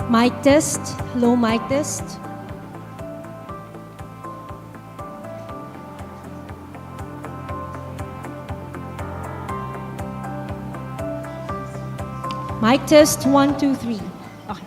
Mic test. Hello, mic test. Mic test, 1, 2, 3. Okay.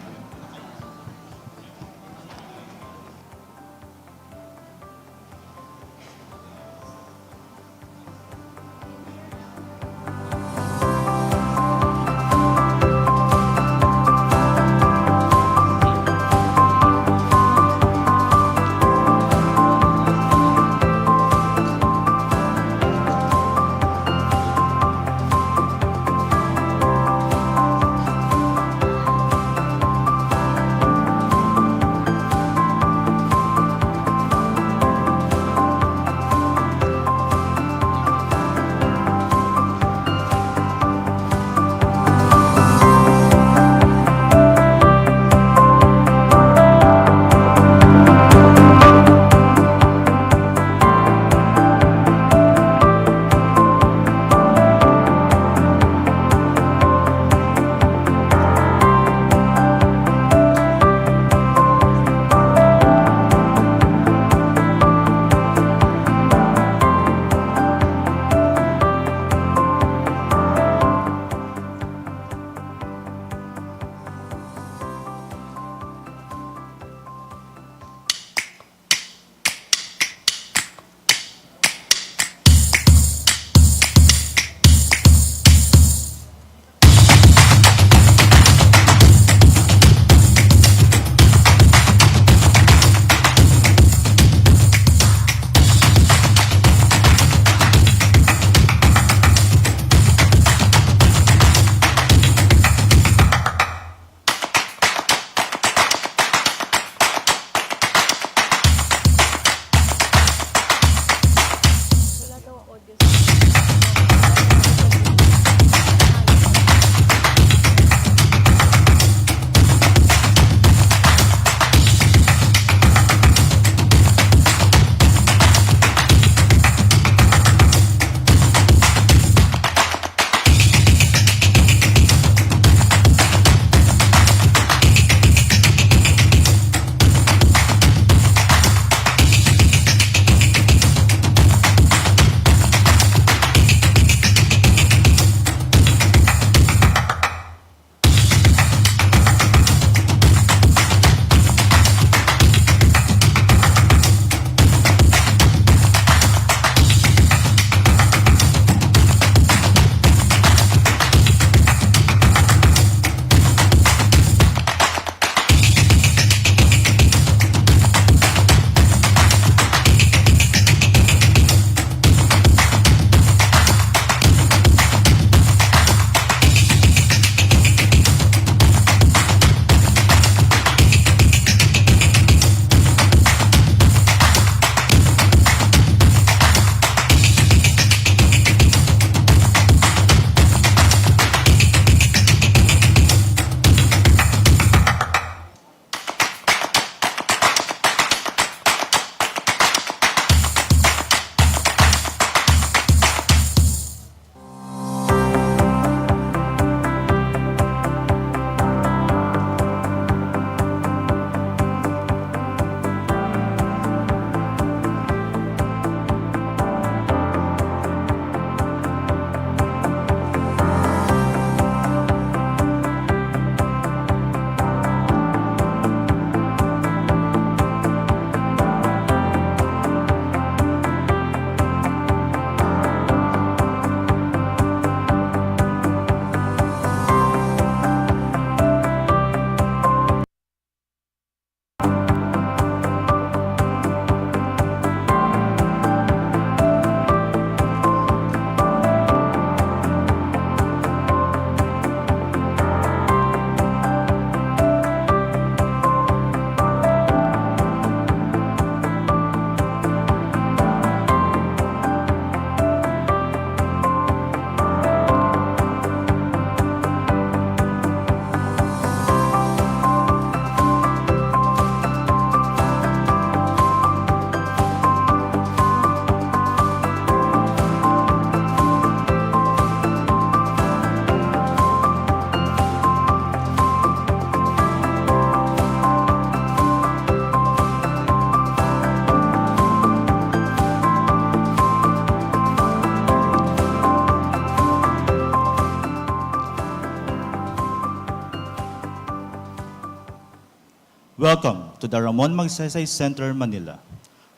Welcome to the Ramon Magsaysay Center, Manila.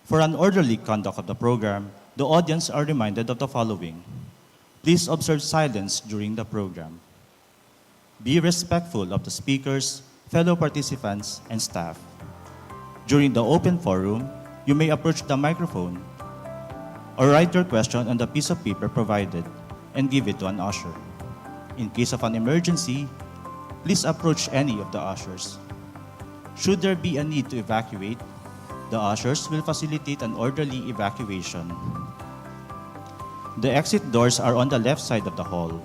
For an orderly conduct of the program, the audience are reminded of the following. Please observe silence during the program. Be respectful of the speakers, fellow participants, and staff. During the open forum, you may approach the microphone or write your question on the piece of paper provided and give it to an usher. In case of an emergency, please approach any of the ushers. Should there be a need to evacuate, the ushers will facilitate an orderly evacuation. The exit doors are on the left side of the hall.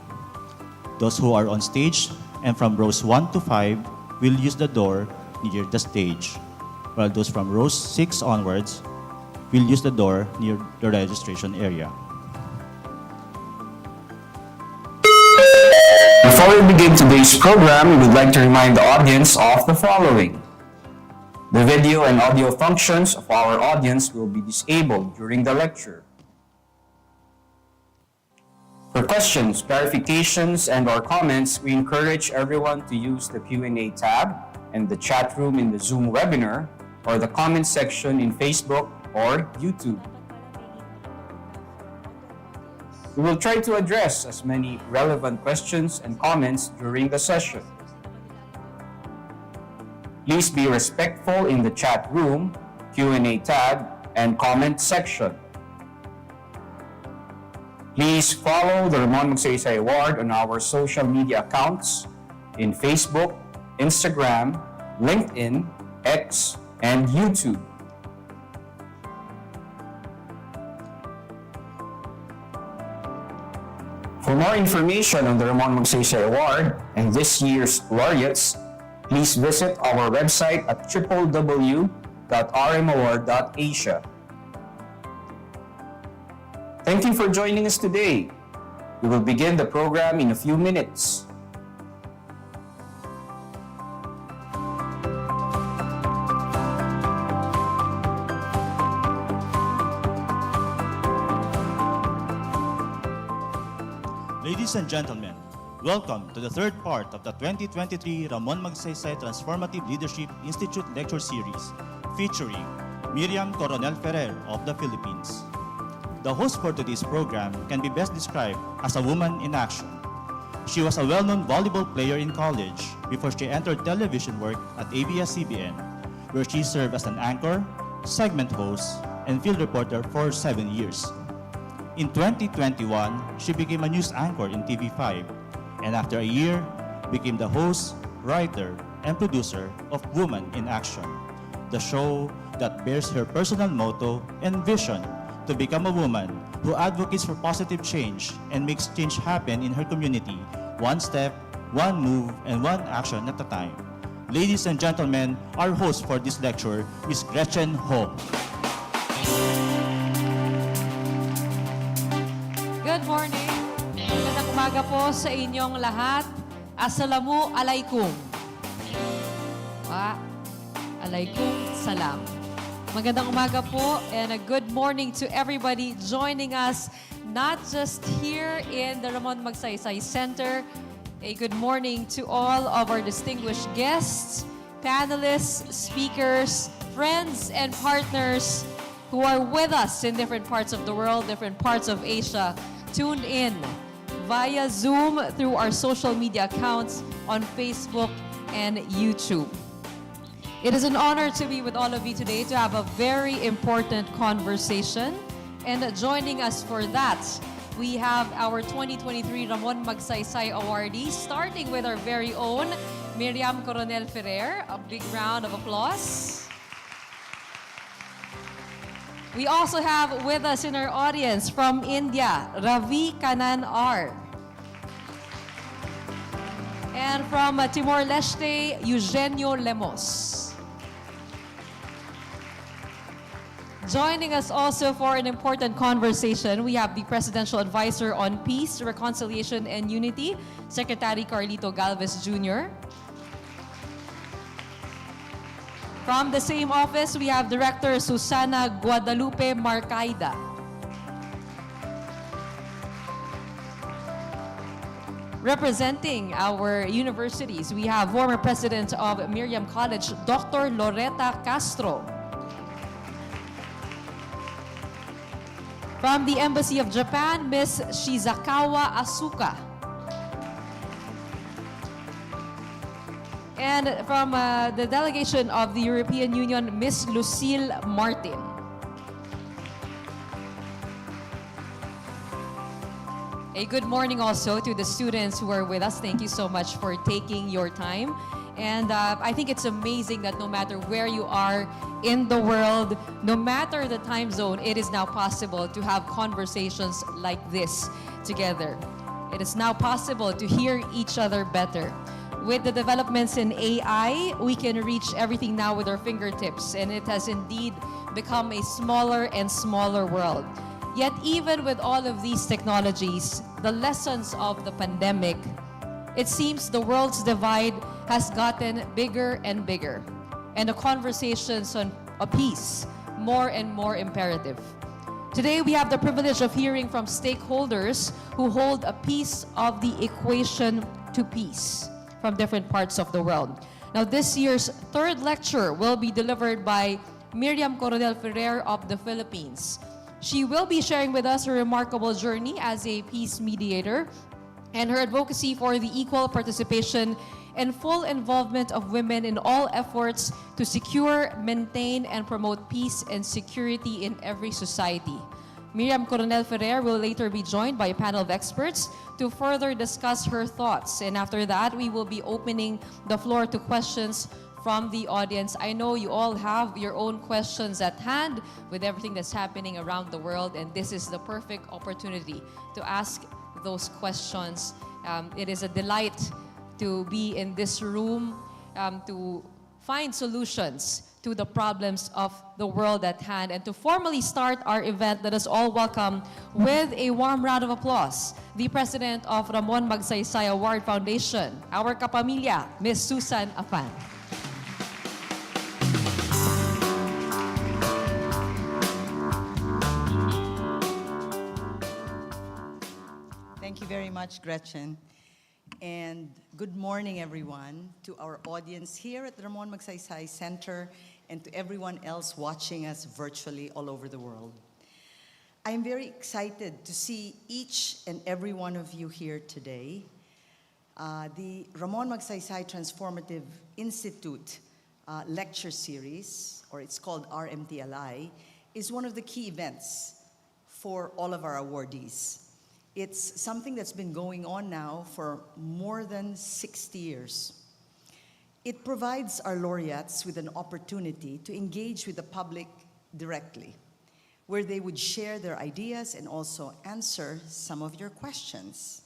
Those who are on stage and from rows 1 to 5 will use the door near the stage, while those from rows 6 onwards will use the door near the registration area. Before we begin today's program, we would like to remind the audience of the following. The video and audio functions of our audience will be disabled during the lecture. For questions, clarifications, and/or comments, we encourage everyone to use the Q&A tab and the chat room in the Zoom webinar or the comment section in Facebook or YouTube. We will try to address as many relevant questions and comments during the session. Please be respectful in the chat room, Q&A tab, and comment section. Please follow the Ramon Magsaysay Award on our social media accounts in Facebook, Instagram, LinkedIn, X, and YouTube. For more information on the Ramon Magsaysay Award and this year's laureates, please visit our website at www.rmaward.asia. Thank you for joining us today. We will begin the program in a few minutes. Ladies and gentlemen, welcome to the third part of the 2023 Ramon Magsaysay Transformative Leadership Institute Lecture Series featuring Miriam Coronel-Ferrer of the Philippines. The host for today's program can be best described as a woman in action. She was a well-known volleyball player in college before she entered television work at ABS-CBN, where she served as an anchor, segment host, and field reporter for 7 years. In 2021, she became a news anchor in TV5, and after a year, became the host, writer, and producer of Woman in Action, the show that bears her personal motto and vision to become a woman who advocates for positive change and makes change happen in her community, one step, one move, and one action at a time. Ladies and gentlemen, our host for this lecture is Gretchen Ho. Good morning. Magandang umaga po sa inyong lahat. Assalamu alaikum. Alaikum salam. Magandang umaga po and a good morning to everybody joining us not just here in the Ramon Magsaysay Center. A good morning to all of our distinguished guests, panelists, speakers, friends, and partners who are with us in different parts of the world, different parts of Asia, tuned in via Zoom through our social media accounts on Facebook and YouTube. It is an honor to be with all of you today to have a very important conversation. And joining us for that, we have our 2023 Ramon Magsaysay Awardee, starting with our very own Miriam Coronel-Ferrer. A big round of applause. We also have with us in our audience from India, Ravi Kanan R. And from Timor-Leste, Eugenio Lemos. Joining us also for an important conversation, we have the Presidential Advisor on Peace, Reconciliation, and Unity, Secretary Carlito Galvez Jr. From the same office, we have Director Susana Guadalupe Marcaida. Representing our universities, we have former president of Miriam College, Dr. Loretta Castro. From the Embassy of Japan, Ms. Shizakawa Asuka. And from the delegation of the European Union, Ms. Lucille Martin. A good morning also to the students who are with us. Thank you so much for taking your time. And I think it's amazing that no matter where you are in the world, no matter the time zone, it is now possible to have conversations like this together. It is now possible to hear each other better. With the developments in AI, we can reach everything now with our fingertips, and it has indeed become a smaller and smaller world. Yet even with all of these technologies, the lessons of the pandemic, it seems the world's divide has gotten bigger and bigger, and the conversations on a peace more and more imperative. Today, we have the privilege of hearing from stakeholders who hold a piece of the equation to peace from different parts of the world. Now, this year's third lecture will be delivered by Miriam Coronel-Ferrer of the Philippines. She will be sharing with us her remarkable journey as a peace mediator and her advocacy for the equal participation and full involvement of women in all efforts to secure, maintain, and promote peace and security in every society. Miriam Coronel-Ferrer will later be joined by a panel of experts to further discuss her thoughts. And after that, we will be opening the floor to questions from the audience. I know you all have your own questions at hand with everything that's happening around the world, and this is the perfect opportunity to ask those questions. It is a delight to be in this room to find solutions to the problems of the world at hand. And to formally start our event, let us all welcome with a warm round of applause the president of Ramon Magsaysay Award Foundation, our kapamilya, Ms. Susan Afan. Thank you very much, Gretchen. And good morning, everyone, to our audience here at the Ramon Magsaysay Center and to everyone else watching us virtually all over the world. I am very excited to see each and every one of you here today. The Ramon Magsaysay Transformative Institute lecture series, or it's called RMTLI, is one of the key events for all of our awardees. It's something that's been going on now for more than 60 years. It provides our laureates with an opportunity to engage with the public directly, where they would share their ideas and also answer some of your questions.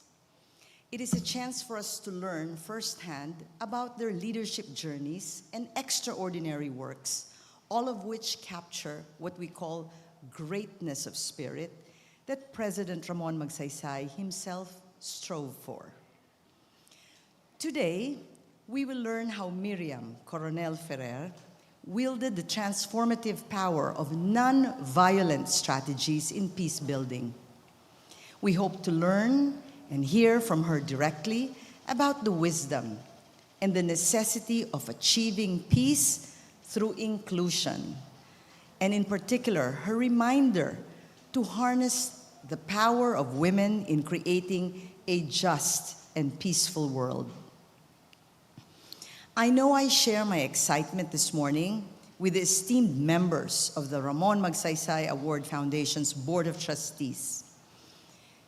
It is a chance for us to learn firsthand about their leadership journeys and extraordinary works, all of which capture what we call greatness of spirit that President Ramon Magsaysay himself strove for. Today, we will learn how Miriam Coronel-Ferrer wielded the transformative power of non-violent strategies in peace building. We hope to learn and hear from her directly about the wisdom and the necessity of achieving peace through inclusion, and in particular, her reminder to harness the power of women in creating a just and peaceful world. I know I share my excitement this morning with the esteemed members of the Ramon Magsaysay Award Foundation's Board of Trustees.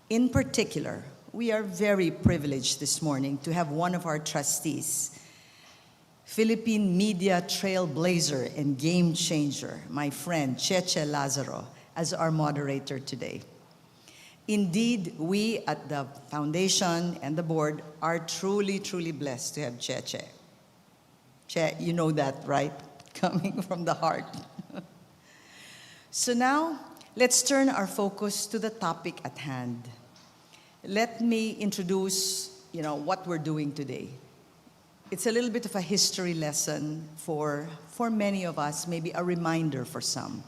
In particular, we are very privileged this morning to have one of our trustees, Philippine media trailblazer and game changer, my friend Cheche Lazaro, as our moderator today. Indeed, we at the foundation and the board are truly, truly blessed to have Cheche. Che, you know that, right? Coming from the heart. So now, let's turn our focus to the topic at hand. Let me introduce, what we're doing today. It's a little bit of a history lesson for many of us, maybe a reminder for some.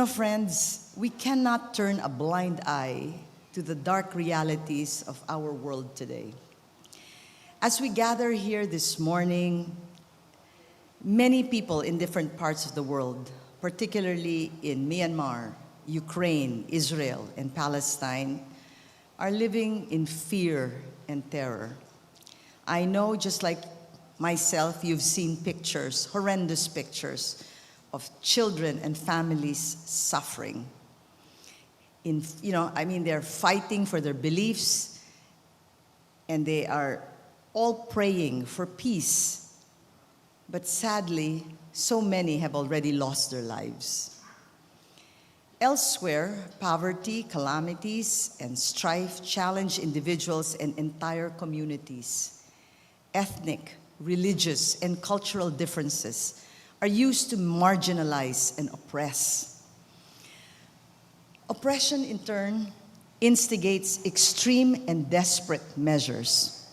Friends, we cannot turn a blind eye to the dark realities of our world today. As we gather here this morning, many people in different parts of the world, particularly in Myanmar, Ukraine, Israel, and Palestine, are living in fear and terror. I know, just like myself, you've seen pictures, horrendous pictures, of children and families suffering. They're fighting for their beliefs, and they are all praying for peace. But sadly, so many have already lost their lives. Elsewhere, poverty, calamities, and strife challenge individuals and entire communities. Ethnic, religious, and cultural differences are used to marginalize and oppress. Oppression, in turn, instigates extreme and desperate measures.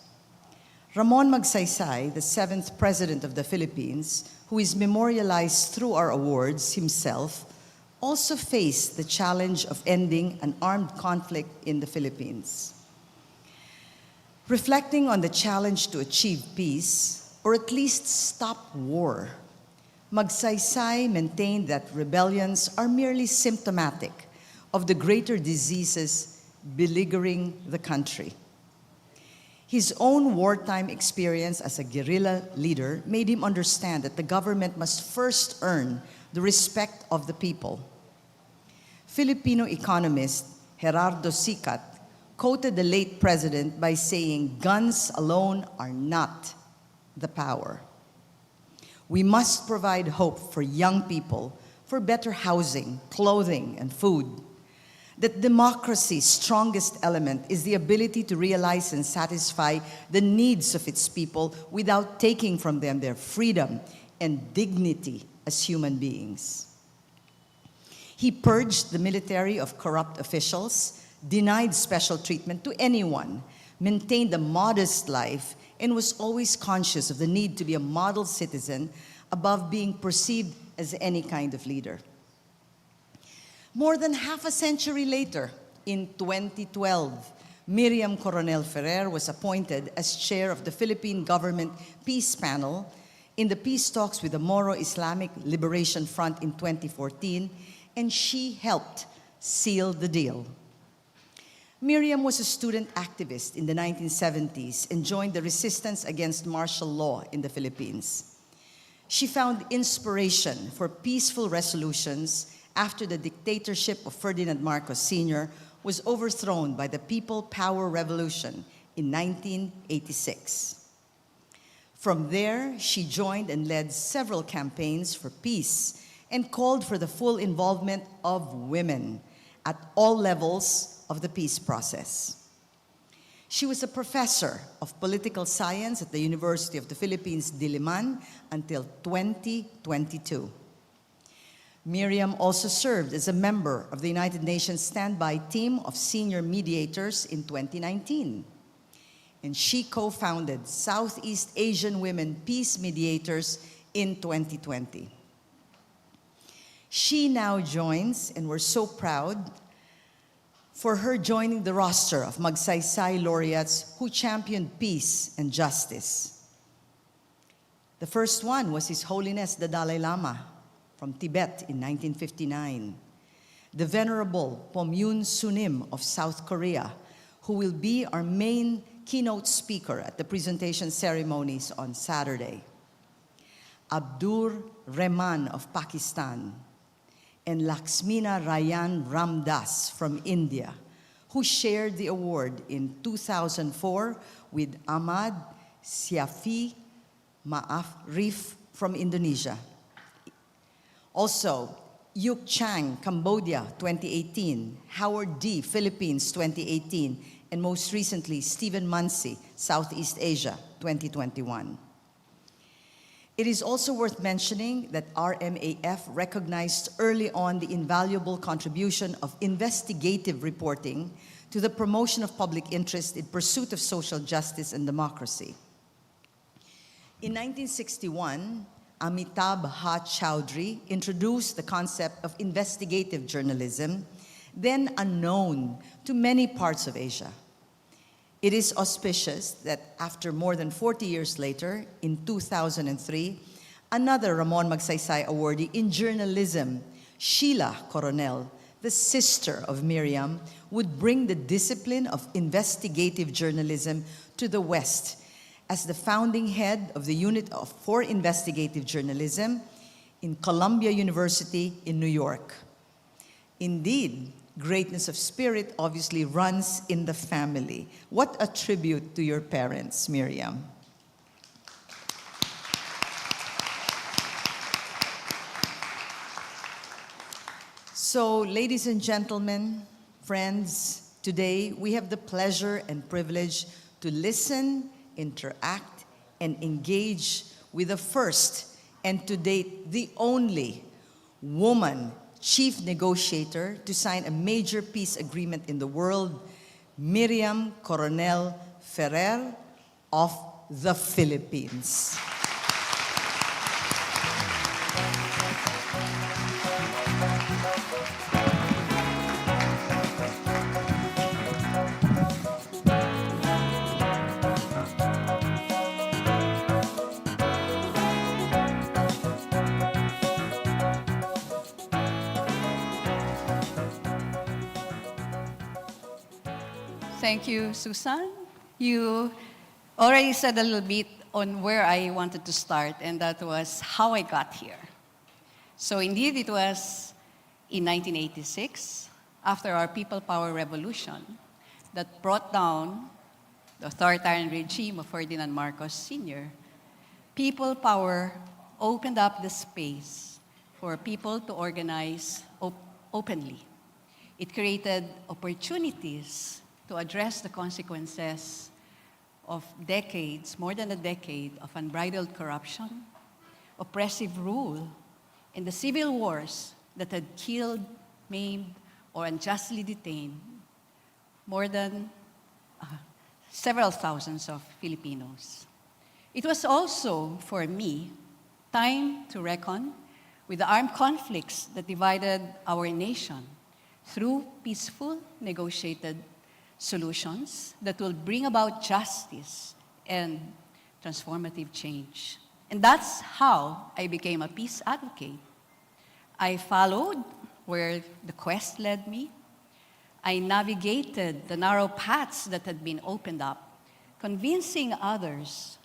Ramon Magsaysay, the 7th President of the Philippines, who is memorialized through our awards himself, also faced the challenge of ending an armed conflict in the Philippines. Reflecting on the challenge to achieve peace, or at least stop war, Magsaysay maintained that rebellions are merely symptomatic of the greater diseases beleaguering the country. His own wartime experience as a guerrilla leader made him understand that the government must first earn the respect of the people. Filipino economist Gerardo Sicat quoted the late president by saying, "Guns alone are not the power. We must provide hope for young people for better housing, clothing, and food. That democracy's strongest element is the ability to realize and satisfy the needs of its people without taking from them their freedom and dignity as human beings." He purged the military of corrupt officials, denied special treatment to anyone, maintained a modest life, and was always conscious of the need to be a model citizen above being perceived as any kind of leader. More than half a century later, in 2012, Miriam Coronel-Ferrer was appointed as chair of the Philippine Government Peace Panel in the peace talks with the Moro Islamic Liberation Front in 2014, and she helped seal the deal. Miriam was a student activist in the 1970s and joined the resistance against martial law in the Philippines. She found inspiration for peaceful resolutions after the dictatorship of Ferdinand Marcos Sr. was overthrown by the People Power Revolution in 1986. From there, she joined and led several campaigns for peace and called for the full involvement of women at all levels of the peace process. She was a professor of political science at the University of the Philippines, Diliman, until 2022. Miriam also served as a member of the United Nations Standby Team of Senior Mediators in 2019. And she co-founded Southeast Asian Women Peace Mediators in 2020. She now joins, and we're so proud for her joining the roster of Magsaysay laureates who championed peace and justice. The first one was His Holiness the Dalai Lama from Tibet in 1959. The Venerable Pomyun Sunim of South Korea, who will be our main keynote speaker at the presentation ceremonies on Saturday. Abdur Rahman of Pakistan, and Laxmina Rayan Ramdas from India, who shared the award in 2004 with Ahmad Syafi Ma'arif from Indonesia. Also, Yuk Chang, Cambodia, 2018, Awardee, Philippines, 2018, and most recently, Stephen Mansi, Southeast Asia, 2021. It is also worth mentioning that RMAF recognized early on the invaluable contribution of investigative reporting to the promotion of public interest in pursuit of social justice and democracy. In 1961, Amitabh Chowdhury introduced the concept of investigative journalism, then unknown to many parts of Asia. It is auspicious that after more than 40 years later, in 2003, another Ramon Magsaysay awardee in journalism, Sheila Coronel, the sister of Miriam, would bring the discipline of investigative journalism to the West as the founding head of the Unit for Investigative Journalism in Columbia University in New York. Indeed, greatness of spirit obviously runs in the family. What a tribute to your parents, Miriam. So, ladies and gentlemen, friends, today we have the pleasure and privilege to listen, interact, and engage with the first and to date the only woman chief negotiator to sign a major peace agreement in the world, Miriam Coronel-Ferrer of the Philippines. Thank you, Susan. You already said a little bit on where I wanted to start, and that was how I got here. So indeed, it was in 1986, after our People Power Revolution, that brought down the authoritarian regime of Ferdinand Marcos Sr. People Power opened up the space for people to organize openly. It created opportunities to address the consequences of decades, more than a decade, of unbridled corruption, oppressive rule, and the civil wars that had killed, maimed, or unjustly detained more than several thousands of Filipinos. It was also, for me, time to reckon with the armed conflicts that divided our nation through peaceful, negotiated solutions that will bring about justice and transformative change. And that's how I became a peace advocate. I followed where the quest led me. I navigated the narrow paths that had been opened up, convincing others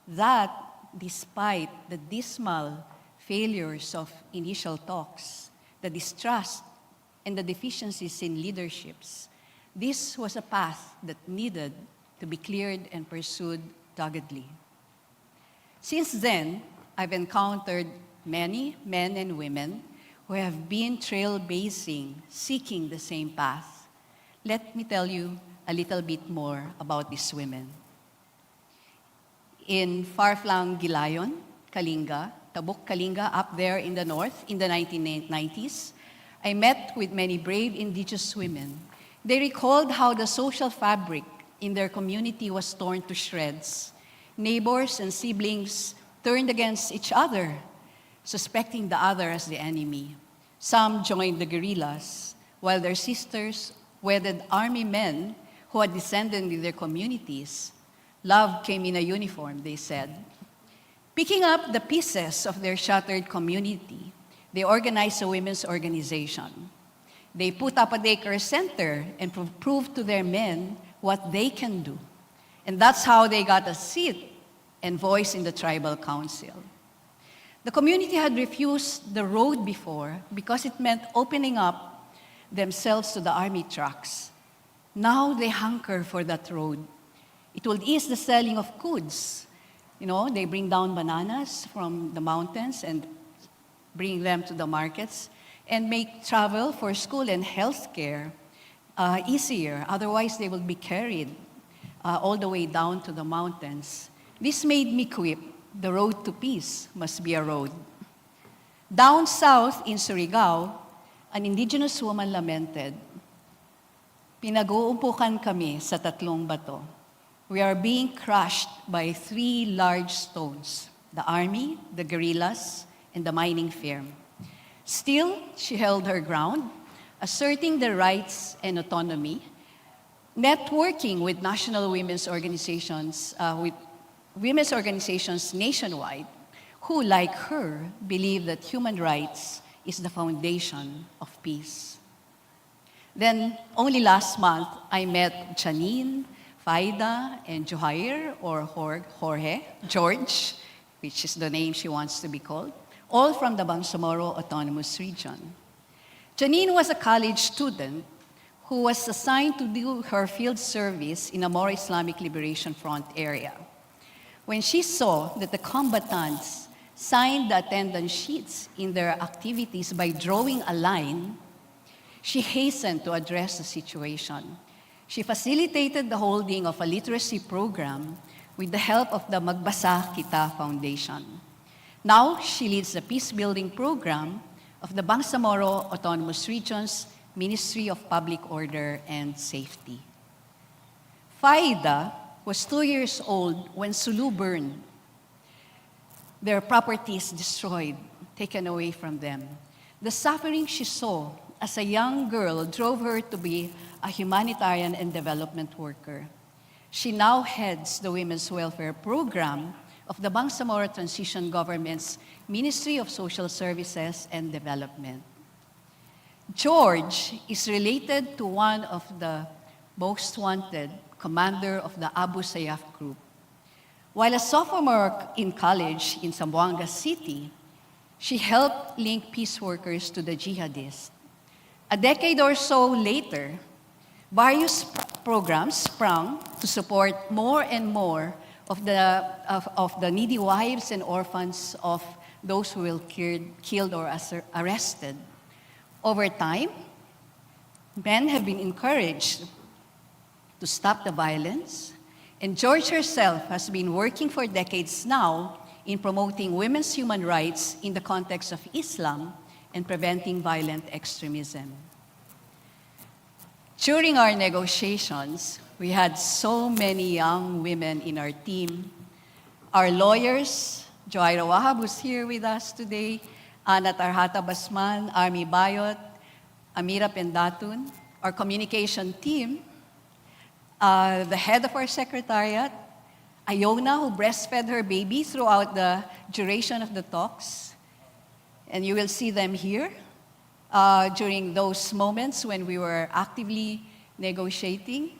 that despite the dismal failures of initial talks, the distrust, and the deficiencies in leaderships, this was a path that needed to be cleared and pursued doggedly. Since then, I've encountered many men and women who have been trailblazing, seeking the same path. Let me tell you a little bit more about these women. In far-flung Gilayon, Kalinga, Tabuk Kalinga, up there in the north in the 1990s, I met with many brave indigenous women. They recalled how the social fabric in their community was torn to shreds. Neighbors and siblings turned against each other, suspecting the other as the enemy. Some joined the guerrillas, while their sisters wedded army men who had descended in their communities. Love came in a uniform, they said. Picking up the pieces of their shattered community, they organized a women's organization. They put up a daycare center and proved to their men what they can do. And that's how they got a seat and voice in the tribal council. The community had refused the road before because it meant opening up themselves to the army trucks. Now they hunker for that road. It will ease the selling of goods. You know, they bring down bananas from the mountains and bring them to the markets and make travel for school and health care easier. Otherwise, they will be carried all the way down to the mountains. This made me quip, the road to peace must be a road. Down south in Surigao, an indigenous woman lamented, "Pinag-uupukan kami sa tatlong bato. We are being crushed by 3 large stones, the army, the guerrillas, and the mining firm." Still, she held her ground. asserting their rights and autonomy, networking with national with women's organizations nationwide who, like her, believe that human rights is the foundation of peace. Then, only last month, I met Janine, Faida, and Johir, or Jorge, George, which is the name she wants to be called, all from the Bangsamoro Autonomous Region. Janine was a college student who was assigned to do her field service in a Moro Islamic Liberation Front area. When she saw that the combatants signed the attendance sheets in their activities by drawing a line, she hastened to address the situation. She facilitated the holding of a literacy program with the help of the Magbasa Kita Foundation. Now, she leads the peace-building program of the Bangsamoro Autonomous Region's Ministry of Public Order and Safety. Faida was 2 years old when Sulu burned. Their properties destroyed, taken away from them. The suffering she saw as a young girl drove her to be a humanitarian and development worker. She now heads the Women's Welfare Program of the Bangsamoro Transition Government's Ministry of Social Services and Development. George is related to one of the most wanted commander of the Abu Sayyaf group. While a sophomore in college in Zamboanga City, she helped link peace workers to the jihadists. A decade or so later, various programs sprung to support more and more of the needy wives and orphans of those who were killed or arrested. Over time, men have been encouraged to stop the violence, and George herself has been working for decades now in promoting women's human rights in the context of Islam and preventing violent extremism. During our negotiations, we had so many young women in our team. Our lawyers, Joyra Wahab, who's here with us today, Ana Tarhata Basman, Army Bayot, Amira Pendatun, our communication team, the head of our secretariat, Iona, who breastfed her baby throughout the duration of the talks, and you will see them here during those moments when we were actively negotiating.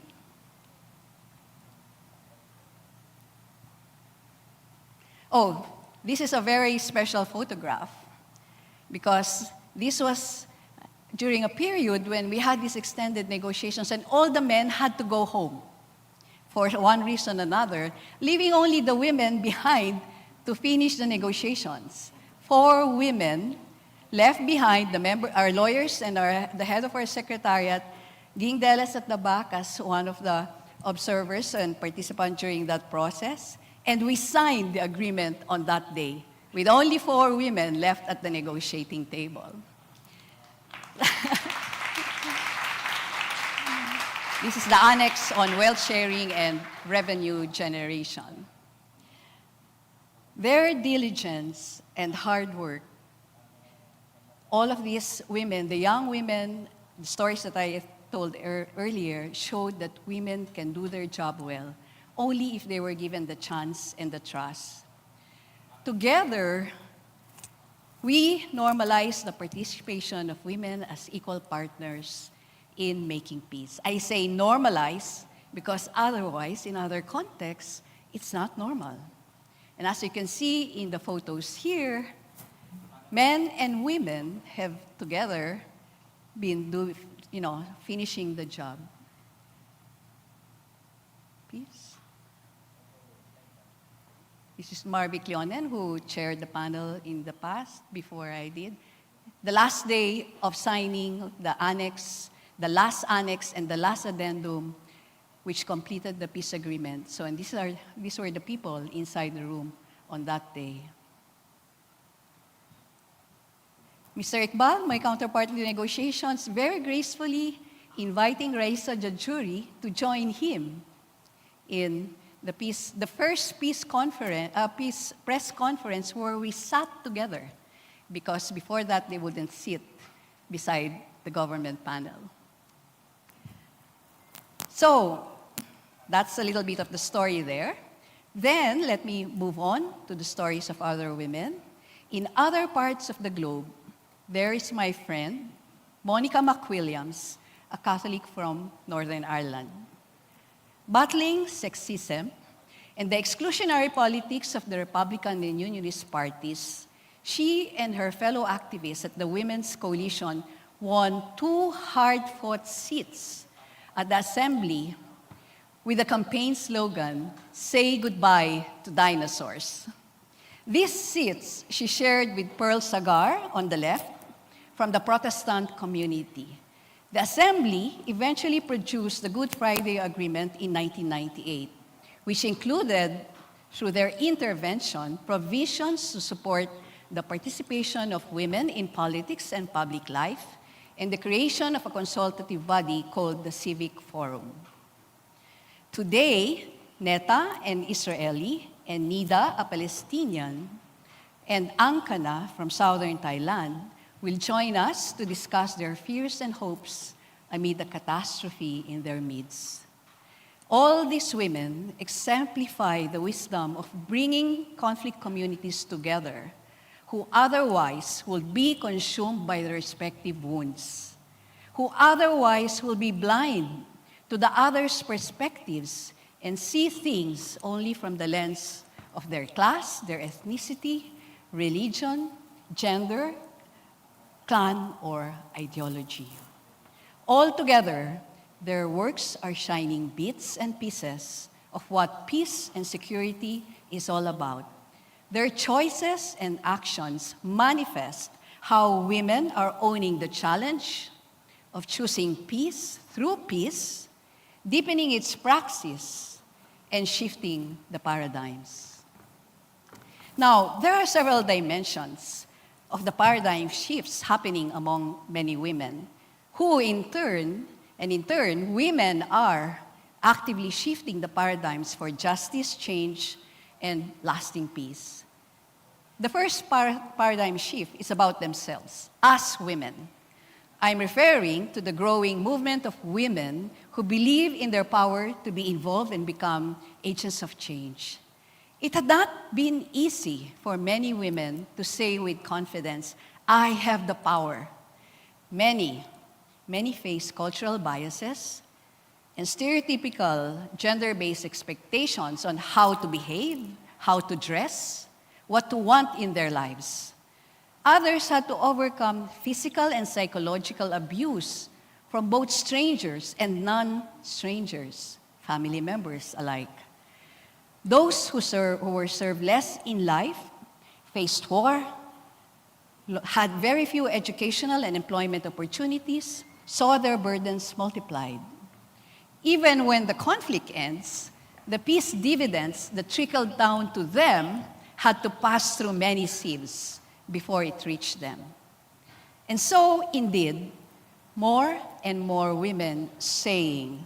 Oh, this is a very special photograph because this was during a period when we had these extended negotiations and all the men had to go home for one reason or another, leaving only the women behind to finish the negotiations. 4 women left behind, our lawyers and the head of our secretariat, Ging Deles at the back as one of the observers and participants during that process. And we signed the agreement on that day with only 4 women left at the negotiating table. This is the annex on wealth sharing and revenue generation. Their diligence and hard work, all of these women, the young women, the stories that I told earlier, showed that women can do their job well, only if they were given the chance and the trust. Together, we normalize the participation of women as equal partners in making peace. I say normalize because otherwise, in other contexts, it's not normal. And as you can see in the photos here, men and women have together been finishing the job. Please. This is Marby Cleonen, who chaired the panel in the past, before I did. The last day of signing the annex, the last annex and the last addendum, which completed the peace agreement. So, and these were the people inside the room on that day. Mr. Iqbal, my counterpart in the negotiations, very gracefully inviting Raisa Jajuri to join him in the first peace press conference where we sat together, because before that they wouldn't sit beside the government panel. So, that's a little bit of the story there. Then, let me move on to the stories of other women. In other parts of the globe, there is my friend, Monica McWilliams, a Catholic from Northern Ireland. Battling sexism and the exclusionary politics of the Republican and Unionist parties, she and her fellow activists at the Women's Coalition won 2 hard-fought seats at the Assembly with the campaign slogan, "Say goodbye to dinosaurs." These seats she shared with Pearl Sagar on the left from the Protestant community. The Assembly eventually produced the Good Friday Agreement in 1998, which included, through their intervention, provisions to support the participation of women in politics and public life, and the creation of a consultative body called the Civic Forum. Today, Neta, an Israeli, and Nida, a Palestinian, and Ankana from southern Thailand will join us to discuss their fears and hopes amid the catastrophe in their midst. All these women exemplify the wisdom of bringing conflict communities together who otherwise will be consumed by their respective wounds, who otherwise will be blind to the other's perspectives and see things only from the lens of their class, their ethnicity, religion, gender, clan, or ideology. Altogether, their works are shining bits and pieces of what peace and security is all about. Their choices and actions manifest how women are owning the challenge of choosing peace through peace, deepening its praxis, and shifting the paradigms. Now, there are several dimensions of the paradigm shifts happening among many women, who in turn, women are actively shifting the paradigms for justice, change, and lasting peace. The first paradigm shift is about themselves, as women. I'm referring to the growing movement of women who believe in their power to be involved and become agents of change. It had not been easy for many women to say with confidence, "I have the power." Many face cultural biases and stereotypical gender-based expectations on how to behave, how to dress, what to want in their lives. Others had to overcome physical and psychological abuse from both strangers and non-strangers, family members alike. Those who were served less in life, faced war, had very few educational and employment opportunities, saw their burdens multiplied. Even when the conflict ends, the peace dividends that trickled down to them had to pass through many sieves before it reached them. And so, indeed, more and more women saying,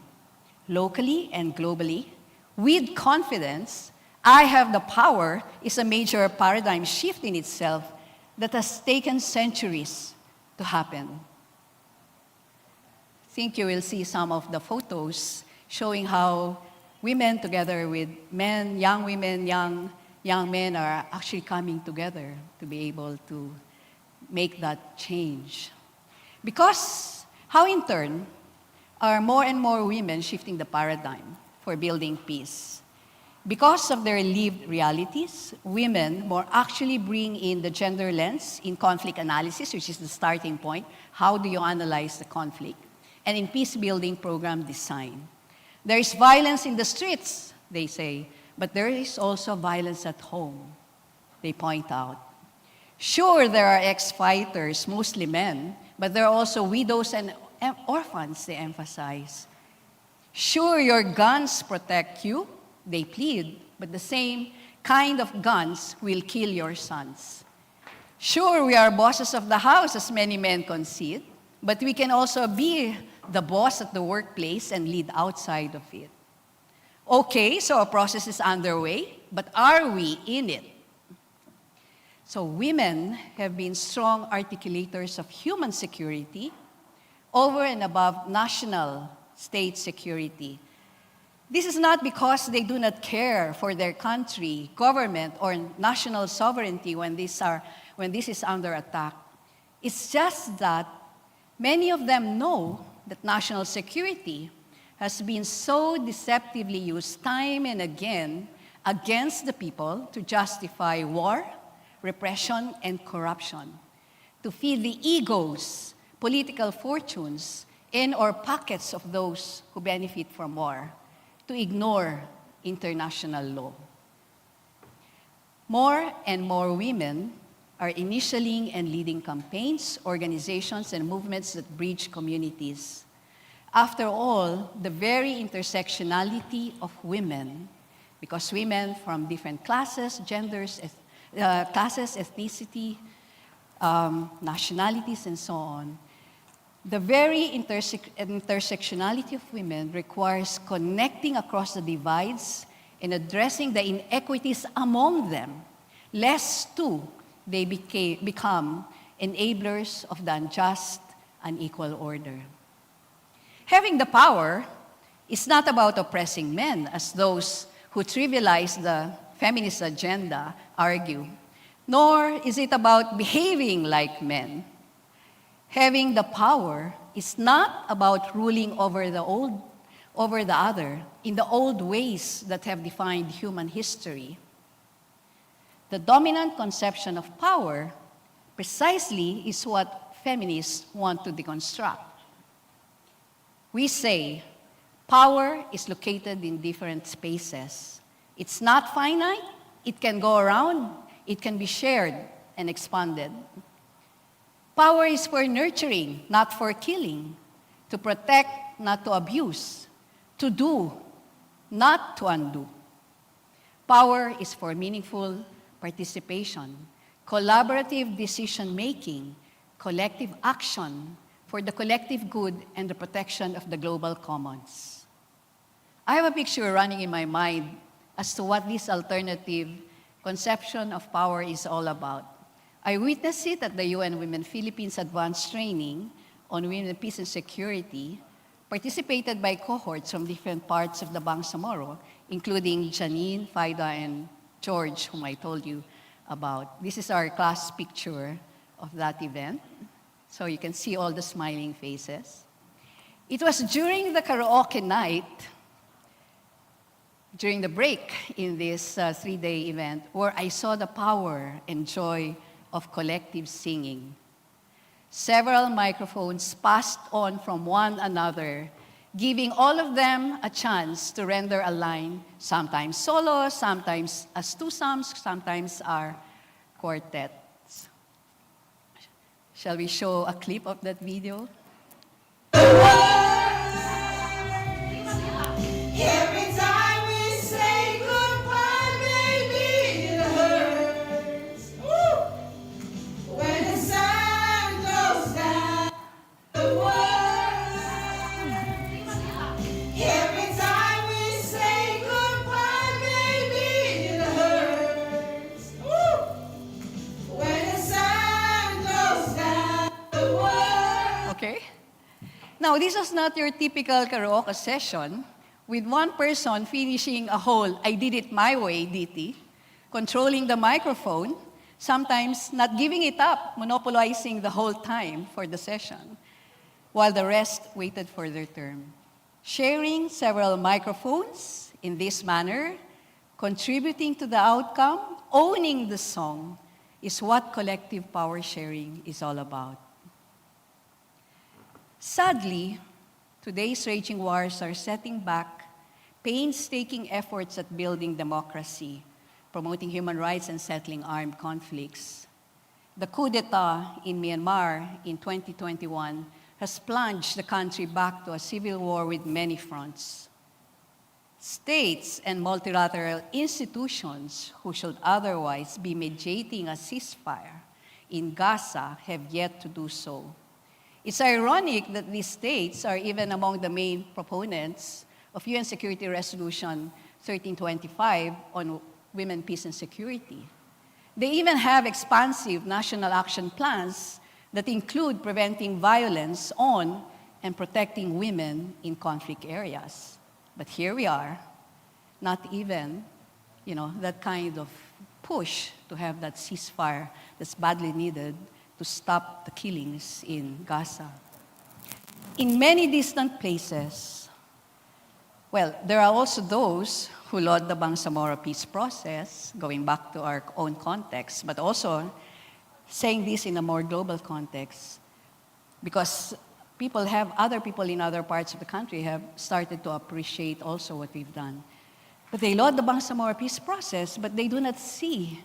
locally and globally, with confidence, "I have the power," is a major paradigm shift in itself that has taken centuries to happen. I think you will see some of the photos showing how women together with men, young women, young men are actually coming together to be able to make that change. Because how in turn are more and more women shifting the paradigm for building peace? Because of their lived realities, women more actually bring in the gender lens in conflict analysis, which is the starting point. How do you analyze the conflict? And in peace-building program design. There is violence in the streets, they say, but there is also violence at home, they point out. Sure, there are ex-fighters, mostly men, but there are also widows and orphans, they emphasize. Sure, your guns protect you, they plead, but the same kind of guns will kill your sons. Sure, we are bosses of the house, as many men concede, but we can also be the boss at the workplace and lead outside of it. Okay, so a process is underway, but are we in it? So women have been strong articulators of human security, over and above national state security. This is not because they do not care for their country, government, or national sovereignty when this is under attack. It's just that many of them know that national security has been so deceptively used time and again against the people to justify war, repression, and corruption, to feed the egos, political fortunes, and/or pockets of those who benefit from war, to ignore international law. More and more women are initialing and leading campaigns, organizations, and movements that bridge communities. After all, the very intersectionality of women, because women from different classes, genders, ethnicity, nationalities, and so on, the very intersectionality of women requires connecting across the divides and addressing the inequities among them, lest too they become enablers of the unjust, unequal order. Having the power is not about oppressing men, as those who trivialize the feminist agenda argue, nor is it about behaving like men. Having the power is not about ruling over the other in the old ways that have defined human history. The dominant conception of power precisely is what feminists want to deconstruct. We say power is located in different spaces. It's not finite, it can go around, it can be shared and expanded. Power is for nurturing, not for killing, to protect, not to abuse, to do, not to undo. Power is for meaningful participation, collaborative decision-making, collective action for the collective good and the protection of the global commons. I have a picture running in my mind as to what this alternative conception of power is all about. I witnessed it at the UN Women Philippines Advanced Training on Women, Peace, and Security, participated by cohorts from different parts of the Bangsamoro, including Janine, Faida, and George, whom I told you about. This is our class picture of that event. So you can see all the smiling faces. It was during the karaoke night, during the break in this 3-day event, where I saw the power and joy of collective singing. Several microphones passed on from one another, giving all of them a chance to render a line, sometimes solo, sometimes as twosomes, sometimes are quartets. Shall we show a clip of that video? Every time we say goodbye, baby, it hurts. Woo! When the sun goes down, the world. Every time we say goodbye, baby, it hurts. Woo! When the sun goes down, the world. Okay? Now, this was not your typical karaoke session with one person finishing a whole I did it my way ditty, controlling the microphone, sometimes not giving it up, monopolizing the whole time for the session, while the rest waited for their turn. Sharing several microphones in this manner, contributing to the outcome, owning the song, is what collective power sharing is all about. Sadly, today's raging wars are setting back painstaking efforts at building democracy, promoting human rights, and settling armed conflicts. The coup d'etat in Myanmar in 2021 has plunged the country back to a civil war with many fronts. States and multilateral institutions who should otherwise be mediating a ceasefire in Gaza have yet to do so. It's ironic that these states are even among the main proponents of UN Security Resolution 1325 on women, peace, and security. They even have expansive national action plans that include preventing violence on and protecting women in conflict areas. But here we are, not even, that kind of push to have that ceasefire that's badly needed to stop the killings in Gaza. In many distant places, there are also those who laud the Bangsamoro peace process, going back to our own context, but also saying this in a more global context, because other people in other parts of the country have started to appreciate also what we've done. But they laud the Bangsamoro peace process, but they do not see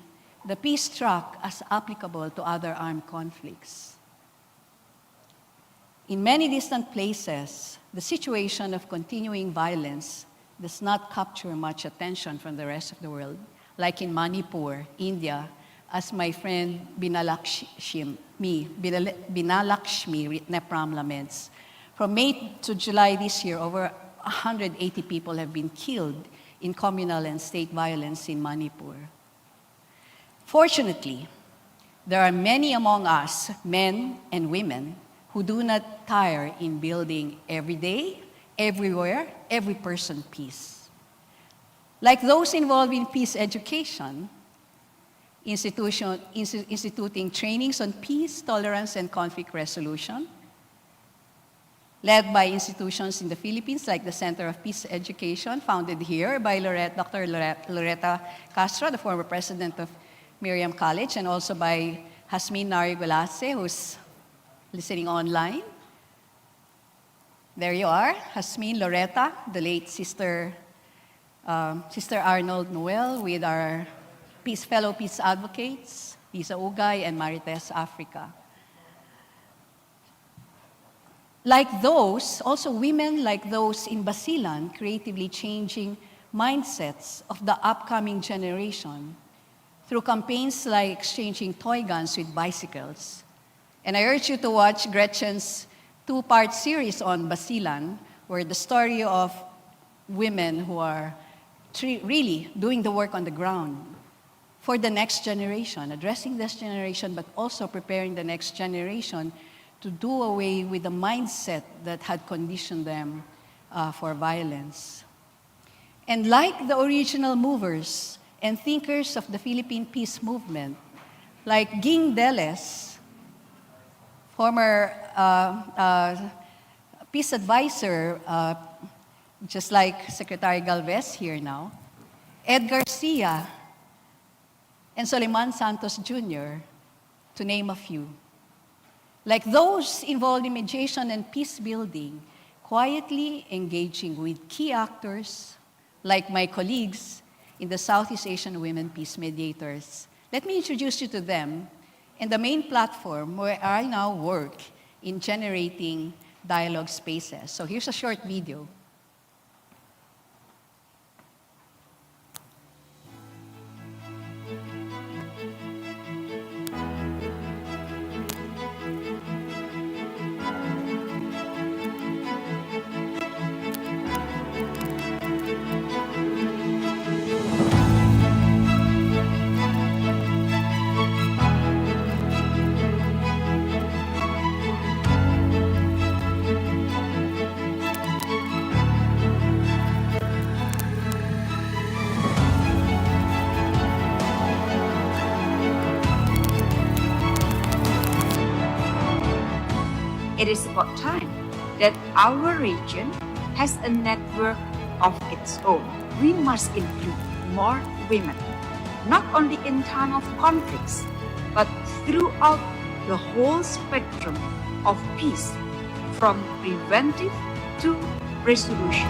the peace track as applicable to other armed conflicts. In many distant places, the situation of continuing violence does not capture much attention from the rest of the world, like in Manipur, India, as my friend Binalakshmi Nepram laments. From May to July this year, over 180 people have been killed in communal and state violence in Manipur. Fortunately, there are many among us, men and women, who do not tire in building every day, everywhere, every person peace. Like those involved in peace education, instituting trainings on peace, tolerance, and conflict resolution, led by institutions in the Philippines like the Center of Peace Education, founded here by Dr. Loretta Castro, the former president of Miriam College, and also by Jasmine Narigolace, who's listening online. There you are, Jasmine, Loretta, the late Sister Arnold Noel, with our fellow peace advocates, Lisa Ugay and Marites Africa. Like those, also women like those in Basilan, creatively changing mindsets of the upcoming generation through campaigns like exchanging toy guns with bicycles. And I urge you to watch Gretchen's 2-part series on Basilan, where the story of women who are really doing the work on the ground for the next generation, addressing this generation, but also preparing the next generation to do away with the mindset that had conditioned them for violence. And like the original movers and thinkers of the Philippine peace movement, like Ging Deles, former peace advisor, just like Secretary Galvez here now, Ed Garcia, and Soliman Santos Jr., to name a few. Like those involved in mediation and peace building, quietly engaging with key actors, like my colleagues in the Southeast Asian Women Peace Mediators. Let me introduce you to them and the main platform where I now work in generating dialogue spaces. So here's a short video. It is about time that our region has a network of its own. We must include more women, not only in time of conflicts, but throughout the whole spectrum of peace, from preventive to resolution.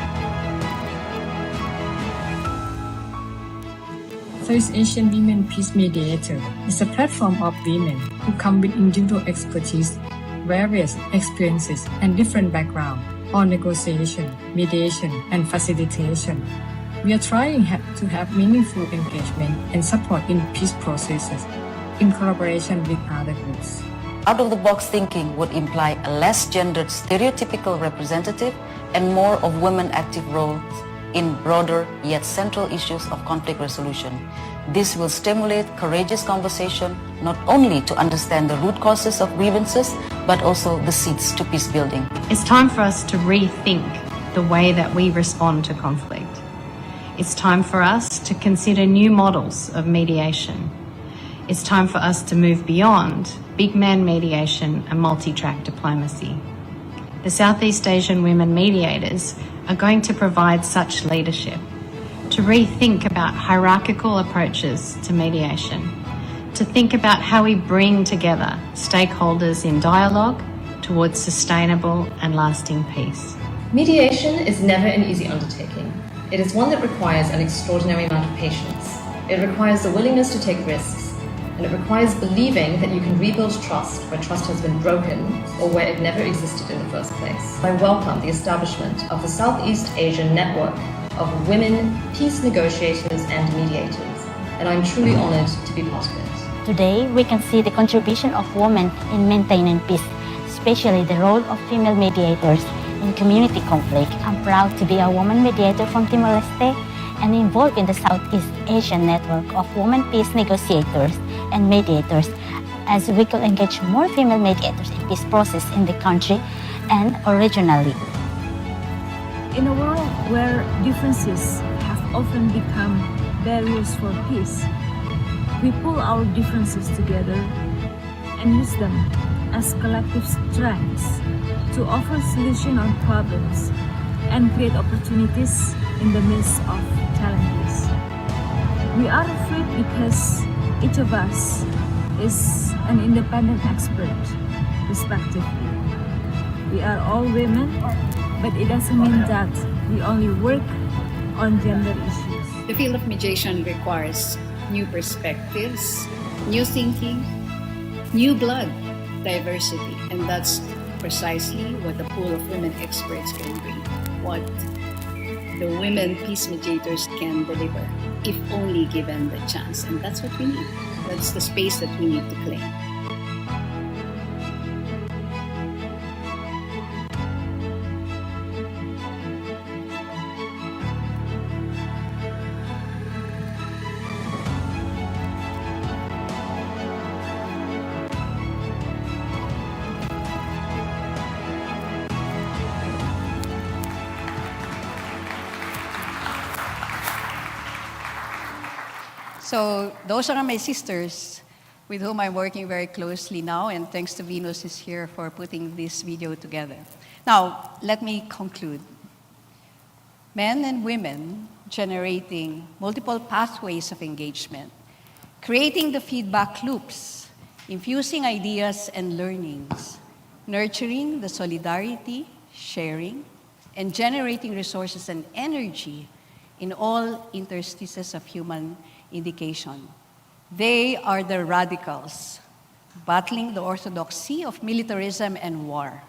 Southeast Asian Women Peace Mediator is a platform of women who come with individual expertise, various experiences, and different backgrounds on negotiation, mediation, and facilitation. We are trying to have meaningful engagement and support in peace processes in collaboration with other groups. Out-of-the-box thinking would imply a less gendered stereotypical representative and more of women active roles in broader yet central issues of conflict resolution. This will stimulate courageous conversation not only to understand the root causes of grievances, but also the seeds to peace building. It's time for us to rethink the way that we respond to conflict. It's time for us to consider new models of mediation. It's time for us to move beyond big man mediation and multi-track diplomacy. The Southeast Asian women mediators are going to provide such leadership, to rethink about hierarchical approaches to mediation, to think about how we bring together stakeholders in dialogue towards sustainable and lasting peace. Mediation is never an easy undertaking. It is one that requires an extraordinary amount of patience. It requires the willingness to take risks, and it requires believing that you can rebuild trust where trust has been broken or where it never existed in the first place. I welcome the establishment of the Southeast Asian Network of Women Peace Negotiators and Mediators, and I'm truly honored to be part of it. Today, we can see the contribution of women in maintaining peace, especially the role of female mediators in community conflict. I'm proud to be a woman mediator from Timor-Leste and involved in the Southeast Asian Network of Women Peace Negotiators and Mediators, as we could engage more female mediators in peace process in the country and regionally. In a world where differences have often become barriers for peace, we pull our differences together and use them as collective strengths to offer solutions on problems and create opportunities in the midst of challenges. We are afraid because each of us is an independent expert, respectively. We are all women, but it doesn't mean that we only work on gender issues. The field of mediation requires new perspectives, new thinking, new blood, diversity, and that's precisely what the pool of women experts can bring, what the women peace mediators can deliver, if only given the chance. And that's what we need. That's the space that we need to claim. So those are my sisters with whom I'm working very closely now, and thanks to Venus is here for putting this video together. Now, let me conclude. Men and women generating multiple pathways of engagement, creating the feedback loops, infusing ideas and learnings, nurturing the solidarity, sharing, and generating resources and energy in all interstices of human indication. They are the radicals, battling the orthodoxy of militarism and war.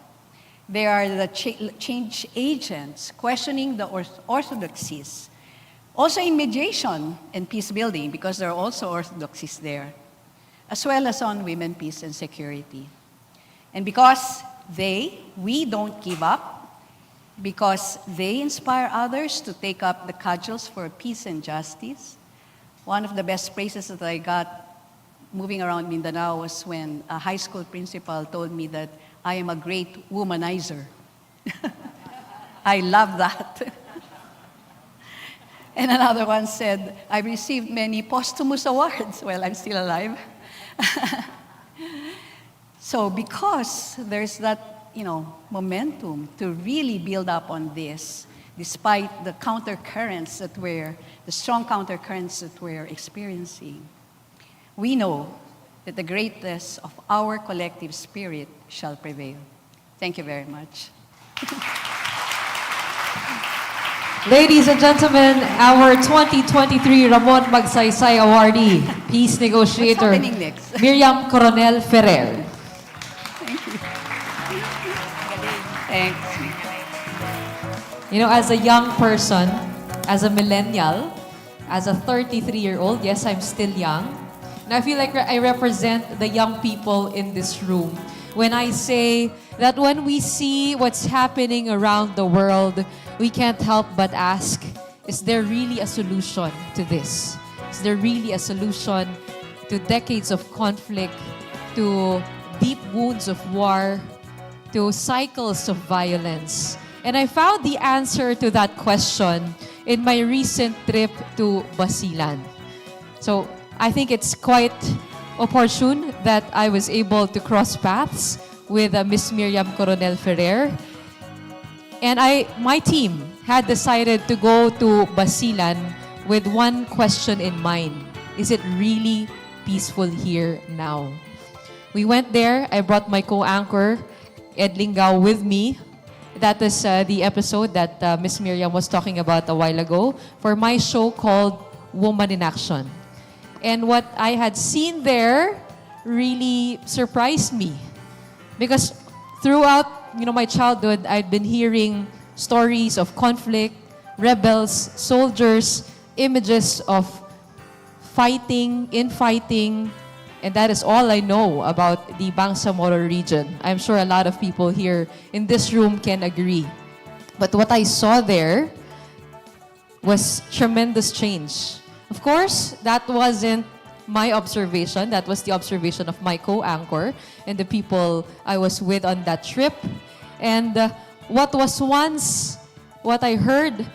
They are the change agents, questioning the orthodoxies. Also in mediation and peace building, because there are also orthodoxies there, as well as on women, peace, and security. And because we don't give up, because they inspire others to take up the cudgels for peace and justice. One of the best praises that I got moving around Mindanao was when a high school principal told me that I am a great womanizer. I love that. And another one said, I've received many posthumous awards. Well, I'm still alive. So because there's that, momentum to really build up on this, despite the strong countercurrents that we're experiencing, we know that the greatness of our collective spirit shall prevail. Thank you very much. Ladies and gentlemen, our 2023 Ramon Magsaysay Awardee, Peace Negotiator, What's happening next? Miriam Coronel-Ferrer. Thank you. Thanks. As a young person, as a millennial, as a 33-year-old, yes, I'm still young, and I feel like I represent the young people in this room when I say that when we see what's happening around the world, we can't help but ask, is there really a solution to this? Is there really a solution to decades of conflict, to deep wounds of war to cycles of violence? And I found the answer to that question in my recent trip to Basilan. So I think it's quite opportune that I was able to cross paths with Miss Miriam Coronel-Ferrer. And my team had decided to go to Basilan with one question in mind. Is it really peaceful here now? We went there. I brought my co-anchor, Ed Lingao, with me. That is the episode that Miss Miriam was talking about a while ago for my show called Woman in Action. And what I had seen there really surprised me. Because throughout my childhood, I'd been hearing stories of conflict, rebels, soldiers, images of fighting, infighting, and that is all I know about the Bangsamoro region. I'm sure a lot of people here in this room can agree. But what I saw there was tremendous change. Of course, that wasn't my observation. That was the observation of my co-anchor and the people I was with on that trip. And what was once, what I heard,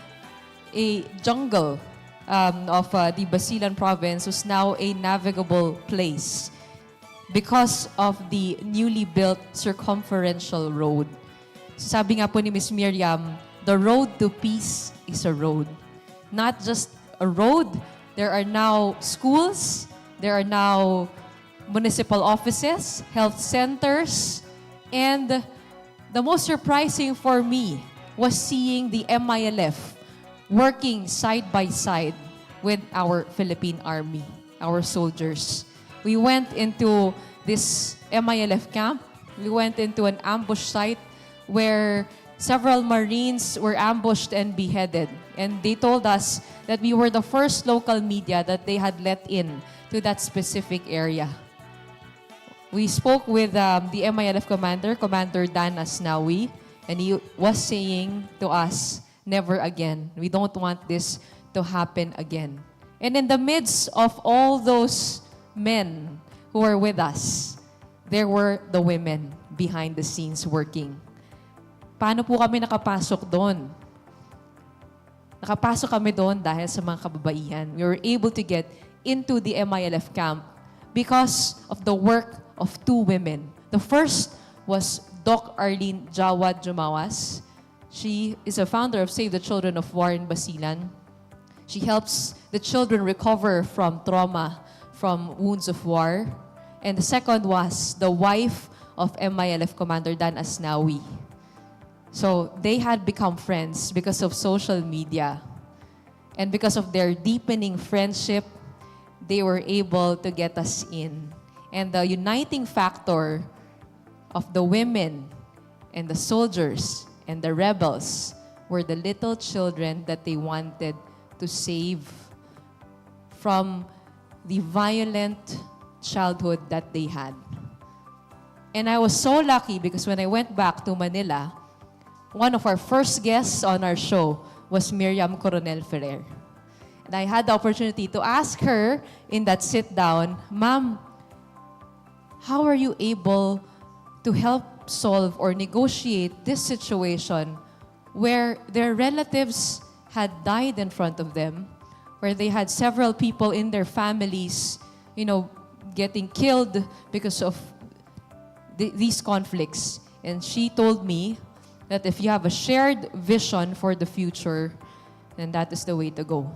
a jungle of the Basilan province was now a navigable place because of the newly built circumferential road. Sabi nga po ni Ms. Miriam, the road to peace is a road. Not just a road, there are now schools, there are now municipal offices, health centers, and the most surprising for me was seeing the MILF working side by side with our Philippine Army, our soldiers. We went into this MILF camp. We went into an ambush site where several Marines were ambushed and beheaded. And they told us that we were the first local media that they had let in to that specific area. We spoke with the MILF commander, Commander Dan Asnawi, and he was saying to us, never again. We don't want this to happen again. And in the midst of all those men who were with us, there were the women behind the scenes working. Paano po kami nakapasok doon? Nakapasok kami doon dahil sa mga kababaihan. We were able to get into the MILF camp because of the work of two women. The first was Doc Arlene Jawad Jumawas. She is a founder of Save the Children of War in Basilan. She helps the children recover from trauma, from wounds of war. And the second was the wife of MILF Commander Dan Asnawi. So they had become friends because of social media. And because of their deepening friendship, they were able to get us in. And the uniting factor of the women and the soldiers and the rebels were the little children that they wanted to save from the violent childhood that they had. And I was so lucky because when I went back to Manila, one of our first guests on our show was Miriam Coronel-Ferrer. And I had the opportunity to ask her in that sit-down, Ma'am, how are you able to help solve or negotiate this situation where their relatives had died in front of them, where they had several people in their families, getting killed because of these conflicts. And she told me that if you have a shared vision for the future, then that is the way to go.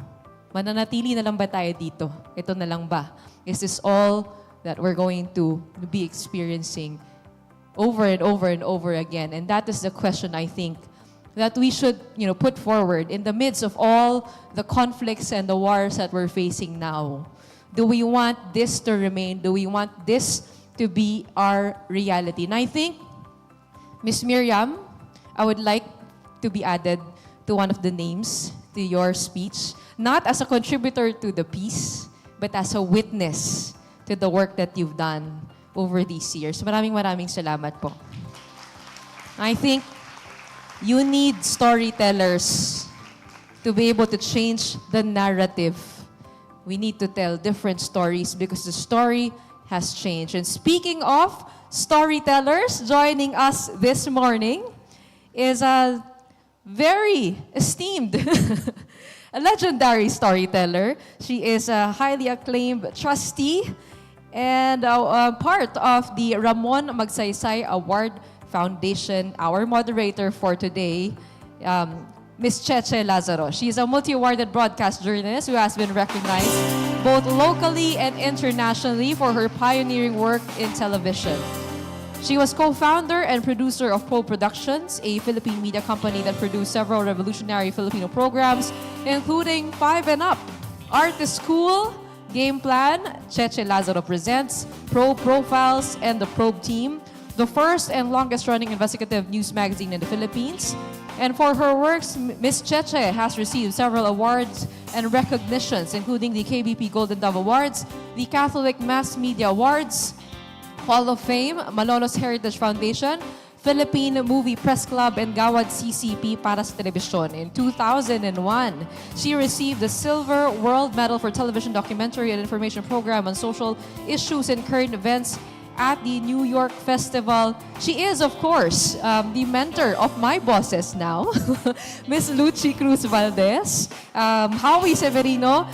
Mananatili na lang ba tayo dito? Ito na lang ba? Is this all that we're going to be experiencing over and over and over again? And that is the question, I think, that we should put forward in the midst of all the conflicts and the wars that we're facing now. Do we want this to remain? Do we want this to be our reality? And I think, Ms. Miriam, I would like to be added to one of the names to your speech, not as a contributor to the peace, but as a witness to the work that you've done over these years. Maraming salamat po. I think you need storytellers to be able to change the narrative. We need to tell different stories because the story has changed. And speaking of storytellers, joining us this morning is a very esteemed, a legendary storyteller. She is a highly acclaimed trustee and part of the Ramon Magsaysay Award Foundation. Our moderator for today, Ms. Cheche Lazaro. She is a multi-awarded broadcast journalist who has been recognized both locally and internationally for her pioneering work in television. She was co-founder and producer of Pro Productions, a Philippine media company that produced several revolutionary Filipino programs, including 5 and Up, Artist School, Game Plan, Cheche Lazaro Presents, Probe Profiles, and the Probe Team, the first and longest-running investigative news magazine in the Philippines. And for her works, Ms. Cheche has received several awards and recognitions, including the KBP Golden Dove Awards, the Catholic Mass Media Awards, Hall of Fame, Malolos Heritage Foundation, Philippine Movie Press Club, and Gawad CCP para sa telebisyon. In 2001, she received the Silver World Medal for Television Documentary and Information Program on Social Issues and Current Events at the New York Festival. She is, of course, the mentor of my bosses now, Miss Lucy Cruz Valdez, Howie Severino,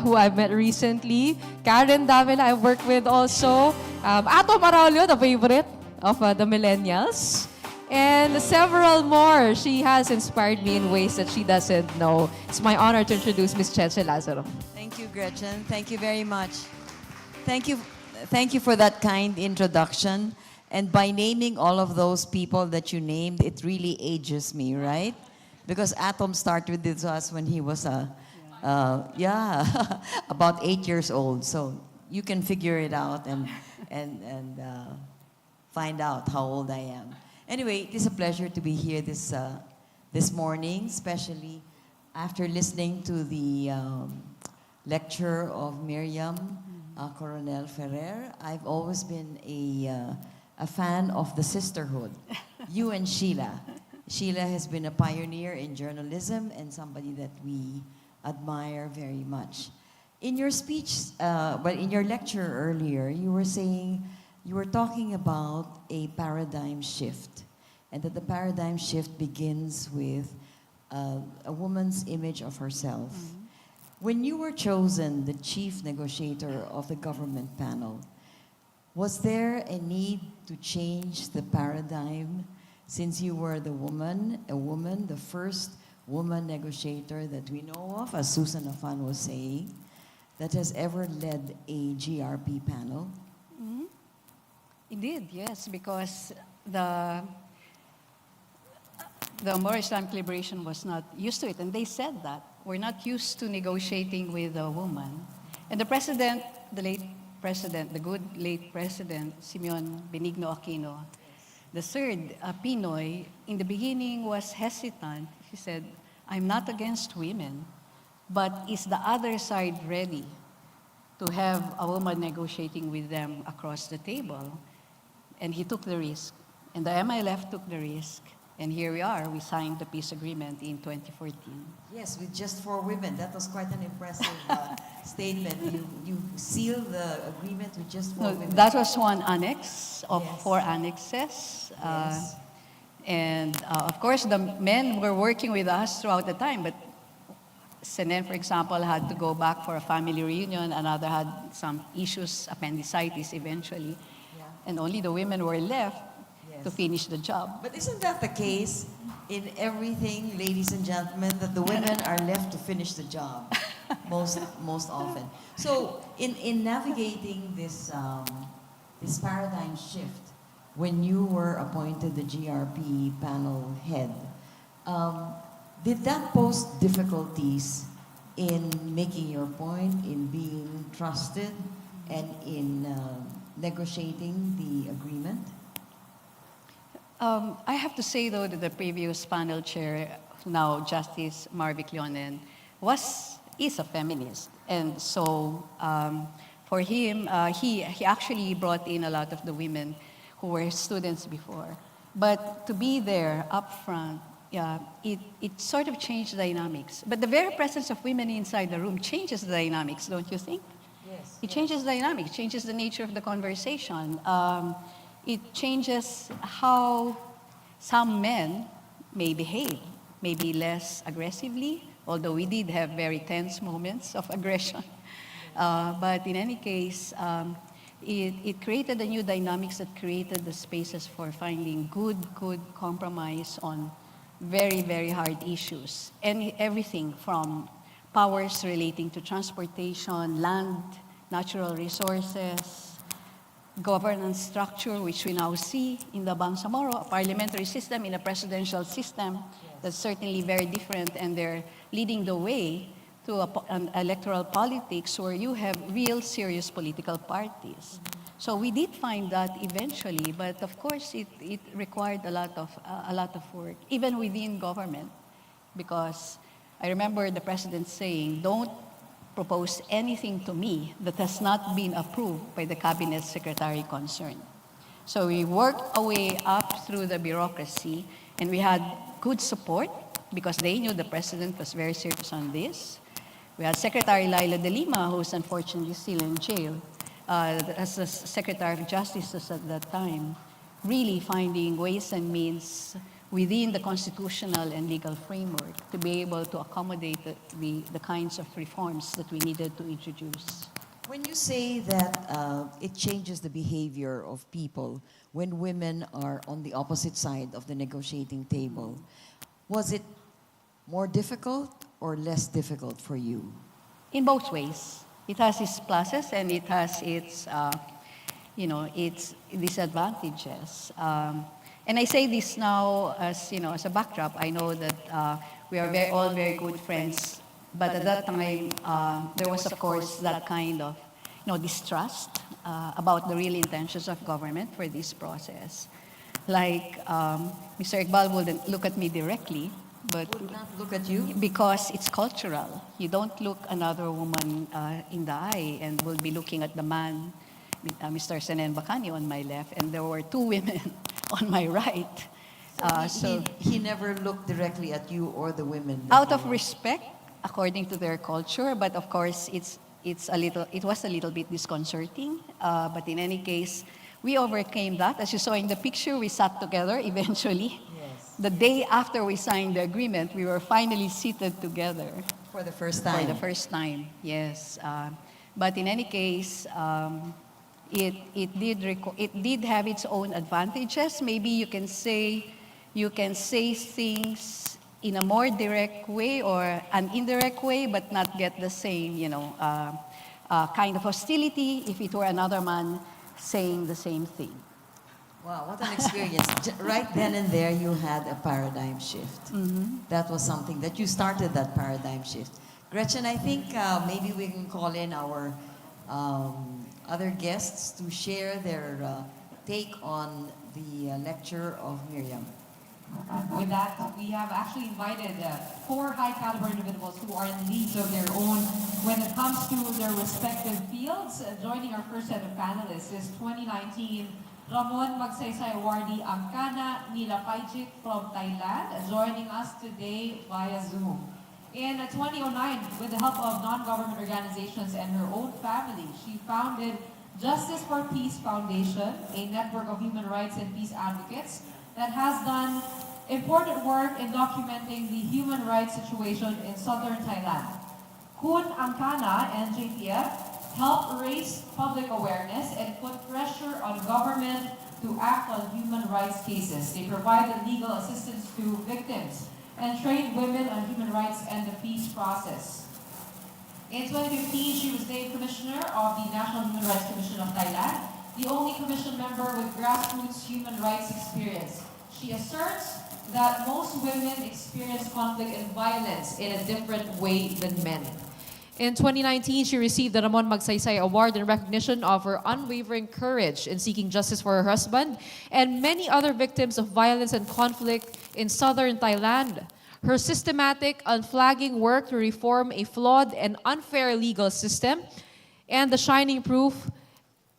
who I've met recently, Karen Davila I've worked with also, Ato Maraulio, the favorite of the millennials, and several more. She has inspired me in ways that she doesn't know. It's my honor to introduce Miss Cheche Lazaro. Thank you, Gretchen. Thank you very much. Thank you for that kind introduction. And by naming all of those people that you named, it really ages me, right? Because Atom started with us when he was about 8 years old. So you can figure it out and find out how old I am. Anyway, it is a pleasure to be here this morning, especially after listening to the lecture of Miriam Coronel-Ferrer. I've always been a fan of the sisterhood, you and Sheila. Sheila has been a pioneer in journalism and somebody that we admire very much. In your speech, in your lecture earlier, you were talking about a paradigm shift, and that the paradigm shift begins with a woman's image of herself. Mm-hmm. When you were chosen the chief negotiator of the government panel, was there a need to change the paradigm since you were the woman, the first woman negotiator that we know of, as Susan Afan was saying, that has ever led a GRP panel? Mm-hmm. Indeed, yes, because the More Islamic Liberation was not used to it, and they said that. We're not used to negotiating with a woman. And the president, the late president, the good late president, Simeon Benigno Aquino, the third Pinoy, in the beginning was hesitant. He said, I'm not against women, but is the other side ready to have a woman negotiating with them across the table? And he took the risk. And the MILF took the risk. And here we are, we signed the peace agreement in 2014. Yes, with just 4 women. That was quite an impressive statement. You sealed the agreement with just 4 women. That was one annex of 4 annexes. Yes. And of course, the men were working with us throughout the time, but Senen, for example, had to go back for a family reunion. Another had some issues, appendicitis eventually. Yeah. And only the women were left to finish the job. But isn't that the case in everything, ladies and gentlemen, that the women are left to finish the job most often? So in navigating this paradigm shift, when you were appointed the GRP panel head, did that pose difficulties in making your point, in being trusted, and in negotiating the agreement? I have to say, though, that the previous panel chair, now Justice Marvic Leonen, is a feminist. And so for him, he actually brought in a lot of the women who were students before. But to be there up front, it sort of changed the dynamics. But the very presence of women inside the room changes the dynamics, don't you think? It changes dynamics, changes the nature of the conversation. It changes how some men may behave, maybe less aggressively, although we did have very tense moments of aggression. But in any case, it created a new dynamics that created the spaces for finding good compromise on very, very hard issues. And everything from powers relating to transportation, land, natural resources, governance structure, which we now see in the Bangsamoro, a parliamentary system in a presidential system that's certainly very different, and they're leading the way to an electoral politics where you have real serious political parties. So we did find that eventually, but of course it required a lot of work, even within government, because I remember the president saying, "Don't propose anything to me that has not been approved by the cabinet secretary concerned." So we worked our way up through the bureaucracy, and we had good support because they knew the president was very serious on this. We had Secretary Laila de Lima, who's unfortunately still in jail, as the Secretary of Justice at that time, really finding ways and means within the constitutional and legal framework to be able to accommodate the kinds of reforms that we needed to introduce. When you say that it changes the behavior of people when women are on the opposite side of the negotiating table, was it more difficult or less difficult for you? In both ways. It has its pluses and it has its, its disadvantages. And I say this now as, as a backdrop. I know that we are all very good friends, but at that time, there was, of course, that kind of, distrust about the real intentions of government for this process. Like, Mr. Iqbal wouldn't look at me directly, but would not look at you? Because it's cultural. You don't look another woman in the eye, and will be looking at the man, Mr. Senen Bacani on my left, and there were two women on my right. So he never looked directly at you or the women? Out of respect, according to their culture, but of course it was a little bit disconcerting. But in any case, we overcame that. As you saw in the picture, we sat together eventually. Yes. The day after we signed the agreement, we were finally seated together. For the first time? For the first time, yes. But in any case, it did have its own advantages. Maybe you can say things in a more direct way or an indirect way, but not get the same, kind of hostility if it were another man saying the same thing. Wow, what an experience. Right then and there, you had a paradigm shift. Mm-hmm. That was something that you started, that paradigm shift. Gretchen, I think maybe we can call in our other guests to share their take on the lecture of Miriam. With that, we have actually invited 4 high-caliber individuals who are in leagues of their own when it comes to their respective fields. Joining our first set of panelists is 2019 Ramon Magsaysay Awardee Angkana Nilapayjit from Thailand, joining us today via Zoom. In 2009, with the help of non-government organizations and her own family, she founded Justice for Peace Foundation, a network of human rights and peace advocates that has done important work in documenting the human rights situation in southern Thailand. Kun Angkana and JPF help raise public awareness and put pressure on government to act on human rights cases. They provide legal assistance to victims and train women on human rights and the peace process. In 2015, she was named Commissioner of the National Human Rights Commission of Thailand, the only commission member with grassroots human rights experience. She asserts that most women experience conflict and violence in a different way than men. In 2019, she received the Ramon Magsaysay Award in recognition of her unwavering courage in seeking justice for her husband and many other victims of violence and conflict in southern Thailand. Her systematic, unflagging work to reform a flawed and unfair legal system, and the shining proof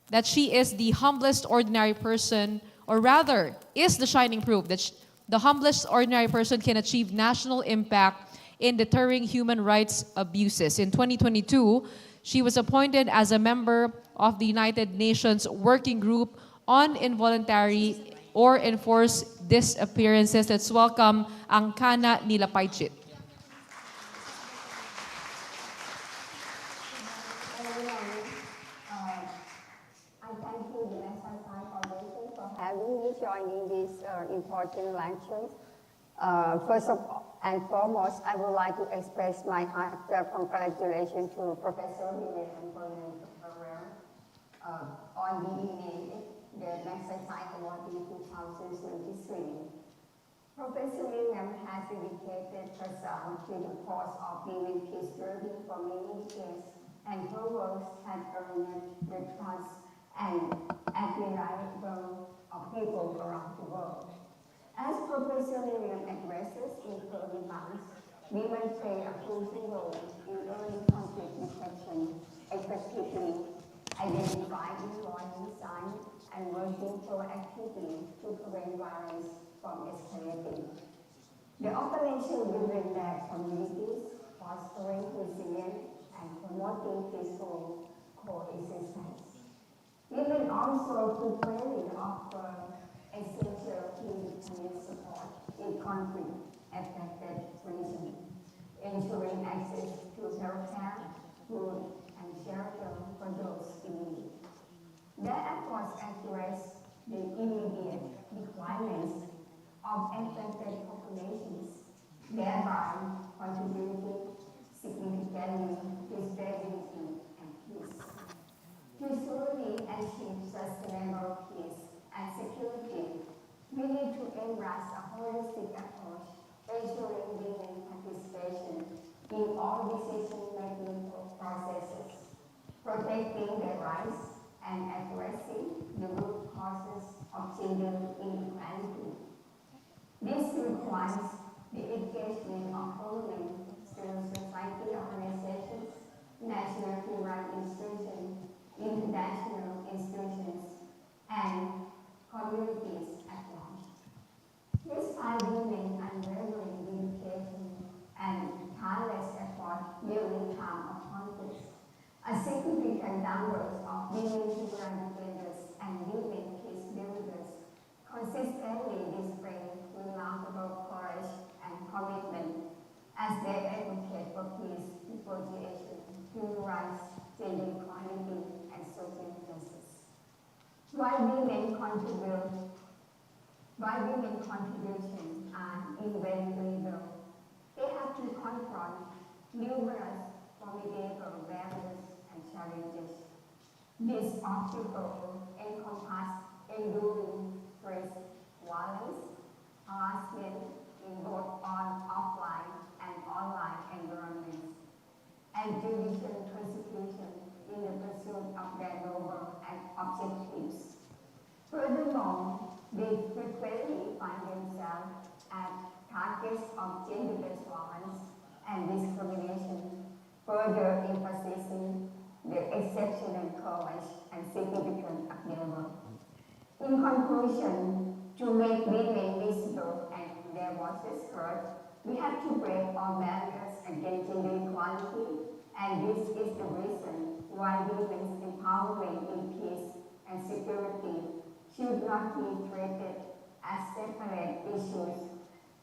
that she is the humblest ordinary person, or rather, is the shining proof that the humblest ordinary person can achieve national impact in deterring human rights abuses. In 2022, She was appointed as a member of the United Nations Working Group on Involuntary or Enforced Disappearances. Let's welcome ang Kana Nilapaychit. Having me joining this important lecture. First and foremost, I would like to express my heartfelt congratulations to Professor Miriam Coronel-Ferrer on being named the Magsaysay Awardee 2023. Professor Miriam has dedicated herself to the cause of women peace building for many years, and her works have earned the trust and admiration of people around the world. As Professor Miriam addresses in her remarks, women play a crucial role in early conflict detection, effectively identifying warning signs and working proactively to prevent violence from escalating. The operation will led communities, fostering resilience and promoting peaceful coexistence. Women also frequently offer essential humanitarian support in conflict-affected regions, ensuring access to healthcare, food, and shelter for those in need. Their efforts address the immediate requirements of affected populations, thereby contributing significantly to stability and peace. To truly achieve sustainable peace and security, we need to embrace a holistic approach, ensuring women participation in all decision-making processes, protecting their rights, and addressing the root causes of gender inequality. This requires the engagement of women, civil society organizations, national human rights institutions, international institutions, and communities at large. Despite women's unwavering dedication and tireless effort during time of conflict, a significant number of women human rights defenders and women peace builders consistently display remarkable courage and commitment as they advocate for peace, negotiation, human rights, gender equality, and social justice. While women's contributions are invaluable, they have to confront numerous formidable barriers and challenges. These obstacles encompass enduring stress, violence, harassment in both offline and online environments, and judicial persecution in the pursuit of their noble objectives. Furthermore, they frequently find themselves as targets of gender-based violence and discrimination, further emphasizing their exceptional courage and significant appeal. In conclusion, to make women visible and their voices heard, we have to break all barriers against gender equality, and this is the reason why women's empowerment in peace and security should not be treated as separate issues,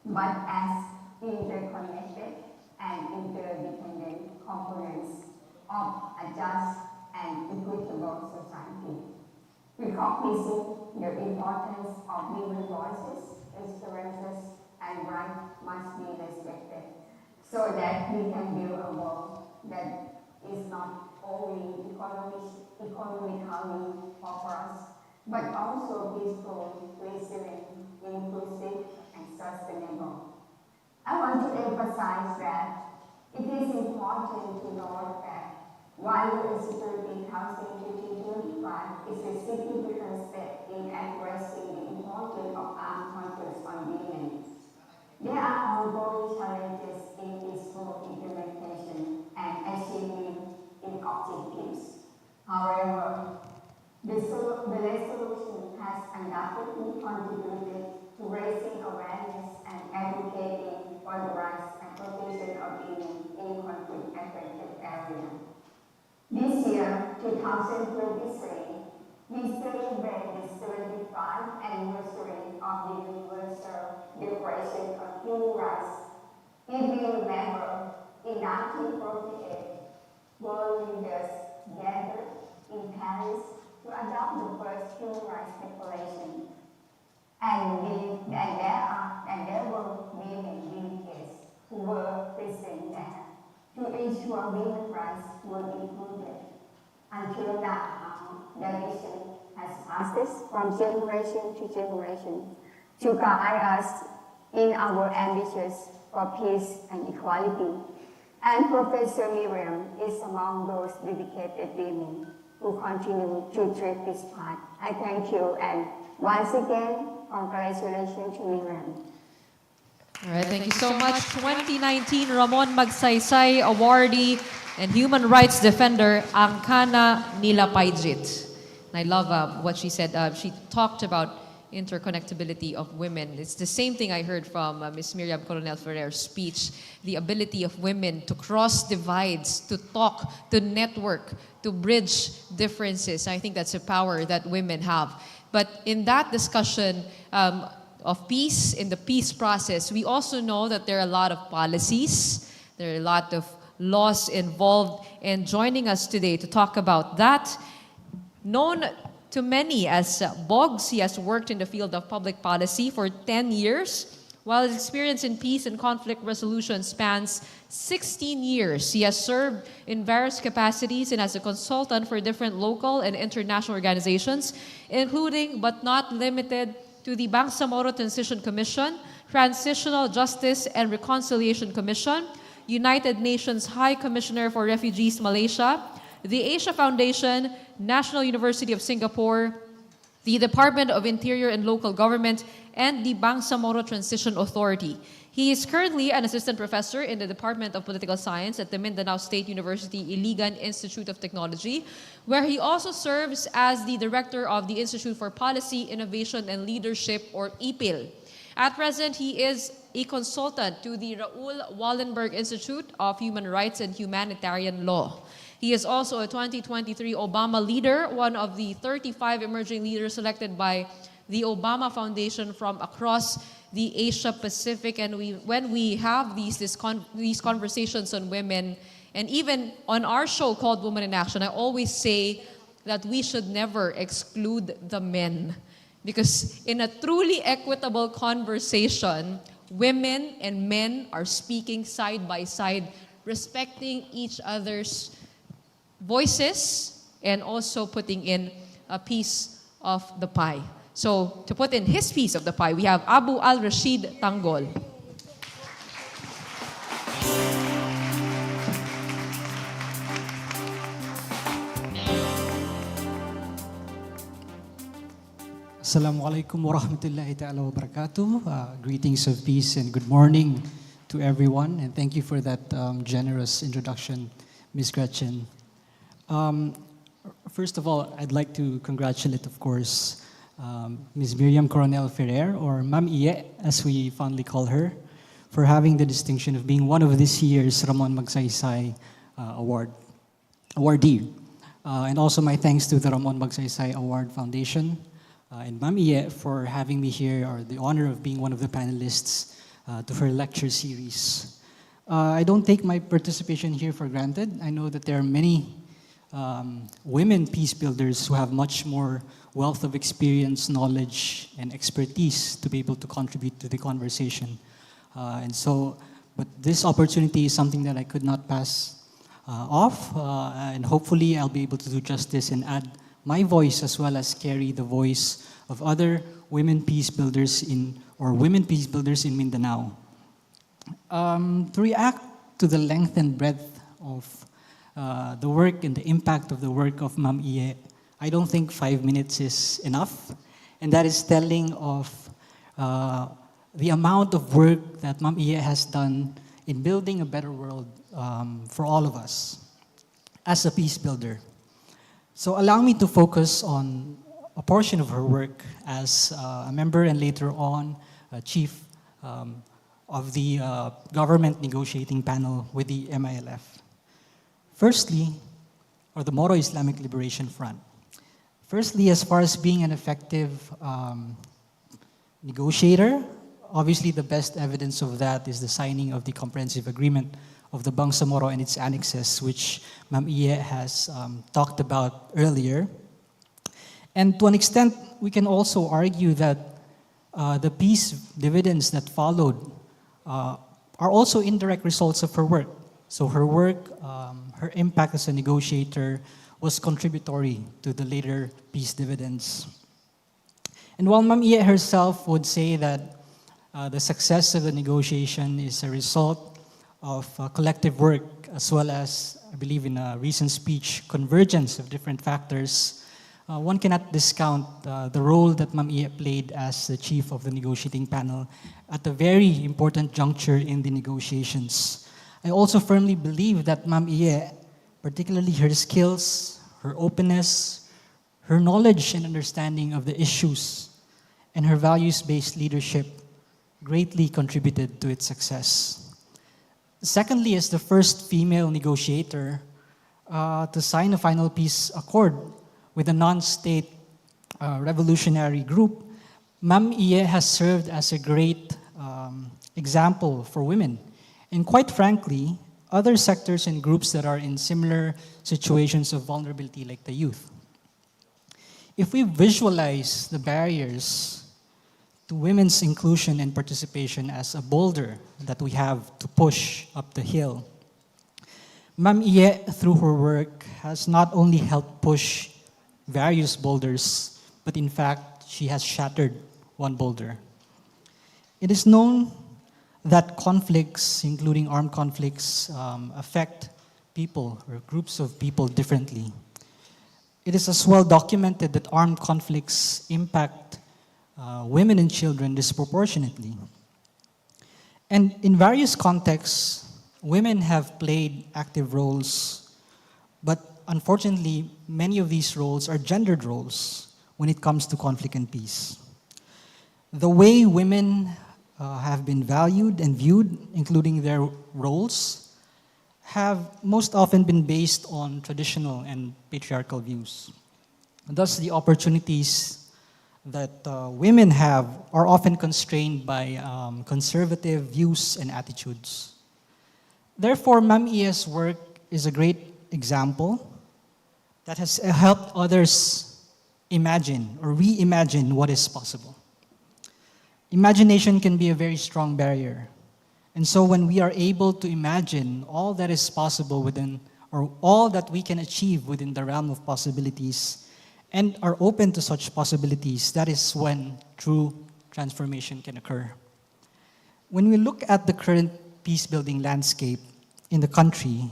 but as interconnected and interdependent components of a just and equitable society. Recognizing the importance of women's voices, experiences, and rights must be respected, so that we can build a world that is not only economically prosperous, but also peaceful, resilient, inclusive, and sustainable. I want to emphasize that it is important to note that while the Security Council 2025 is a significant step in addressing the importance of armed conflicts on women, there are ongoing challenges in its full implementation and achieving its objectives. However, the resolution has undoubtedly contributed to raising awareness and advocating for the rights and protection of women in conflict-affected areas. This year, 2023, we celebrate the 75th anniversary of the Universal Declaration of Human Rights. If you remember, in 1948, world leaders gathered in Paris to adopt the first Human Rights Declaration. And there were women delegates who were present there to ensure women's rights were included. Until now, the vision has passed from generation to generation to guide us in our ambitions for peace and equality. And Professor Miriam is among those dedicated women who continue to tread this path. I thank you, and once again, congratulations to Miriam. All right, thank you so much. 2019 Ramon Magsaysay Awardee and Human Rights Defender, ang kana nila paijit. And I love what she said. She talked about interconnectability of women. It's the same thing I heard from Ms. Miriam Coronel-Ferrer's speech, the ability of women to cross divides, to talk, to network, to bridge differences. I think that's a power that women have. But in that discussion of peace, in the peace process, we also know that there are a lot of policies, there are a lot of laws involved. And joining us today to talk about that, known to many as Boggs, he has worked in the field of public policy for 10 years, while his experience in peace and conflict resolution spans 16 years. He has served in various capacities and as a consultant for different local and international organizations, including but not limited to the Bangsamoro Transition Commission, Transitional Justice and Reconciliation Commission, United Nations High Commissioner for Refugees Malaysia, the Asia Foundation, National University of Singapore, the Department of Interior and Local Government, and the Bangsamoro Transition Authority. He is currently an assistant professor in the Department of Political Science at the Mindanao State University Iligan Institute of Technology, where he also serves as the director of the Institute for Policy, Innovation, and Leadership, or IPIL. At present, he is a consultant to the Raoul Wallenberg Institute of Human Rights and Humanitarian Law. He is also a 2023 Obama Leader, one of the 35 emerging leaders selected by the Obama Foundation from across the Asia Pacific. And when we have these conversations on women, and even on our show called Women in Action, I always say that we should never exclude the men. Because in a truly equitable conversation, women and men are speaking side by side, respecting each other's voices and also putting in a piece of the pie. So to put in his piece of the pie, we have Abu Al-Rashid Tanggol. Assalamualaikum warahmatullahi ta'ala wa barakatuh. Greetings of peace and good morning to everyone. And thank you for that generous introduction, Ms. Gretchen. First of all, I'd like to congratulate, of course, Ms. Miriam Coronel-Ferrer, or Ma'am Iye, as we fondly call her, for having the distinction of being one of this year's Ramon Magsaysay awardee. And also my thanks to the Ramon Magsaysay Award Foundation and Ma'am Iye for having me here, or the honor of being one of the panelists to her lecture series. I don't take my participation here for granted. I know that there are many women peace builders who have much more wealth of experience, knowledge, and expertise to be able to contribute to the conversation. But this opportunity is something that I could not pass off, and hopefully I'll be able to do justice and add my voice as well as carry the voice of other women peace builders in Mindanao. To react to the length and breadth of the work and the impact of the work of Ma'am Iye, I don't think 5 minutes is enough. And that is telling of the amount of work that Ma'am Iye has done in building a better world for all of us as a peace builder. So allow me to focus on a portion of her work as a member and later on a chief of the government negotiating panel with the MILF. Firstly, or the Moro Islamic Liberation Front. Firstly, as far as being an effective negotiator, obviously the best evidence of that is the signing of the Comprehensive Agreement of the Bangsamoro and its annexes, which Ma'am Iye has talked about earlier. And to an extent, we can also argue that the peace dividends that followed are also indirect results of her work. So her work, her impact as a negotiator was contributory to the later peace dividends. And while Ma'am Iye herself would say that the success of the negotiation is a result of collective work, as well as, I believe in a recent speech, convergence of different factors, one cannot discount the role that Ma'am Iye played as the chief of the negotiating panel at a very important juncture in the negotiations. I also firmly believe that Ma'am Iye, particularly her skills, her openness, her knowledge and understanding of the issues, and her values-based leadership greatly contributed to its success. Secondly, as the first female negotiator to sign a final peace accord with a non-state revolutionary group, Ma'am Iye has served as a great example for women. And quite frankly, other sectors and groups that are in similar situations of vulnerability like the youth. If we visualize the barriers to women's inclusion and participation as a boulder that we have to push up the hill, Ma'am Iye, through her work, has not only helped push various boulders, but in fact, she has shattered one boulder. It is known that conflicts, including armed conflicts, affect people or groups of people differently. It is as well documented that armed conflicts impact women and children disproportionately. And in various contexts, women have played active roles, but unfortunately, many of these roles are gendered roles when it comes to conflict and peace. The way women have been valued and viewed, including their roles, have most often been based on traditional and patriarchal views. Thus, the opportunities that women have are often constrained by conservative views and attitudes. Therefore, Ma'am Iye's work is a great example that has helped others imagine or reimagine what is possible. Imagination can be a very strong barrier. And so when we are able to imagine all that is possible within, or all that we can achieve within the realm of possibilities, and are open to such possibilities, that is when true transformation can occur. When we look at the current peace-building landscape in the country,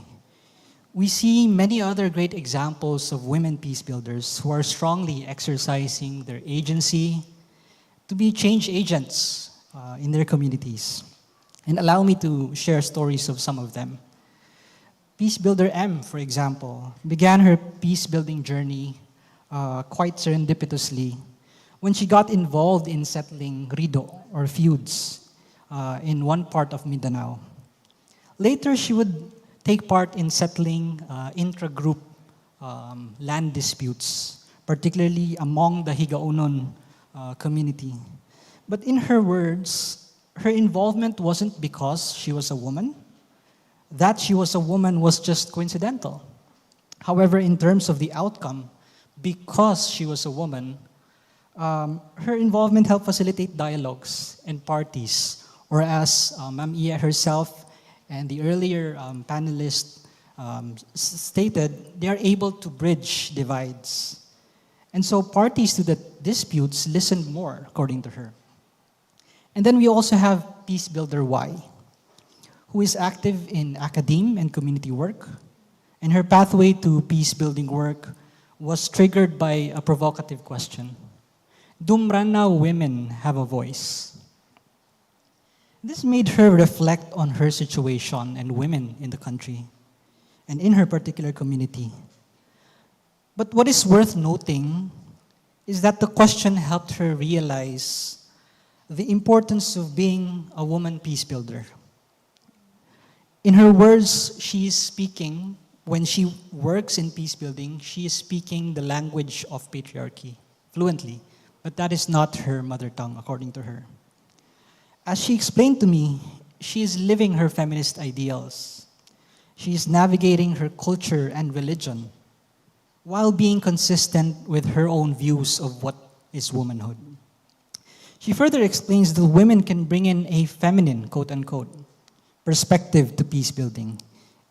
we see many other great examples of women peace builders who are strongly exercising their agency to be change agents in their communities. And allow me to share stories of some of them. Peace Builder M, for example, began her peace-building journey quite serendipitously when she got involved in settling rido, or feuds, in one part of Mindanao. Later, she would take part in settling intra-group land disputes, particularly among the Higaunon community. But in her words, her involvement wasn't because she was a woman. That she was a woman was just coincidental. However, in terms of the outcome, because she was a woman, her involvement helped facilitate dialogues and parties, or as Ma'am Iye herself and the earlier panelist stated, they are able to bridge divides. And so parties to the disputes listened more, according to her. And then we also have Peace Builder Y, who is active in academe and community work. And her pathway to peace-building work was triggered by a provocative question. Do Mrana women have a voice? This made her reflect on her situation and women in the country and in her particular community. But what is worth noting is that the question helped her realize the importance of being a woman peace builder. In her words, she is speaking when she works in peace building, she is speaking the language of patriarchy fluently, but that is not her mother tongue, according to her. As she explained to me, she is living her feminist ideals. She is navigating her culture and religion while being consistent with her own views of what is womanhood. She further explains that women can bring in a feminine, quote unquote, perspective to peace building.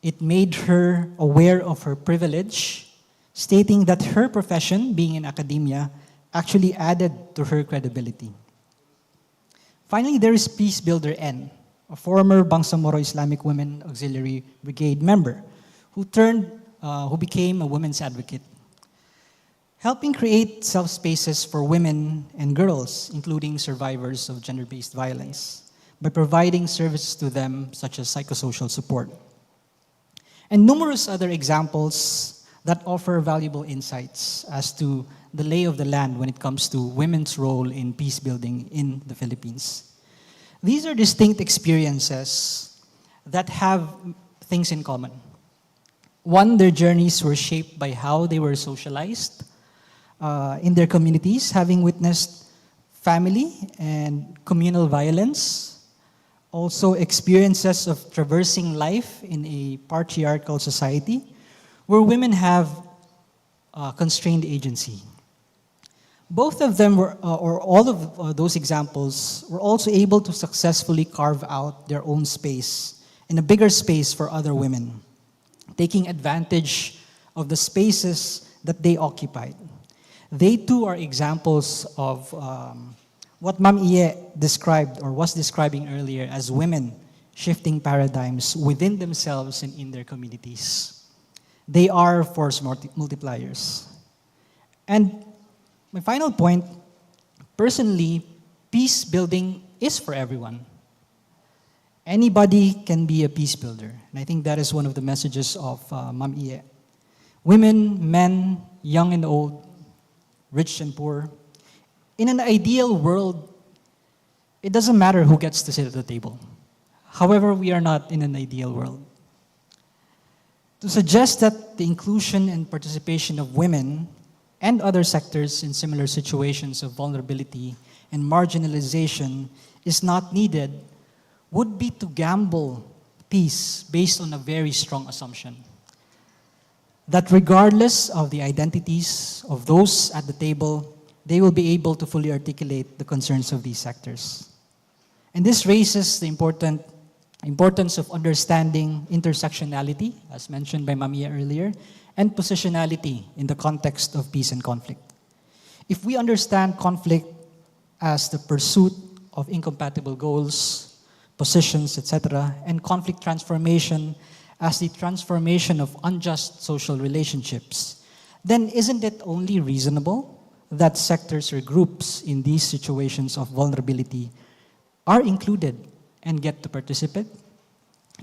It made her aware of her privilege, stating that her profession, being in academia, actually added to her credibility. Finally, there is Peace Builder N, a former Bangsamoro Islamic Women Auxiliary Brigade member who became a women's advocate, helping create safe spaces for women and girls, including survivors of gender-based violence, by providing services to them such as psychosocial support. And numerous other examples that offer valuable insights as to the lay of the land when it comes to women's role in peace building in the Philippines. These are distinct experiences that have things in common. One, their journeys were shaped by how they were socialized in their communities, having witnessed family and communal violence, also experiences of traversing life in a patriarchal society where women have constrained agency. Both of them were, or all of those examples, were also able to successfully carve out their own space and a bigger space for other women, taking advantage of the spaces that they occupied. They too are examples of what Ma'am Iye described or was describing earlier as women shifting paradigms within themselves and in their communities. They are force multipliers. And my final point, personally, peace building is for everyone. Anybody can be a peace builder. And I think that is one of the messages of Ma'am Iye. Women, men, young and old, rich and poor. In an ideal world, it doesn't matter who gets to sit at the table. However, we are not in an ideal world. To suggest that the inclusion and participation of women and other sectors in similar situations of vulnerability and marginalization is not needed would be to gamble peace based on a very strong assumption that regardless of the identities of those at the table, they will be able to fully articulate the concerns of these sectors. And this raises the importance of understanding intersectionality, as mentioned by Ma'am Iye earlier, and positionality in the context of peace and conflict. If we understand conflict as the pursuit of incompatible goals, positions, etc., and conflict transformation as the transformation of unjust social relationships, then isn't it only reasonable that sectors or groups in these situations of vulnerability are included and get to participate?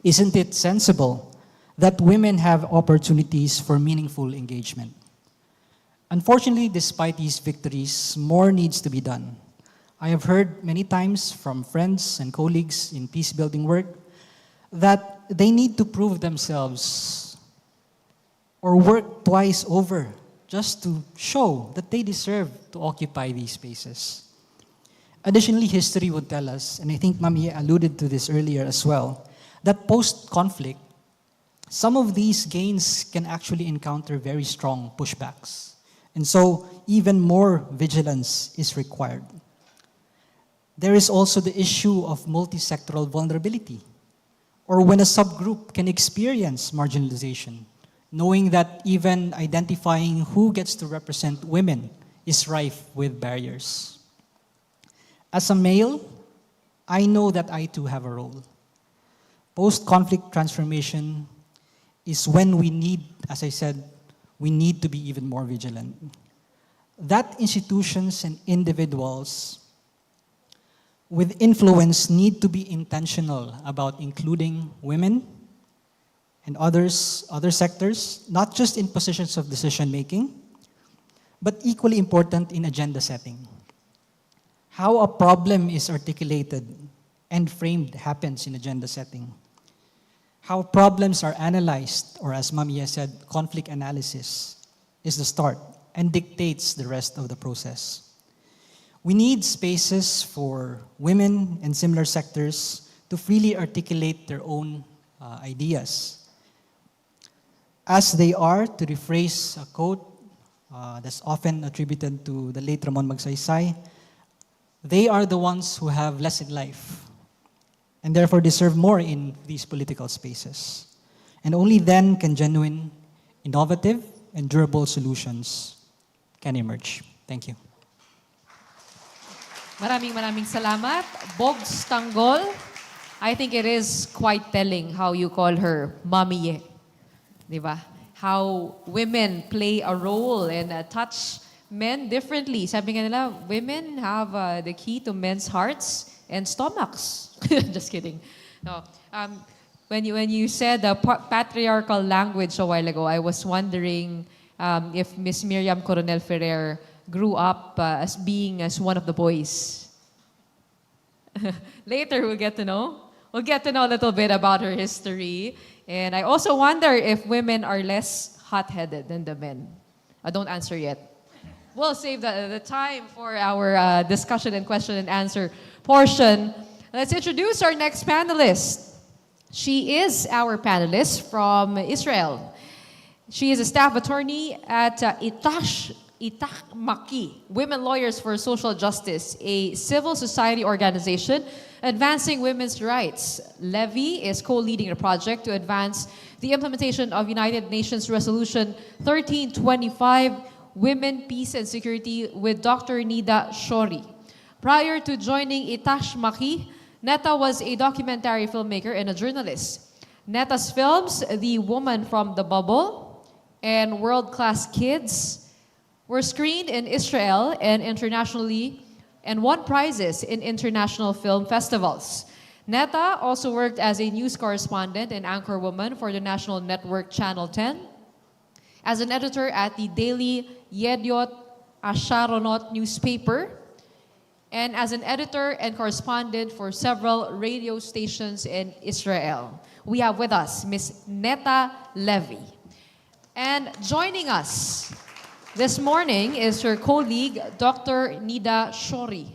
Isn't it sensible that women have opportunities for meaningful engagement? Unfortunately, despite these victories, more needs to be done. I have heard many times from friends and colleagues in peace-building work that they need to prove themselves or work twice over just to show that they deserve to occupy these spaces. Additionally, history would tell us, and I think Ma'am Iye alluded to this earlier as well, that post-conflict, some of these gains can actually encounter very strong pushbacks. And so, even more vigilance is required. There is also the issue of multi-sectoral vulnerability, or when a subgroup can experience marginalization, knowing that even identifying who gets to represent women is rife with barriers. As a male, I know that I too have a role. Post-conflict transformation is when we need, as I said, we need to be even more vigilant. That institutions and individuals with influence need to be intentional about including women and other sectors, not just in positions of decision-making, but equally important in agenda setting. How a problem is articulated and framed happens in agenda setting. how problems are analyzed, or as Mamiya said, conflict analysis, is the start and dictates the rest of the process. We need spaces for women in similar sectors to freely articulate their own ideas. As they are, to rephrase a quote that's often attributed to the late Ramon Magsaysay, they are the ones who have less in life and therefore deserve more in these political spaces. And only then can genuine, innovative, and durable solutions can emerge. Thank you. Maraming salamat. Bogs Tanggol, I think it is quite telling how you call her Mamiye. Di ba? How women play a role and touch men differently. Sabi nga nila, women have the key to men's hearts and stomachs. Just kidding. No. When you said the patriarchal language a while ago, I was wondering if Miss Miriam Coronel-Ferrer grew up as one of the boys. Later, we'll get to know. We'll get to know a little bit about her history. And I also wonder if women are less hot-headed than the men. Don't answer yet. We'll save the time for our discussion and question and answer portion. Let's introduce our next panelist. She is our panelist from Israel. She is a staff attorney at Itach Maki, Women Lawyers for Social Justice, a civil society organization advancing women's rights. Levy is co-leading a project to advance the implementation of United Nations Resolution 1325, Women, Peace and Security, with Dr. Nida Shori. Prior to joining Itach Maki, Neta was a documentary filmmaker and a journalist. Neta's films, The Woman from the Bubble and World Class Kids, were screened in Israel and internationally and won prizes in international film festivals. Neta also worked as a news correspondent and anchorwoman for the national network Channel 10, as an editor at the daily Yediot Asharonot newspaper, and as an editor and correspondent for several radio stations in Israel. We have with us Ms. Neta Levy. And joining us this morning is her colleague, Dr. Nida Shori.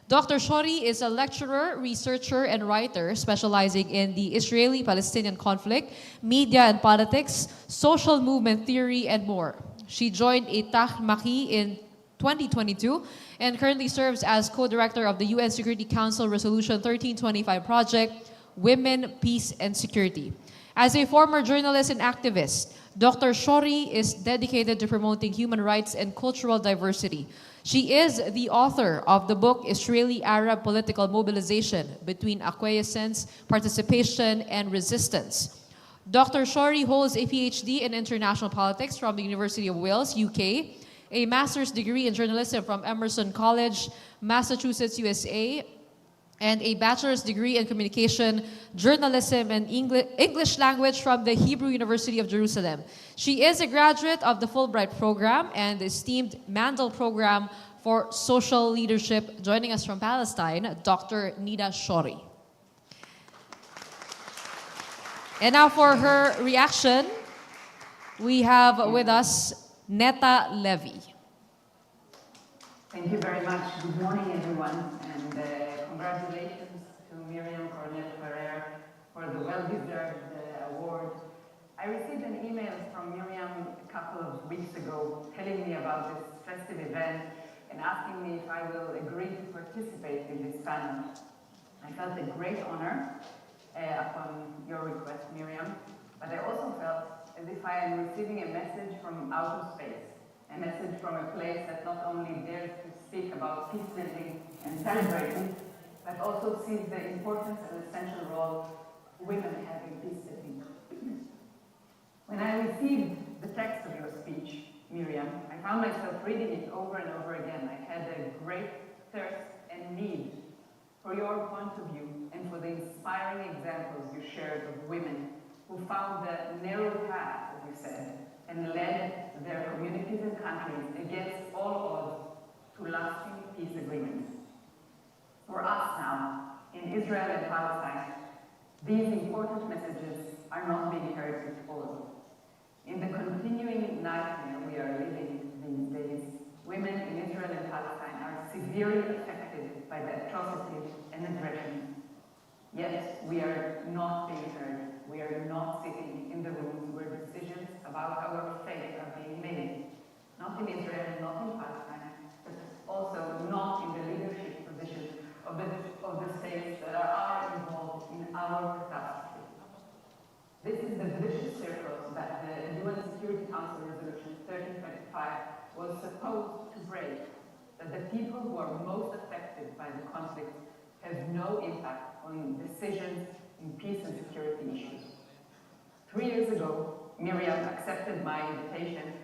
Dr. Shori is a lecturer, researcher, and writer specializing in the Israeli-Palestinian conflict, media and politics, social movement theory, and more. She joined Itach Maki in 2022 and currently serves as co-director of the UN Security Council Resolution 1325 project, Women, Peace, and Security. As a former journalist and activist, Dr. Shori is dedicated to promoting human rights and cultural diversity. She is the author of the book Israeli-Arab Political Mobilization Between Acquiescence, Participation, and Resistance. Dr. Shori holds a PhD in international politics from the University of Wales, UK, a master's degree in journalism from Emerson College, Massachusetts, USA, and a bachelor's degree in communication, journalism, and English language from the Hebrew University of Jerusalem. She is a graduate of the Fulbright program and the esteemed Mandel program for social leadership. Joining us from Palestine, Dr. Nida Shori. And now for her reaction, we have with us Neta Levy. Thank you very much. Good morning, everyone, and congratulations to Miriam Coronel-Ferrer for the well-deserved award. I received an email from Miriam a couple of weeks ago telling me about this festive event and asking me if I will agree to participate in this panel. I felt a great honor upon your request, Miriam, but I also felt as if I am receiving a message from outer space, a message from a place that not only dares to speak about peace building and celebrating, but also sees the importance and essential role women have in peace building. When I received the text of your speech, Miriam, I found myself reading it over and over again. I had a great thirst and need for your point of view and for the inspiring examples you shared of women who found the narrow path, as you said, and led their communities and countries against all odds to lasting peace agreements. For us now, in Israel and Palestine, these important messages are not being heard at all. In the continuing nightmare we are living these days, women in Israel and Palestine are severely affected by the atrocities and aggression. Yet we are not being heard. We are not sitting in the rooms where decisions about our fate are being made. Not in Israel, not in Palestine, but also not in the leadership positions of the states that are involved in our catastrophe. This is the vicious circle that the UN Security Council Resolution 1325 was supposed to break, that the people who are most affected by the conflict have no impact on decisions in peace and security issues. 3 years ago, Miriam accepted my invitation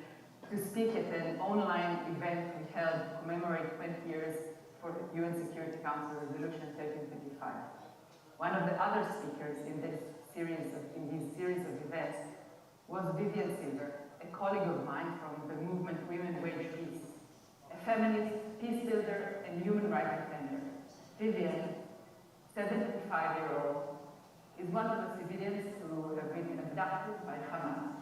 to speak at an online event we held to commemorate 20 years for UN Security Council Resolution 1325. One of the other speakers in these series of events was Vivian Silver, a colleague of mine from the movement Women Wage Peace, a feminist, peace builder, and human rights defender. Vivian, 75-year-old, is one of the civilians who have been abducted by Hamas.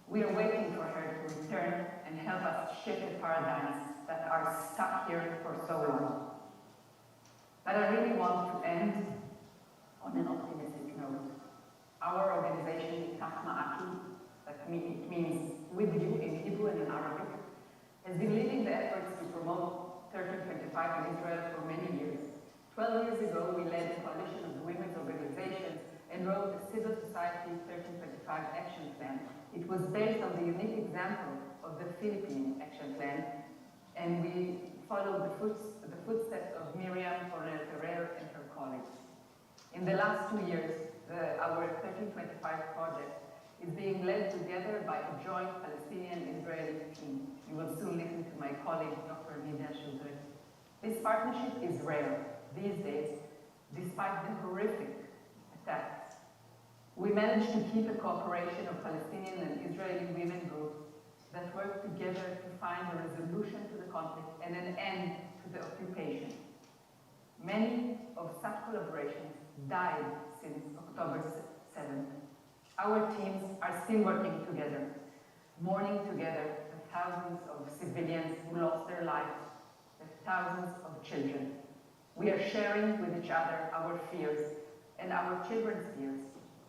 We are waiting for her to return and help us shift the paradigms that are stuck here for so long. But I really want to end on an optimistic note. Our organization, Itak Ma'aki, that means with you in Hebrew and in Arabic, has been leading the efforts to promote 1325 in Israel for many years. 12 years ago, we led a coalition of women's organizations and wrote a civil society 1325 action plan. It was based on the unique example of the Philippine action plan, and we followed the footsteps of Miriam Coronel-Ferrer and her colleagues. In the last 2 years, our 1325 project is being led together by a joint Palestinian-Israeli team. You will soon listen to my colleague, Dr. Nida Shudri. This partnership is rare these days, despite the horrific attacks. We managed to keep a cooperation of Palestinian and Israeli women groups that work together to find a resolution to the conflict and an end to the occupation. Many of such collaborations died since October 7th. Our teams are still working together, mourning together the thousands of civilians who lost their lives, the thousands of children. We are sharing with each other our fears and our children's fears,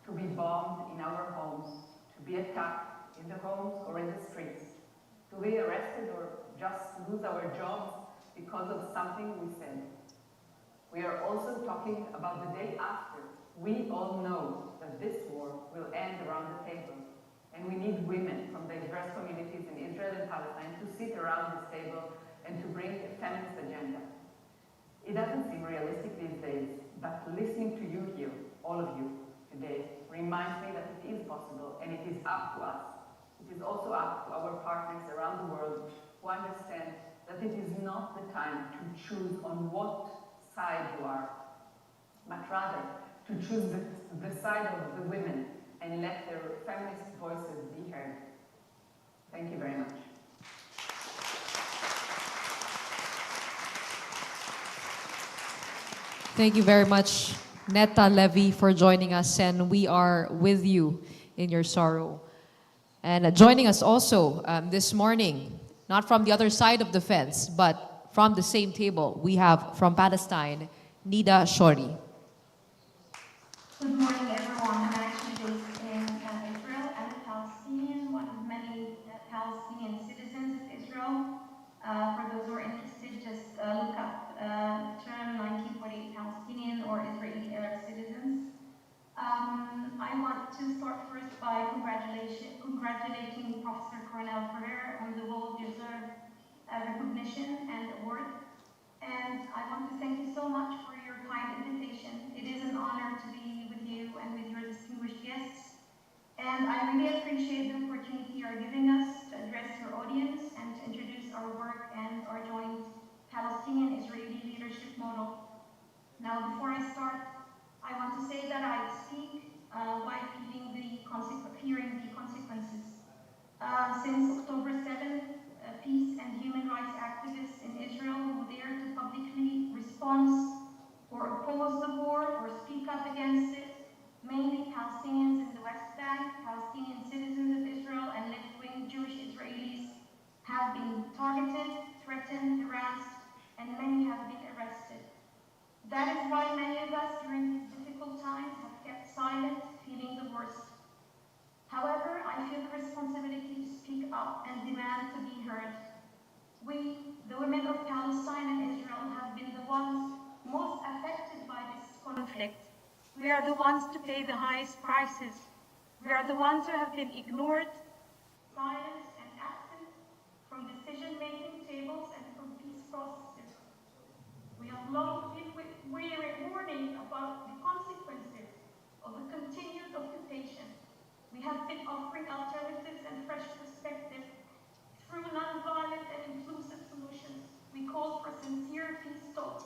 to be bombed in our homes, to be attacked in the homes or in the streets, to be arrested or just lose our jobs because of something we said. We are also talking about the day after. We all know that this war will end around the table, and we need women from diverse communities in Israel and Palestine to sit around this table and to bring a feminist agenda. It doesn't seem realistic these days, but listening to you here, all of you, today, reminds me that it is possible, and it is up to us. It is also up to our partners around the world who understand that it is not the time to choose on what side you are, but rather to choose the side of the women and let their feminist voices be heard. Thank you very much. Thank you very much, Netta Levy, for joining us, and we are with you in your sorrow. And joining us also this morning, not from the other side of the fence, but from the same table, we have from Palestine, Nida Shori. Good morning, everyone. I'm actually based in Israel. I'm a Palestinian, one of many Palestinian citizens of Israel. For those who are interested, just look up term 1948 Palestinian or Israeli Arab citizens. I want to start first by congratulating Professor Coronel-Ferrer on the well-deserved recognition and award. And I want to thank you so much for your kind invitation. It is an honor to be with you and with your distinguished guests. And I really appreciate the opportunity you are giving us to address your audience and to introduce our work and our joint Palestinian-Israeli leadership model. Now, before I start, I want to say that I speak while fearing the consequences. Since October 7th, peace and human rights activists in Israel who dare to publicly respond or oppose the war or speak up against it, mainly Palestinians in the West targeted, threatened, harassed, and many have been arrested. That is why many of us during these difficult times have kept silent, feeling the worst. However, I feel the responsibility to speak up and demand to be heard. We, the women of Palestine and Israel, have been the ones most affected by this conflict. We are the ones to pay the highest prices. We are the ones who have been ignored, silenced, and absent from decision-making tables and from peace processes. We have long been warning about the consequences of the continued occupation. We have been offering alternatives and fresh perspectives through nonviolent and inclusive solutions. We call for sincere peace talks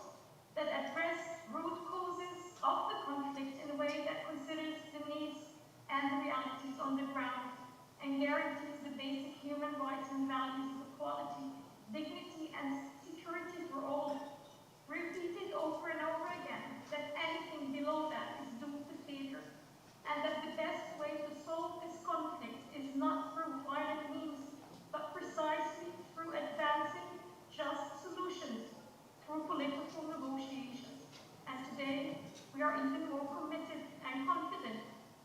that address root causes of the conflict in a way that considers the needs and the realities on the ground and guarantees the basic human rights and values of equality, dignity, and security for all. Repeated over and over again that anything below that is doomed to failure, and that the best way to solve this conflict is not through violent means, but precisely through advancing just solutions, through political negotiations. And today, we are even more committed and confident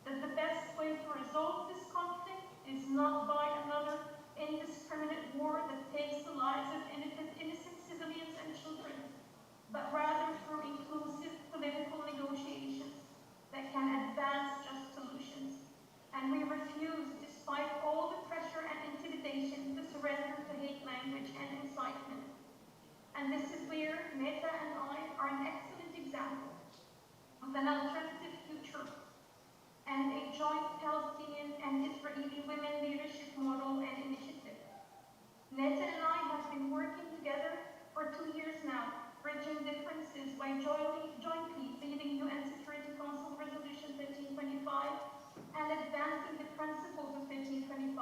that the best way to resolve this conflict is not by another indiscriminate war that takes the lives of innocent civilians and children, but rather through inclusive political negotiations that can advance just solutions. And we refuse, despite all the pressure and intimidation, to surrender to hate language and incitement. And this is where Meta and I are an excellent example of an alternative future and a joint Palestinian and Israeli women leadership model and initiative. Neta and I have been working together for 2 years now, bridging differences by jointly leading UN Security Council Resolution 1325 and advancing the principles of 1325.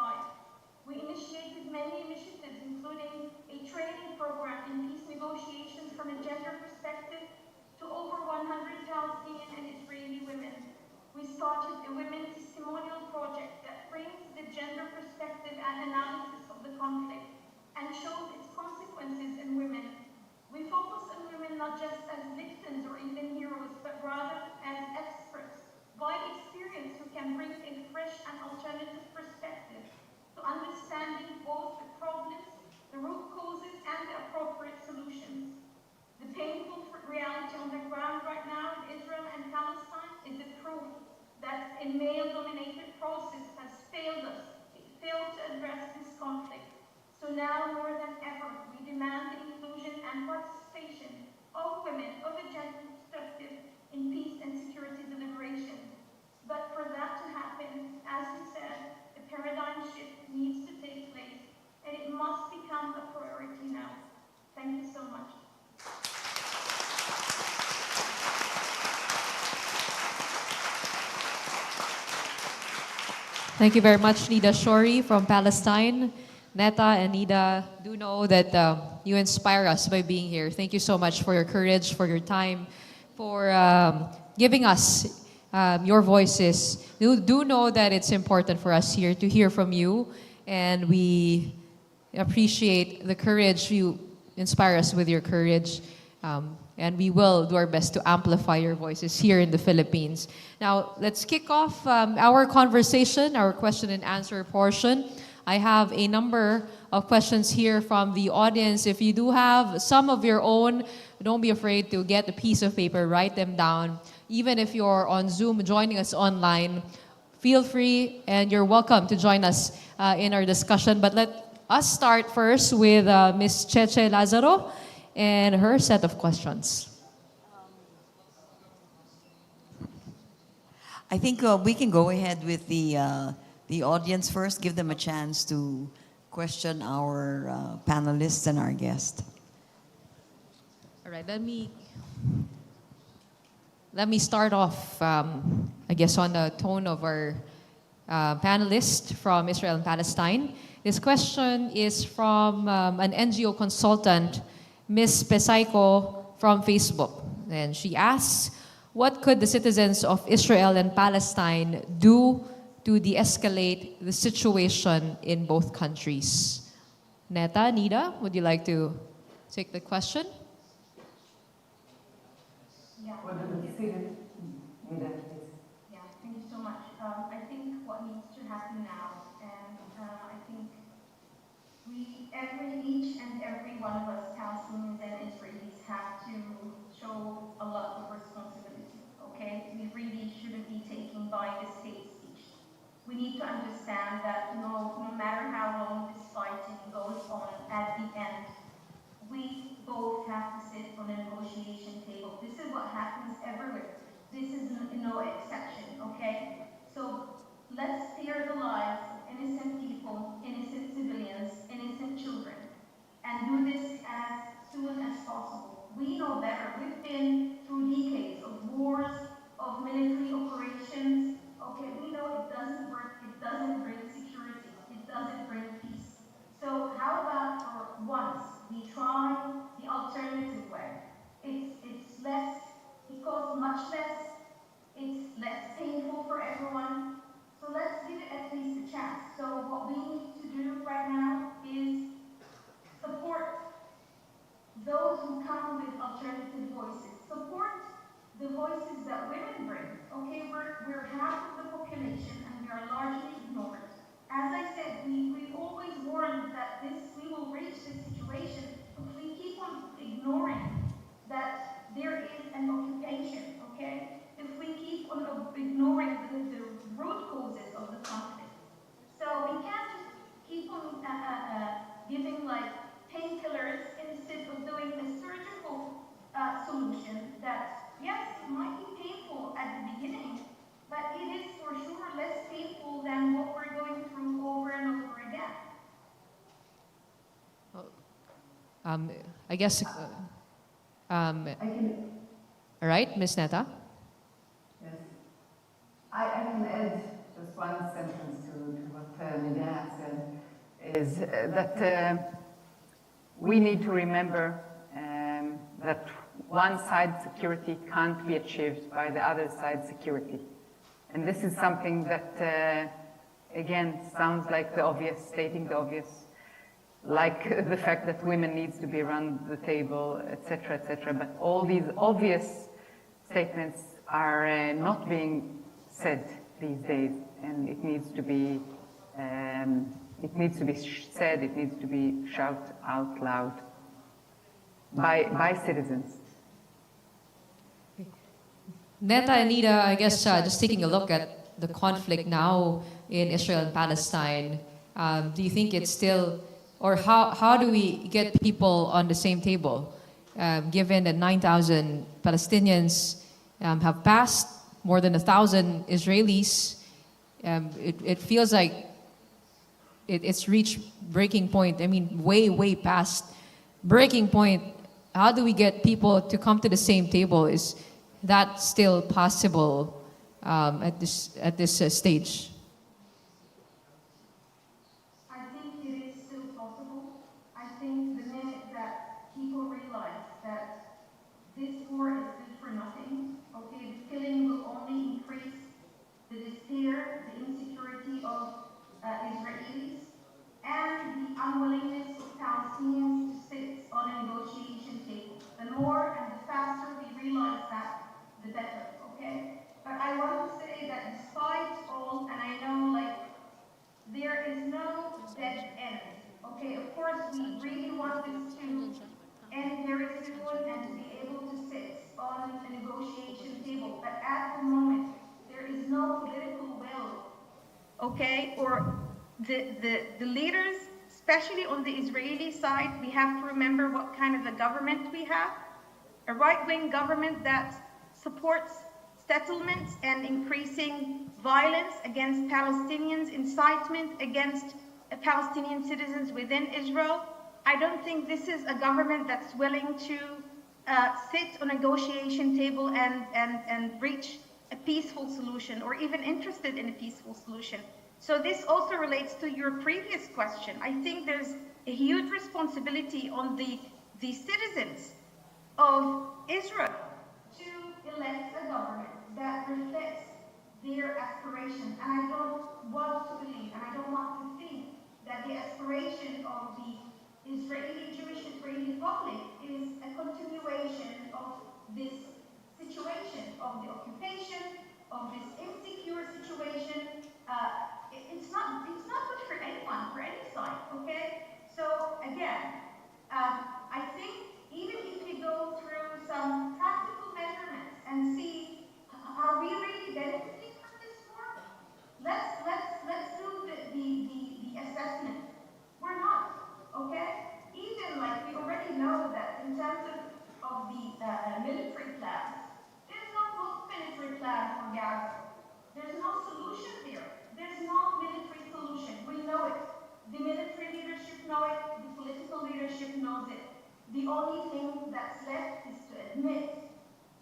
We initiated many initiatives, including a training program in peace negotiations from a gender perspective to over 100 Palestinian and Israeli women. We started a women testimonial project that frames the gender perspective and analysis of the conflict and shows its consequences in women. We focus on women not just as victims or even heroes, but rather as experts, by experience who can bring a fresh and alternative perspective to understanding both the problems, the root causes, and the appropriate solutions. The painful reality on the ground right now in Israel and Palestine is the proof that a male-dominated process has failed us. It failed to address this conflict. So now more than ever, we demand the inclusion and participation of women of a gender perspective in peace and security deliberations. But for that to happen, as we said, a paradigm shift needs to take place, and it must become a priority now. Thank you so much. Thank you very much, Nida Shori from Palestine. Neta and Nida, do know that you inspire us by being here. Thank you so much for your courage, for your time, for giving us your voices. Do know that it's important for us here to hear from you, and we appreciate the courage. You inspire us with your courage, and we will do our best to amplify your voices here in the Philippines. Now, let's kick off our conversation, our question and answer portion. I have a number of questions here from the audience. If you do have some of your own, don't be afraid to get a piece of paper, write them down. Even if you're on Zoom joining us online, feel free and you're welcome to join us in our discussion. But let us start first with Ms. Cheche Lazaro and her set of questions. I think we can go ahead with the audience first, give them a chance to question our panelists and our guest. All right, let me start off, I guess, on the tone of our panelist from Israel and Palestine. This question is from an NGO consultant, Ms. Pesayko from Facebook. And she asks, what could the citizens of Israel and Palestine do to de-escalate the situation in both countries? Neta, Nida, would you like to take the question? Yeah. Yeah, thank you so much. I think what needs to happen now, and I think each and every one of us, Palestinians and Israelis, have to show a lot of responsibility, okay? We really shouldn't be taking by the state speech. We need to understand that no matter how long this fighting goes on, at the end, we both have to sit on a negotiation table. This is what happens everywhere. This is no exception, okay? So let's spare the lives of innocent people, innocent civilians, innocent children, and do this as soon as possible. We know better. We've been through decades of wars, of military operations. Okay, we know it doesn't work, it doesn't bring security, it doesn't bring peace. So how about for once we try the alternative way? It's less, it costs much less, it's less painful for everyone. So let's give it at least a chance. So what we need to do right now is support those who come with alternative voices. Support the voices that women bring. Okay, we're half of the population and we are largely ignored. As I said, we always warned that we will reach this situation if we keep on ignoring that there is an occupation, okay? If we keep on ignoring the root causes of the conflict. So we can't just keep on giving like painkillers instead of doing a surgical solution that, yes, it might be painful at the beginning, but it is for sure less painful than what we're going through over and over again. I guess, all right, Ms. Neta? Yes. I can add just one sentence to what Nida said, is that we need to remember that one side's security can't be achieved by the other side's security. And this is something that, again, sounds like the obvious, stating the obvious, like the fact that women needs to be around the table, etc., etc. But all these obvious statements are not being said these days, and it needs to be said. It needs to be shouted out loud by citizens. Neta and Nida, I guess just taking a look at the conflict now in Israel and Palestine, do you think it's still, or how do we get people on the same table? Given that 9,000 Palestinians have passed, more than 1,000 Israelis, it feels like it's reached breaking point. I mean, way past breaking point. How do we get people to come to the same table? Is that still possible at this stage? I think it is still possible. I think the minute that people realize that this war is good for nothing, okay, the killing will only increase the despair, the insecurity of Israelis, and the unwillingness of Palestinians to sit on a negotiation table. The more and the faster we realize that, the better, okay? But I want to say that despite all, and I know like there is no dead end, okay? Of course, we really want this to end very soon and to be able to sit on a negotiation table. But at the moment, there is no political will, okay? Or the leaders, especially on the Israeli side, we have to remember what kind of a government we have. A right-wing government that supports settlements and increasing violence against Palestinians, incitement against Palestinian citizens within Israel. I don't think this is a government that's willing to sit on a negotiation table and reach a peaceful solution, or even interested in a peaceful solution. So this also relates to your previous question. I think there's a huge responsibility on the citizens of Israel to elect a government that reflects their aspiration. And I don't want to believe, and I don't want to think that the aspiration of the Israeli-Jewish-Israeli conflict is a continuation of this situation, of the occupation, of this insecure situation. It's not good for anyone, for any side, okay? So again, I think even if we go through some practical measurements and see, are we really benefiting from this war? Let's do the assessment. We're not, okay? Even like we already know that in terms of the military plans, there's no book military plan for Gaza. There's no solution there. There's no military solution. We know it. The military leadership know it. The political leadership knows it. The only thing that's left is to admit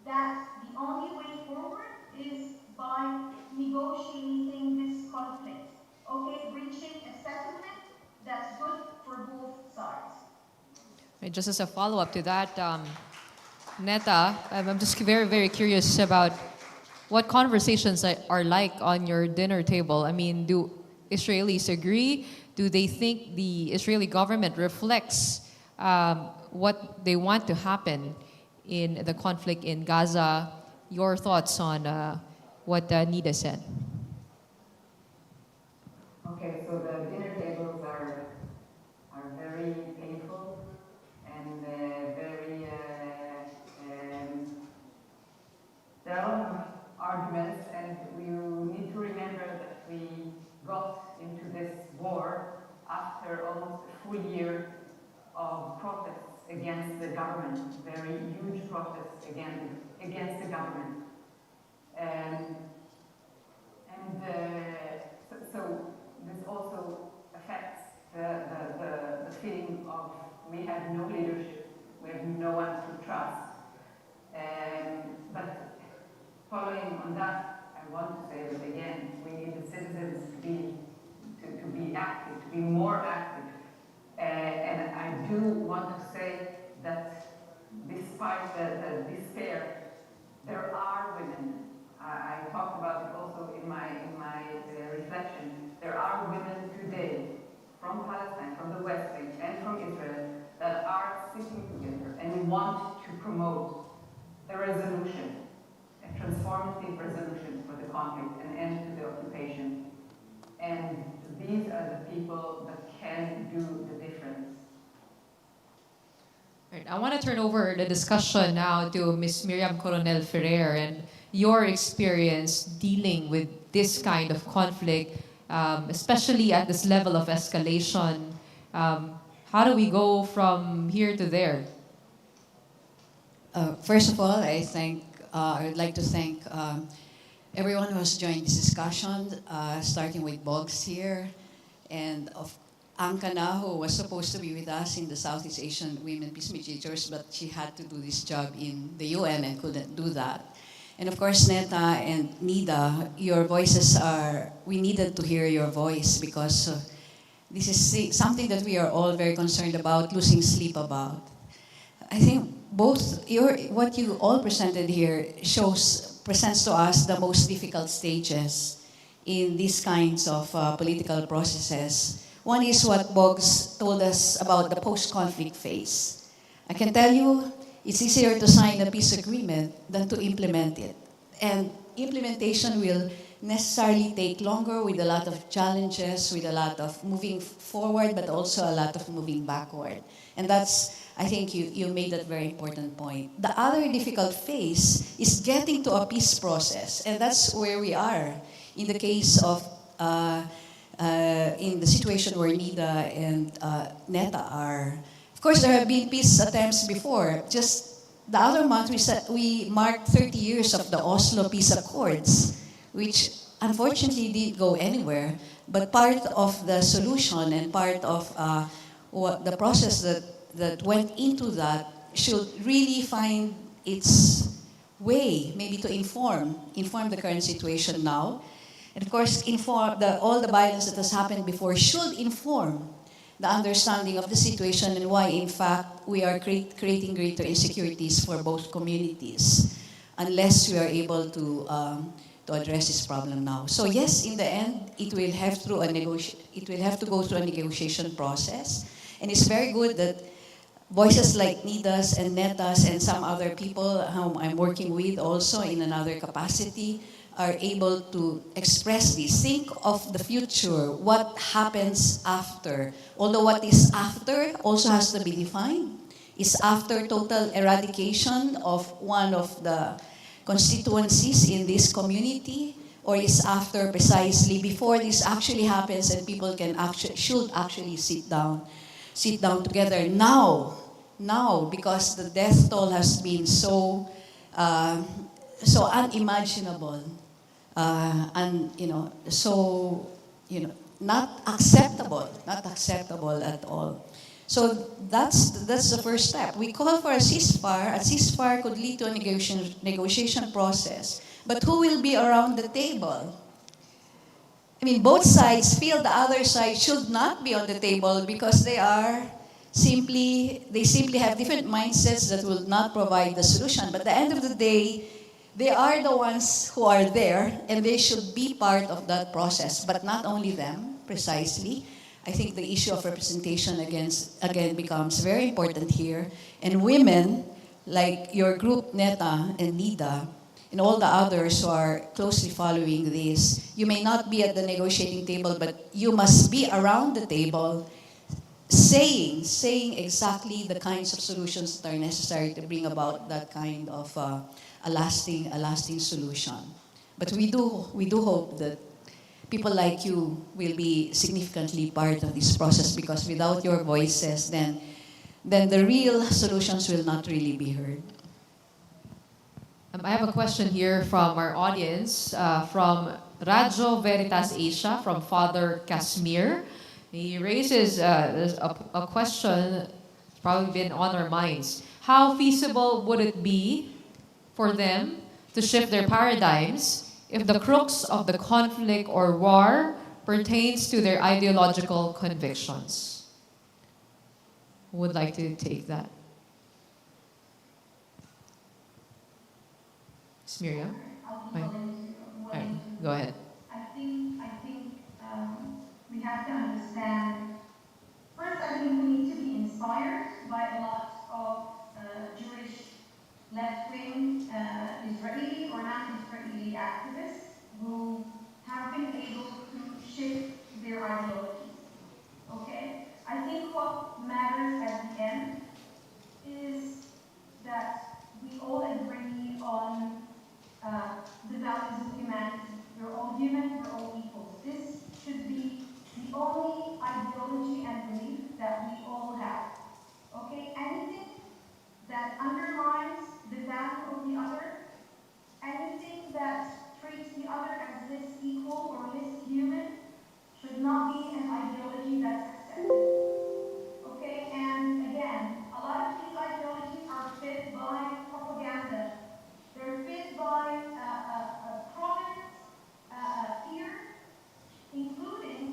that the only way forward is by negotiating this conflict. Okay, reaching a settlement that's good for both sides. And just as a follow-up to that, Neta, I'm just very, very curious about what conversations are like on your dinner table. I mean, do Israelis agree? Do they think the Israeli government reflects what they want to happen in the conflict in Gaza? Your thoughts on what Nida said? Okay, so the dinner tables are very painful and very there are a lot of arguments, and we need to remember that we got into this war after almost a full year of protests against the government, very huge protests against the government. So this also affects the feeling of we have no leadership, we have no one to trust. But following on that, I want to say that again, we need the citizens to be active, to be more active. And I do want to say that despite the despair, there are women. I talked about it also in my reflection. There are women today from Palestine, from the West Bank, and from Israel that are sitting together and want to promote a resolution, a transformative resolution for the conflict, an end to the occupation. And these are the people that can do the difference. Right, I want to turn over the discussion now to Ms. Miriam Coronel-Ferrer and your experience dealing with this kind of conflict, especially at this level of escalation. How do we go from here to there? First of all, I would like to thank everyone who has joined this discussion, starting with Boggs here, and of Ankana, who was supposed to be with us in the Southeast Asian Women Peace Mediators, but she had to do this job in the UN and couldn't do that. And of course, Neta and Nida, your voices we needed to hear your voice because this is something that we are all very concerned about, losing sleep about. I think what you all presented here presents to us the most difficult stages in these kinds of political processes. One is what Boggs told us about the post-conflict phase. I can tell you, it's easier to sign a peace agreement than to implement it. And implementation will necessarily take longer with a lot of challenges, with a lot of moving forward, but also a lot of moving backward. And I think you made that very important point. The other difficult phase is getting to a peace process, and that's where we are in the case of, in the situation where Nida and Neta are. Of course, there have been peace attempts before. Just the other month, we marked 30 years of the Oslo Peace Accords, which unfortunately didn't go anywhere. But part of the solution and part of what the process that went into that should really find its way, maybe to inform the current situation now. And of course, all the violence that has happened before should inform the understanding of the situation and why, in fact, we are creating greater insecurities for both communities unless we are able to address this problem now. So yes, in the end, it will have to go through a negotiation process. And it's very good that voices like Nidas and Netas and some other people whom I'm working with also in another capacity are able to express this. Think of the future, what happens after. Although what is after also has to be defined. Is after total eradication of one of the constituencies in this community, or is after precisely before this actually happens and people can should actually sit down together now, because the death toll has been so unimaginable, and not acceptable at all. So that's the first step. We call for a ceasefire. A ceasefire could lead to a negotiation process. But who will be around the table? I mean, both sides feel the other side should not be on the table because they simply have different mindsets that will not provide the solution. But at the end of the day, they are the ones who are there, and they should be part of that process. But not only them, precisely. I think the issue of representation again becomes very important here. And women, like your group, Neta and Nida, and all the others who are closely following this, you may not be at the negotiating table, but you must be around the table saying exactly the kinds of solutions that are necessary to bring about that kind of a lasting solution. But we do hope that people like you will be significantly part of this process, because without your voices, then the real solutions will not really be heard. I have a question here from our audience, from Radyo Veritas Asia, from Father Casimir. He raises a question that's probably been on our minds. How feasible would it be for them to shift their paradigms if the crux of the conflict or war pertains to their ideological convictions? Who would like to take that? Ms. Miriam? Right, go ahead. I think we have to understand. First, I think we need to be inspired by a lot of Jewish left-wing Israeli or non-Israeli activists who have been able to shift their ideologies. Okay? I think what matters at the end is that we all agree on the values of humanity. We're all human, we're all equal. This should be the only ideology and belief that we all have. Okay? Anything that undermines the value of the other, anything that treats the other as less equal or less human, should not be an ideology that's accepted. Okay? And again, a lot of these ideologies are fed by propaganda. They're fed by prominent fear, including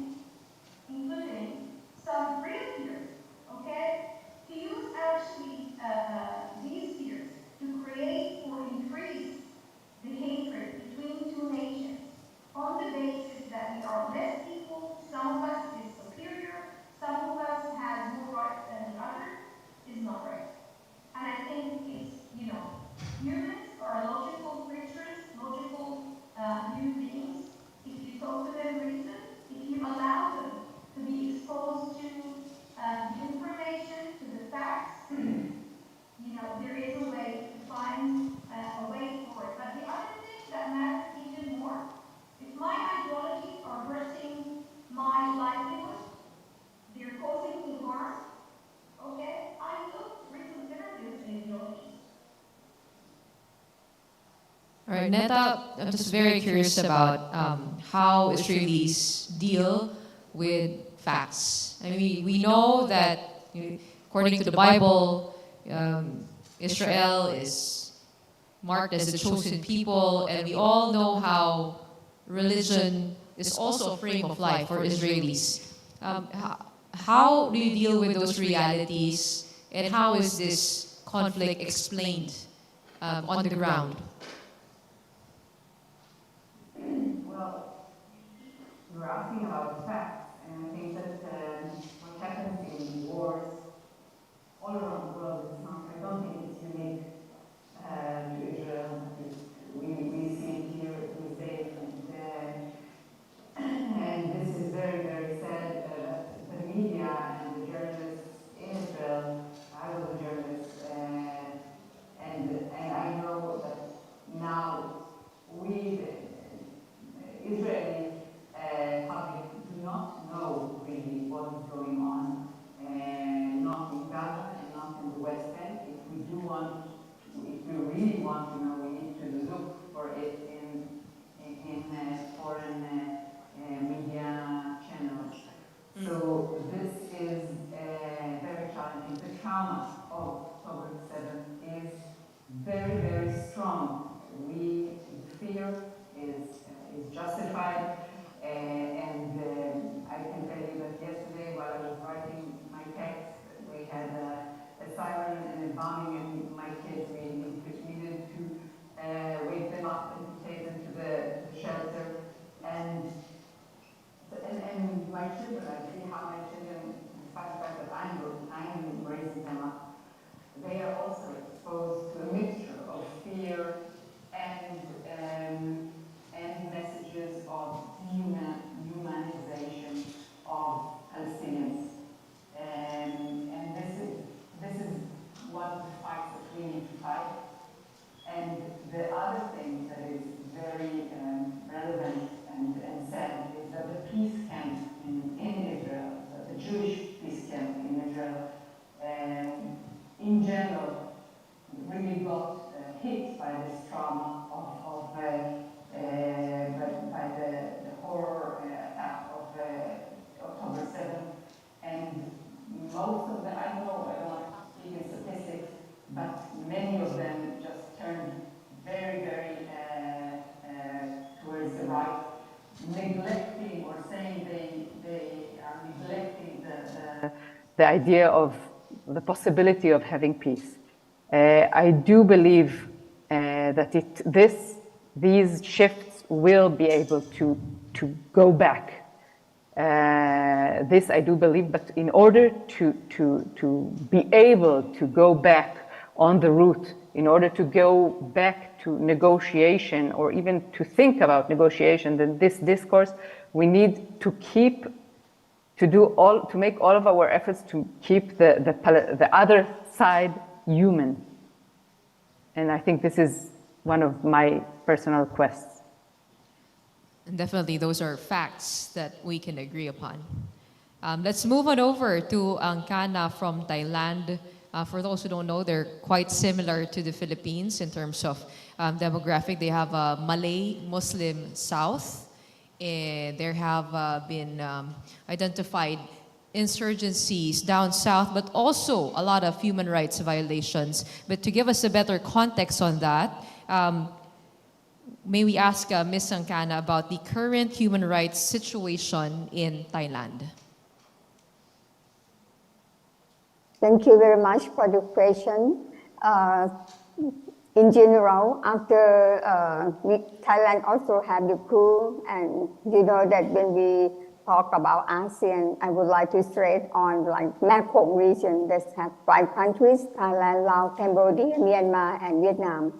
some real fears. Okay? To use actually these fears to create or increase the hatred between two nations on the basis that we are less equal, some of us is superior, some of us has more rights than the other, is not right. And I think it's, humans are logical creatures, logical human beings. If you talk to them reason, if you allow them to be exposed to the information, to the facts, there is a way to find a way for it. But the other thing that matters even more, if my ideologies are hurting my livelihood, they're causing me harm, okay, I will reconsider those ideologies. All right, Neta, I'm just very curious about how Israelis deal with facts. I mean, we know that according to the Bible, Israel is marked as the chosen people, and we all know how religion is also a frame of life for Israelis. How do you deal with those realities, and how is this conflict explained on the ground? Well, you're asking about facts, and I think that what happens in wars unique to Israel. We see it here these days, and this is very, very sad that the media and the journalists in Israel, I was a journalist, and I know that now we, the Israeli public, do not know really what is going on, not in Gaza and not in the West Bank. If we really want to know, we need to look for it in foreign media channels. So this is very challenging. The trauma of October 7th is very, very strong. Fear is justified, and I can tell you that yesterday while I was writing my text, we had a siren and a bombing, and my kids, we needed to wake them up and to take them to the shelter, and my children, I see how my children, despite the fact that I'm raising them up, they are also exposed to a mixture of fear and messages of humanization of Palestinians. And this is one of the fights that we need to fight. And the other thing that is very relevant and sad is that the peace camp in Israel, the Jewish peace camp in Israel, in general, really got hit by this trauma by the horror attack of October 7th. And most of them, I don't want to speak in statistics, but many of them just turned very, very towards the right, neglecting or saying they are neglecting the idea of the possibility of having peace. I do believe that these shifts will be able to go back. This I do believe, but in order to be able to go back on the route, in order to go back to negotiation or even to think about negotiation, then this discourse, we need to make all of our efforts to keep the other side human. And I think this is one of my personal quests. And definitely, those are facts that we can agree upon. Let's move on over to Angkana from Thailand. For those who don't know, they're quite similar to the Philippines in terms of demographic. They have a Malay Muslim South, and there have been identified insurgencies down south, but also a lot of human rights violations. But to give us a better context on that, may we ask Ms. Angkana about the current human rights situation in Thailand? Thank you very much for the question. In general, after Thailand also had the coup, and you know that when we talk about ASEAN, I would like to stress on like Mekong region that have 5 countries, Thailand, Laos, Cambodia, Myanmar, and Vietnam.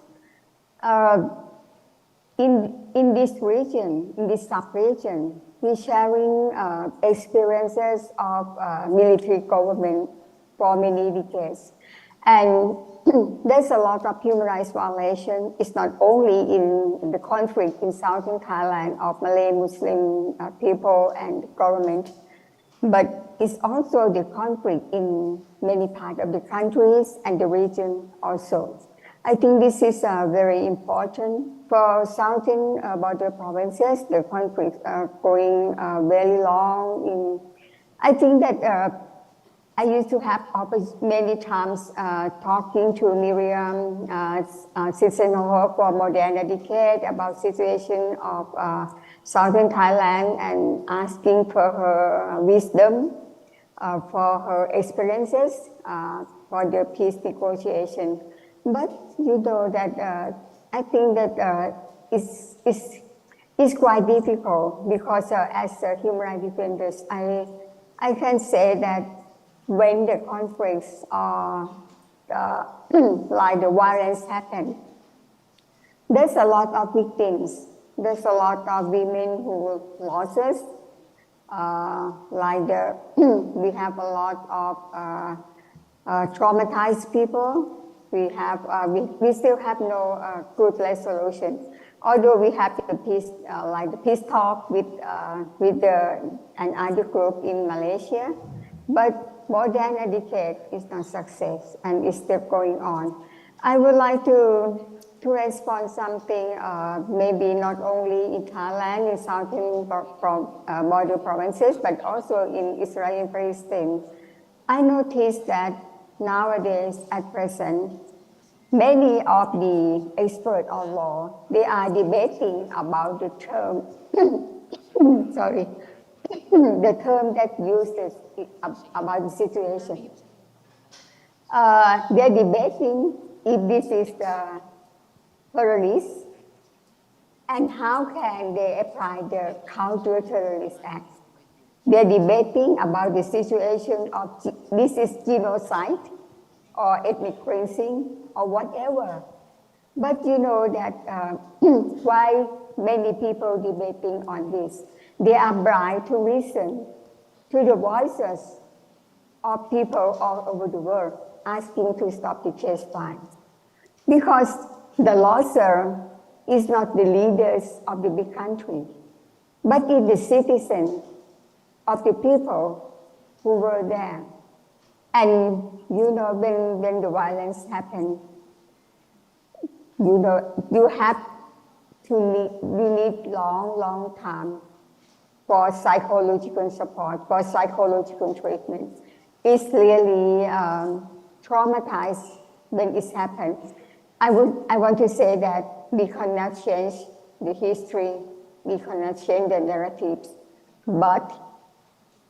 In this region, in this sub-region, we're sharing experiences of military government for many decades. And there's a lot of human rights violation. It's not only in the conflict in southern Thailand of Malay Muslim people and government, but it's also the conflict in many parts of the countries and the region also. I think this is very important. For southern border provinces, the conflicts are going very long. I think that I used to have many times talking to Miriam Coronel-Ferrer for more than a decade about situation of southern Thailand and asking for her wisdom, for her experiences for the peace negotiation. But you know that I think that it's quite difficult because as human rights defenders, I can say that when the conflicts are like the violence happened, there's a lot of victims. There's a lot of women who losses. We have a lot of traumatized people. We still have no good resolution. Although we have the peace, the peace talk with another group in Malaysia, but more than a decade is not success and it's still going on. I would like to respond something maybe not only in Thailand, in southern border provinces, but also in Israel and Palestine. I noticed that nowadays, at present, many of the experts on law, they are debating about the term, sorry, the term that uses about the situation. They're debating if this is the terrorist and how can they apply the Counter-Terrorist Act. They're debating about the situation of this is genocide or ethnic cleansing or whatever. But you know that why many people debating on this? They are blind to listen to the voices of people all over the world asking to stop the chase fire. Because the loser is not the leaders of the big country, but it's the citizens of the people who were there. And you know, when the violence happened, you know, you need long time for psychological support, for psychological treatment. It's really traumatized when it happens. I want to say that we cannot change the history, we cannot change the narratives, but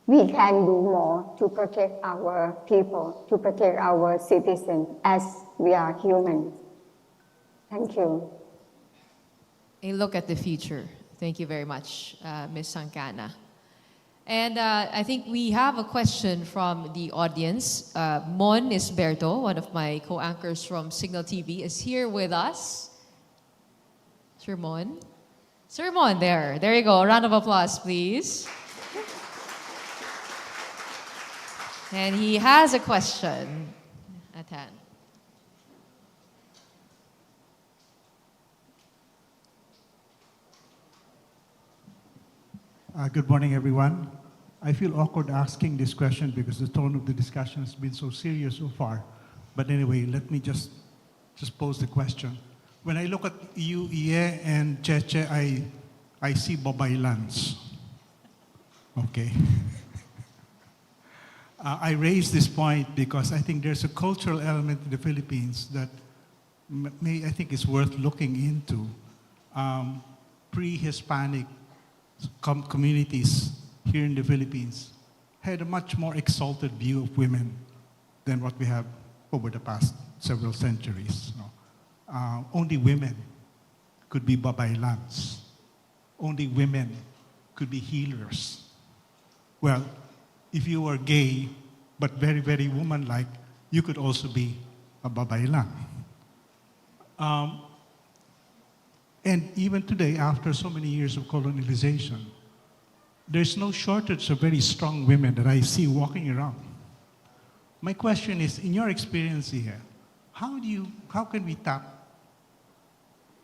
we can do more to protect our people, to protect our citizens as we are human. Thank you. A look at the future. Thank you very much, Ms. Sankana. And I think we have a question from the audience. Mon Isberto, one of my co-anchors from Signal TV, is here with us. Sir Mon? Sir Mon, there you go. A round of applause, please. And he has a question at hand. Good morning, everyone. I feel awkward asking this question because the tone of the discussion has been so serious so far. But anyway, let me just pose the question. When I look at you, Iye, and Cheche, I see babaylans. Okay. I raise this point because I think there's a cultural element in the Philippines that I think is worth looking into. Pre-Hispanic communities here in the Philippines had a much more exalted view of women than what we have over the past several centuries. Only women could be babaylans. Only women could be healers. Well, if you were gay, but very, very woman-like, you could also be a babaylan. And even today, after so many years of colonization, there's no shortage of very strong women that I see walking around. My question is, in your experience here, how can we tap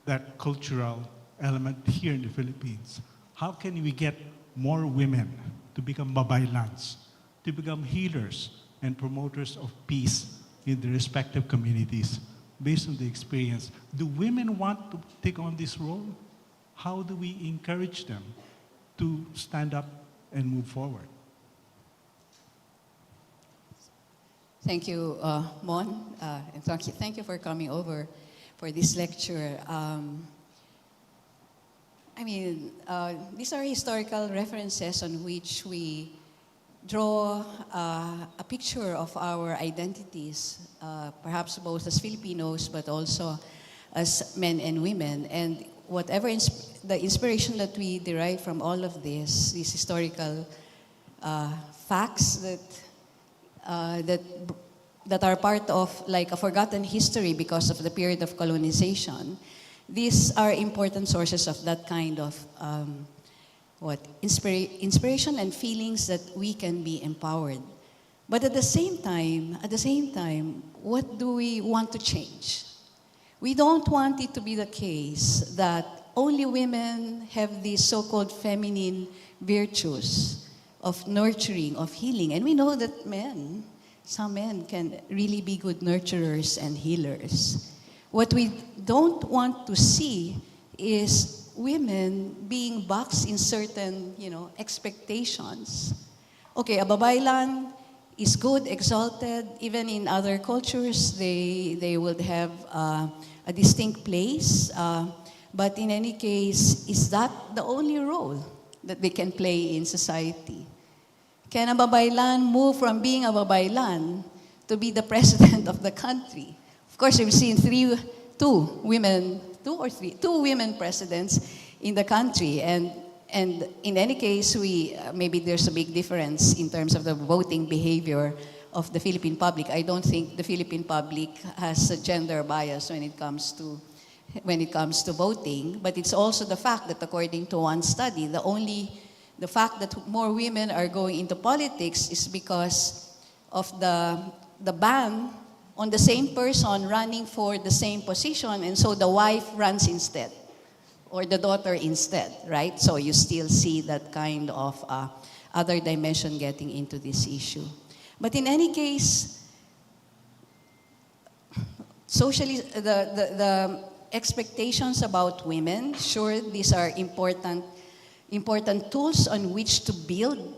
that cultural element here in the Philippines? How can we get more women to become babaylans, to become healers and promoters of peace in their respective communities? Based on the experience, do women want to take on this role? How do we encourage them to stand up and move forward? Thank you, Mon, and thank you for coming over for this lecture. These are historical references on which we draw a picture of our identities, perhaps both as Filipinos, but also as men and women. And whatever the inspiration that we derive from all of this, these historical facts that that are part of like a forgotten history because of the period of colonization, these are important sources of that kind of inspiration and feelings that we can be empowered. But at the same time, what do we want to change? We don't want it to be the case that only women have these so-called feminine virtues of nurturing, of healing. And we know that some men can really be good nurturers and healers. What we don't want to see is women being boxed in certain, expectations. Okay, a babae lang is good, exalted. Even in other cultures, they would have a distinct place. But in any case, is that the only role that they can play in society? Can a babaylan move from being a babaylan to be the president of the country? Of course, we've seen two women presidents in the country, and in any case, maybe there's a big difference in terms of the voting behavior of the Philippine public. I don't think the Philippine public has a gender bias when it comes to voting, but it's also the fact that according to one study, the fact that more women are going into politics is because of the ban on the same person running for the same position, and so the wife runs instead, or the daughter instead, right? So you still see that kind of other dimension getting into this issue. But in any case, socially, the expectations about women, sure, these are important tools on which to build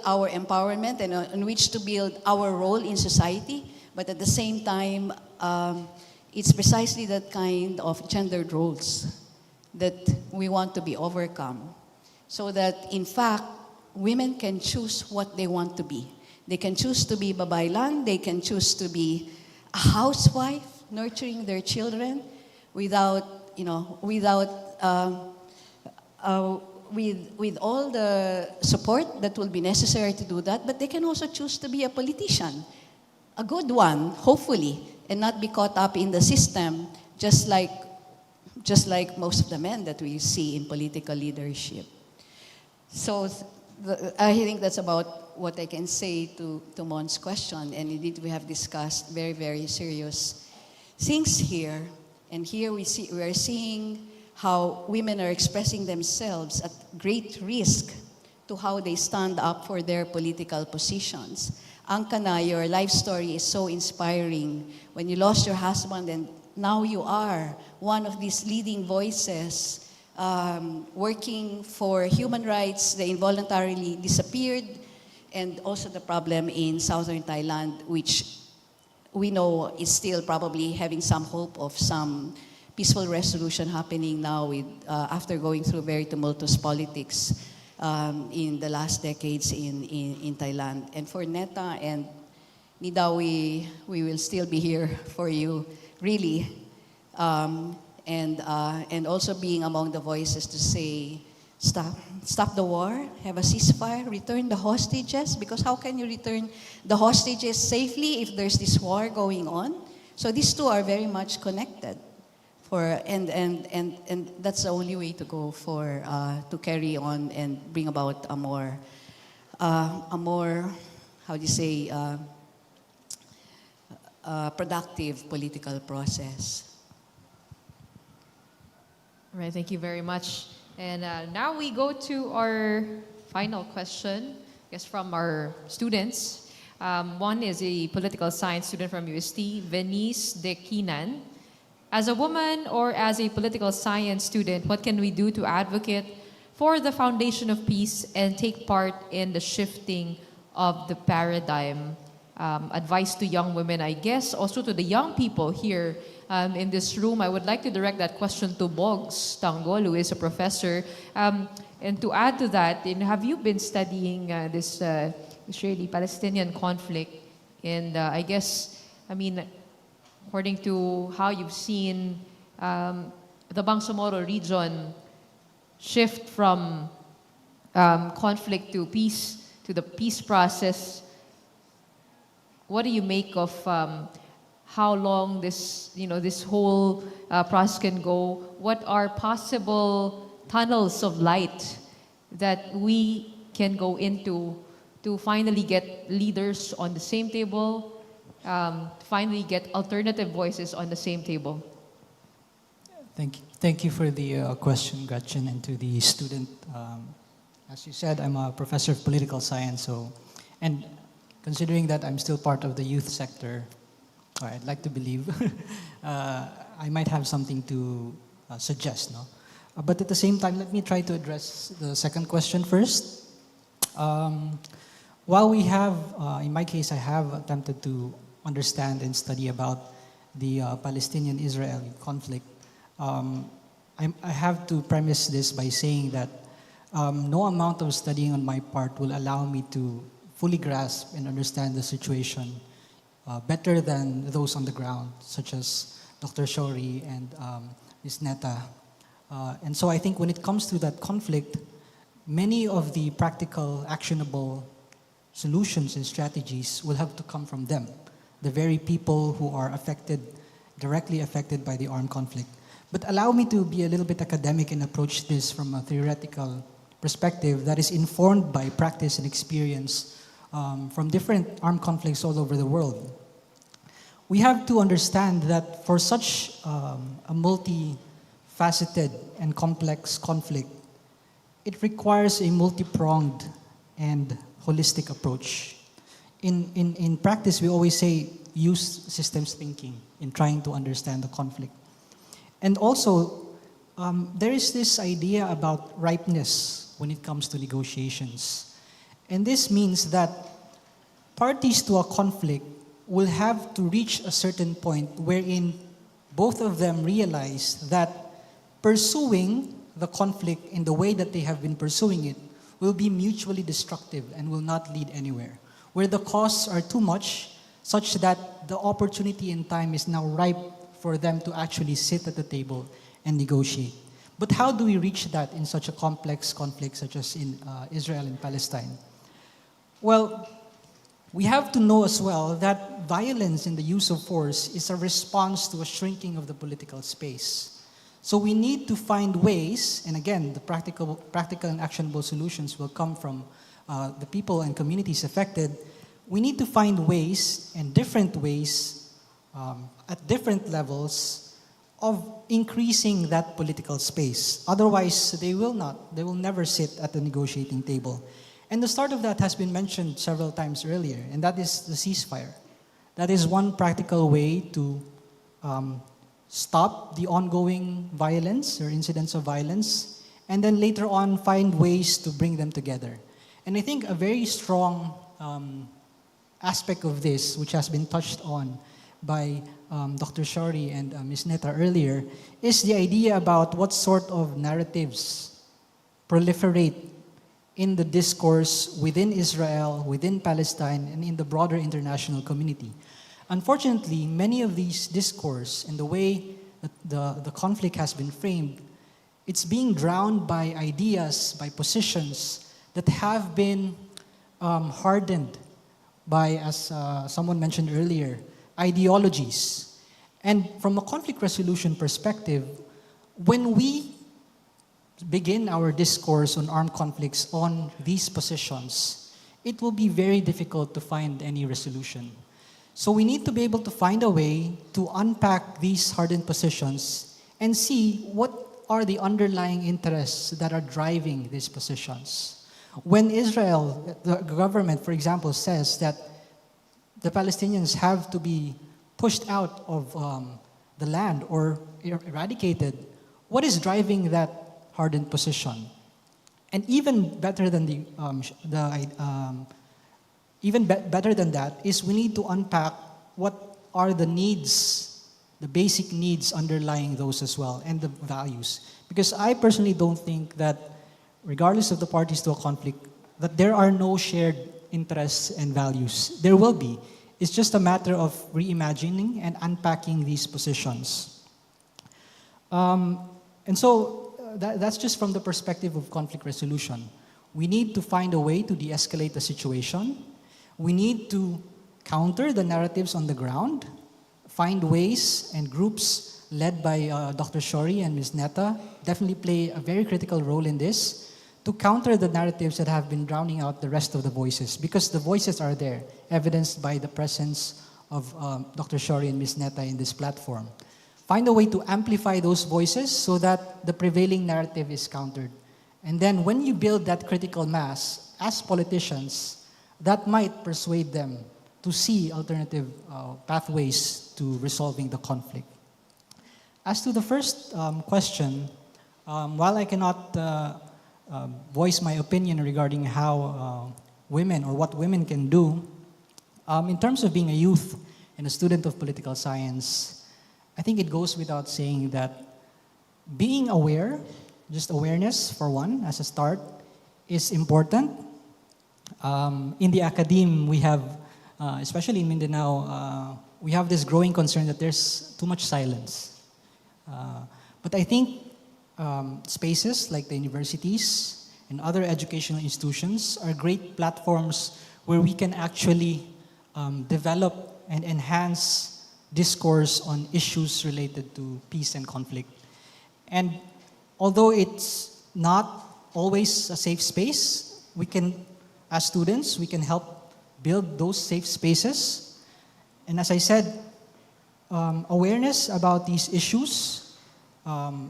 our empowerment and on which to build our role in society. But at the same time, it's precisely that kind of gendered roles that we want to be overcome, so that in fact, women can choose what they want to be. They can choose to be babaylan, they can choose to be a housewife, nurturing their children without with all the support that will be necessary to do that, but they can also choose to be a politician, a good one, hopefully, and not be caught up in the system, just like most of the men that we see in political leadership. So I think that's about what I can say to Mon's question, and indeed we have discussed very, very serious things here, and here we are seeing how women are expressing themselves at great risk to how they stand up for their political positions. Angkana, your life story is so inspiring. When you lost your husband and now you are one of these leading voices working for human rights, they involuntarily disappeared, and also the problem in southern Thailand, which we know is still probably having some hope of some peaceful resolution happening now with, after going through very tumultuous politics in the last decades in Thailand. And for Neta and Nida, we will still be here for you, really. And also being among the voices to say, stop the war, have a ceasefire, return the hostages, because how can you return the hostages safely if there's this war going on? So these two are very much connected. And that's the only way to go for to carry on and bring about a more productive political process. All right, thank you very much. And now we go to our final question, I guess, from our students. One is a political science student from UST, Venice De Kinan. As a woman or as a political science student, what can we do to advocate for the foundation of peace and take part in the shifting of the paradigm? Advice to young women, I guess, also to the young people here in this room. I would like to direct that question to Boggs Tanggol, who is a professor. And to add to that, have you been studying this Israeli-Palestinian conflict? And I guess, according to how you've seen the Bangsamoro region shift from conflict to peace, to the peace process, what do you make of how long this, this whole process can go? What are possible tunnels of light that we can go into to finally get leaders on the same table, finally get alternative voices on the same table? Thank you for the question, Gretchen, and to the student. As you said, I'm a professor of political science, and considering that I'm still part of the youth sector, I'd like to believe I might have something to suggest, no? But at the same time, let me try to address the second question first. While we have, in my case, I have attempted to understand and study about the Palestinian-Israeli conflict, I have to premise this by saying that no amount of studying on my part will allow me to fully grasp and understand the situation better than those on the ground, such as Dr. Shori and Ms. Neta. And so I think when it comes to that conflict, many of the practical, actionable solutions and strategies will have to come from them, the very people who are directly affected by the armed conflict. But allow me to be a little bit academic and approach this from a theoretical perspective that is informed by practice and experience from different armed conflicts all over the world. We have to understand that for such a multifaceted and complex conflict, it requires a multi-pronged and holistic approach. In practice, we always say use systems thinking in trying to understand the conflict. And also, there is this idea about ripeness when it comes to negotiations. And this means that parties to a conflict will have to reach a certain point wherein both of them realize that pursuing the conflict in the way that they have been pursuing it will be mutually destructive and will not lead anywhere. Where the costs are too much, such that the opportunity and time is now ripe for them to actually sit at the table and negotiate. But how do we reach that in such a complex conflict such as in Israel and Palestine? Well, we have to know as well that violence and the use of force is a response to a shrinking of the political space. So we need to find ways, and again, the practical and actionable solutions will come from the people and communities affected. We need to find ways and different ways at different levels of increasing that political space. Otherwise, they will never sit at the negotiating table. And the start of that has been mentioned several times earlier, and that is the ceasefire. That is one practical way to stop the ongoing violence or incidents of violence, and then later on find ways to bring them together. And I think a very strong aspect of this, which has been touched on by Dr. Shori and Ms. Neta earlier, is the idea about what sort of narratives proliferate in the discourse within Israel, within Palestine, and in the broader international community. Unfortunately, many of these discourse and the way that the conflict has been framed, it's being drowned by ideas, by positions that have been hardened by, as someone mentioned earlier, ideologies. And from a conflict resolution perspective, when we begin our discourse on armed conflicts on these positions, it will be very difficult to find any resolution. So we need to be able to find a way to unpack these hardened positions and see what are the underlying interests that are driving these positions. When Israel, the government, for example, says that the Palestinians have to be pushed out of the land or eradicated, what is driving that hardened position? And even better than better than that is we need to unpack what are the needs, the basic needs underlying those as well, and the values. Because I personally don't think that, regardless of the parties to a conflict, that there are no shared interests and values. There will be. It's just a matter of reimagining and unpacking these positions. And so that's just from the perspective of conflict resolution. We need to find a way to de-escalate the situation. We need to counter the narratives on the ground, find ways, and groups led by Dr. Shori and Ms. Netta definitely play a very critical role in this to counter the narratives that have been drowning out the rest of the voices, because the voices are there, evidenced by the presence of Dr. Shori and Ms. Netta in this platform. Find a way to amplify those voices so that the prevailing narrative is countered. And then when you build that critical mass, as politicians, that might persuade them to see alternative pathways to resolving the conflict. As to the first question, while I cannot voice my opinion regarding how women or what women can do, in terms of being a youth and a student of political science, I think it goes without saying that being aware, just awareness for one as a start, is important. In the academe, we have, especially in Mindanao, we have this growing concern that there's too much silence. But I think spaces like the universities and other educational institutions are great platforms where we can actually develop and enhance discourse on issues related to peace and conflict. And although it's not always a safe space, we can, as students, we can help build those safe spaces. And as I said, awareness about these issues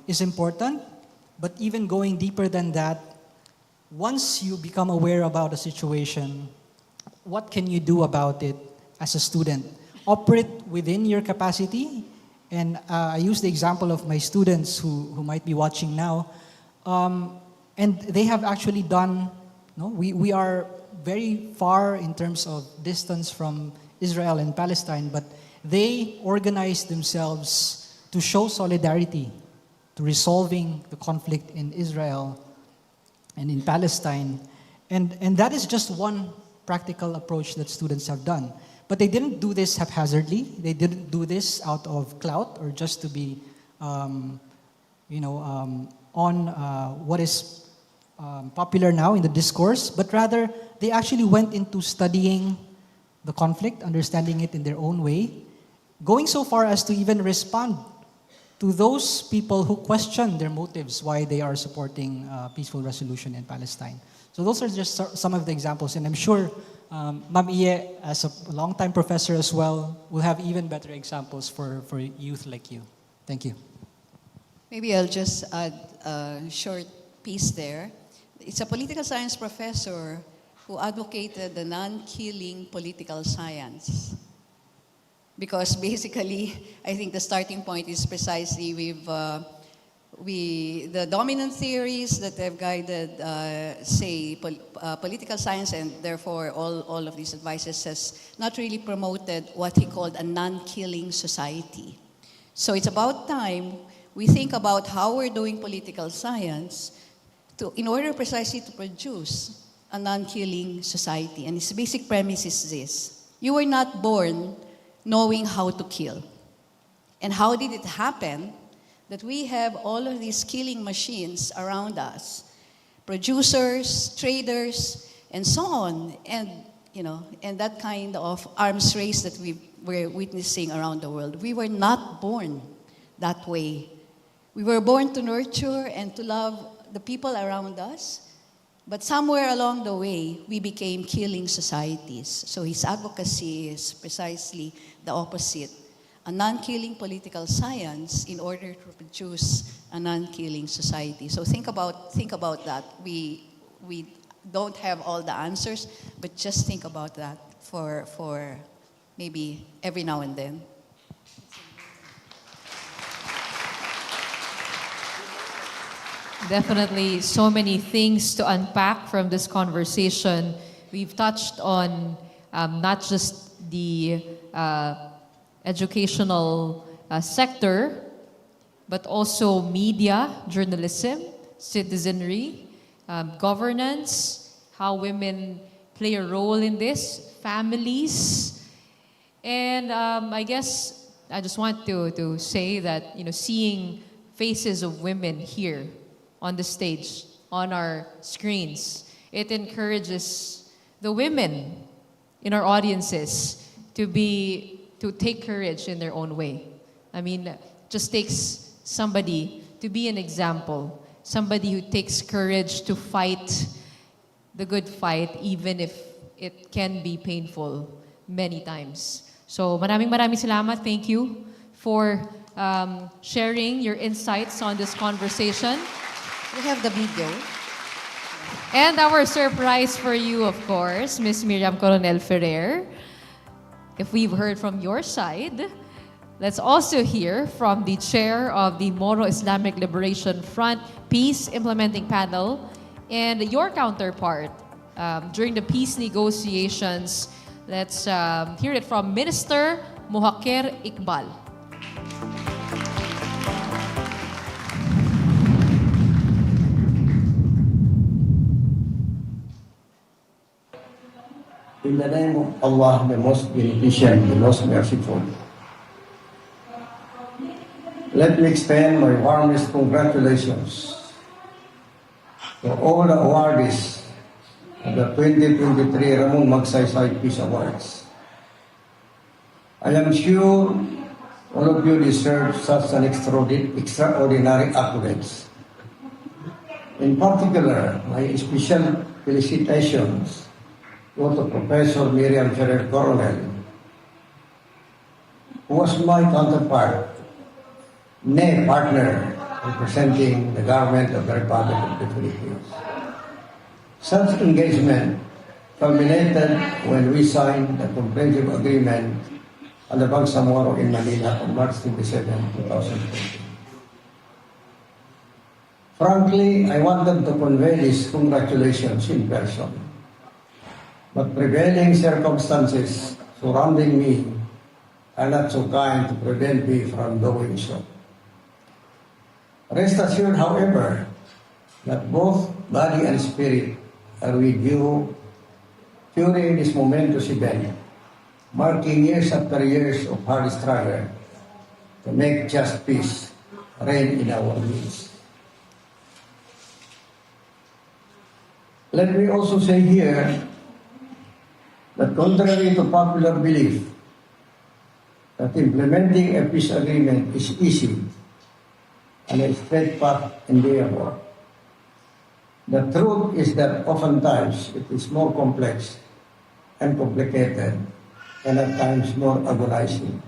is important, but even going deeper than that, once you become aware about a situation, what can you do about it as a student? Operate within your capacity. And I use the example of my students who might be watching now. And they have actually done, we are very far in terms of distance from Israel and Palestine, but they organized themselves to show solidarity to resolving the conflict in Israel and in Palestine. And that is just one practical approach that students have done. But they didn't do this haphazardly. They didn't do this out of clout or just to be, on what is popular now in the discourse, but rather they actually went into studying the conflict, understanding it in their own way, going so far as to even respond to those people who question their motives, why they are supporting peaceful resolution in Palestine. So those are just some of the examples, and I'm sure Ma'am Iye, as a longtime professor as well, will have even better examples for youth like you. Thank you. Maybe I'll just add a short piece there. It's a political science professor who advocated the non-killing political science. Because basically, I think the starting point is precisely the dominant theories that have guided, political science, and therefore all of these advices has not really promoted what he called a non-killing society. So it's about time we think about how we're doing political science in order precisely to produce a non-killing society. And its basic premise is this: you were not born knowing how to kill. And how did it happen that we have all of these killing machines around us, producers, traders, and so on, and that kind of arms race that we're witnessing around the world? We were not born that way. We were born to nurture and to love the people around us, but somewhere along the way, we became killing societies. So his advocacy is precisely the opposite: a non-killing political science in order to produce a non-killing society. So think about that. We don't have all the answers, but just think about that for maybe every now and then. Definitely so many things to unpack from this conversation. We've touched on not just the educational sector, but also media, journalism, citizenry, governance, how women play a role in this, families. And I guess I just want to say that, seeing faces of women here on the stage, on our screens, it encourages the women in our audiences to take courage in their own way. I mean, just takes somebody to be an example, somebody who takes courage to fight the good fight, even if it can be painful many times. So maraming salamat. Thank you for sharing your insights on this conversation. We have the video. And our surprise for you, of course, Miss Miriam Coronel-Ferrer. If we've heard from your side, let's also hear from the chair of the Moro Islamic Liberation Front Peace Implementing Panel and your counterpart during the peace negotiations. Let's hear it from Minister Mohagher Iqbal. In the name of Allah, the most beneficent, the most merciful, let me extend my warmest congratulations to all the awardees of the 2023 Ramon Magsaysay Peace Awards. I am sure all of you deserve such an extraordinary accolades. In particular, my special felicitations go to Professor Miriam Coronel, who was my counterpart, nay partner, representing the government of the Republic of the Philippines. Such engagement culminated when we signed the comprehensive agreement on the Bangsamoro in Manila on March 27, 2020. Frankly, I wanted to convey these congratulations in person, but prevailing circumstances surrounding me are not so kind to prevent me from doing so. Rest assured, however, that both body and spirit are with you during this momentous event, marking years after years of hard struggle to make just peace reign in our midst. Let me also say here that contrary to popular belief that implementing a peace agreement is easy and a straight path endeavor, the truth is that oftentimes it is more complex and complicated and at times more agonizing,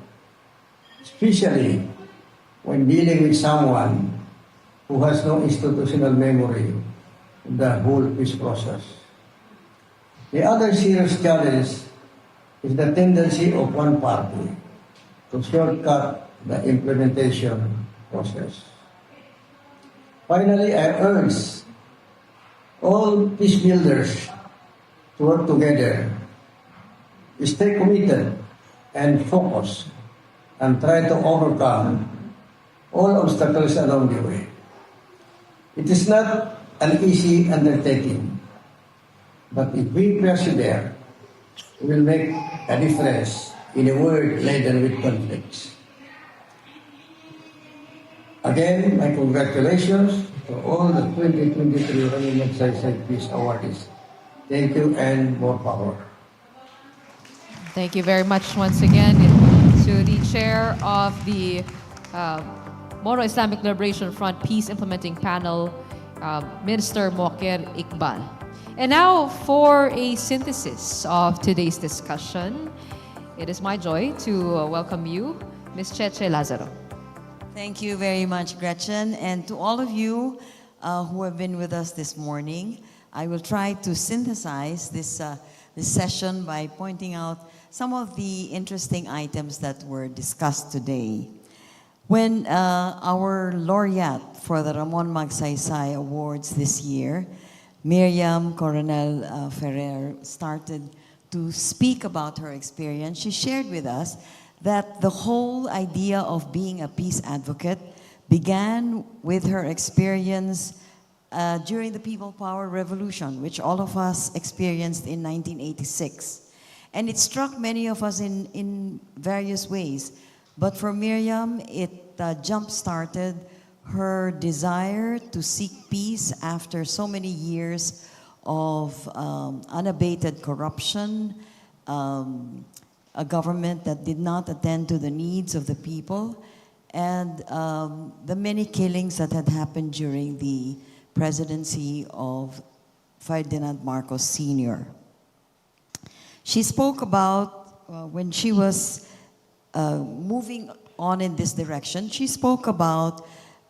especially when dealing with someone who has no institutional memory of the whole peace process. The other serious challenge is the tendency of one party to shortcut the implementation process. Finally, I urge all peace builders to work together, stay committed and focused, and try to overcome all obstacles along the way. It is not an easy undertaking, but if we persevere, we will make a difference in a world laden with conflicts. Again, my congratulations to all the 2023 Ramon Magsaysay Peace Awardees. Thank you and more power. Thank you very much once again to the chair of the Moro Islamic Liberation Front Peace Implementing Panel, Minister Mohagher Iqbal. And now for a synthesis of today's discussion, it is my joy to welcome you, Ms. Cheche Lazaro. Thank you very much, Gretchen. And to all of you who have been with us this morning, I will try to synthesize this session by pointing out some of the interesting items that were discussed today. When our laureate for the Ramon Magsaysay Awards this year, Miriam Coronel-Ferrer, started to speak about her experience, she shared with us that the whole idea of being a peace advocate began with her experience during the People Power Revolution, which all of us experienced in 1986. And it struck many of us in various ways. But for Miriam, it jump-started her desire to seek peace after so many years of unabated corruption, a government that did not attend to the needs of the people, and the many killings that had happened during the presidency of Ferdinand Marcos Sr. She spoke about, when she was moving on in this direction, she spoke about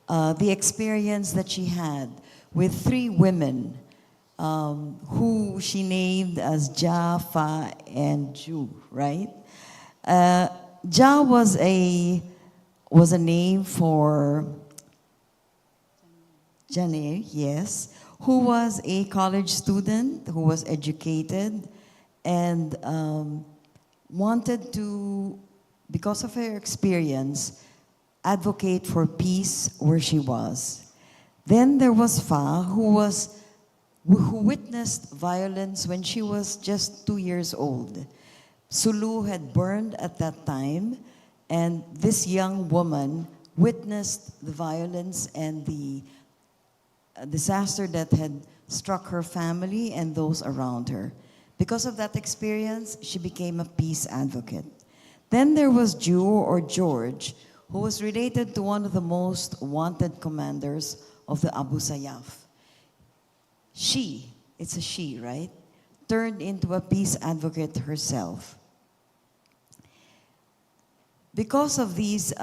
the experience that she had with 3 women who she named as Ja, Fa, and Ju, right? Ja was a name for Janae, yes, who was a college student, who was educated, and wanted to, because of her experience, advocate for peace where she was. Then there was Fa, who witnessed violence when she was just 2 years old. Sulu had burned at that time, and this young woman witnessed the violence and the disaster that had struck her family and those around her. Because of that experience, she became a peace advocate. Then there was Ju, or George, who was related to one of the most wanted commanders of the Abu Sayyaf. She, it's a she, right, turned into a peace advocate herself. Because of these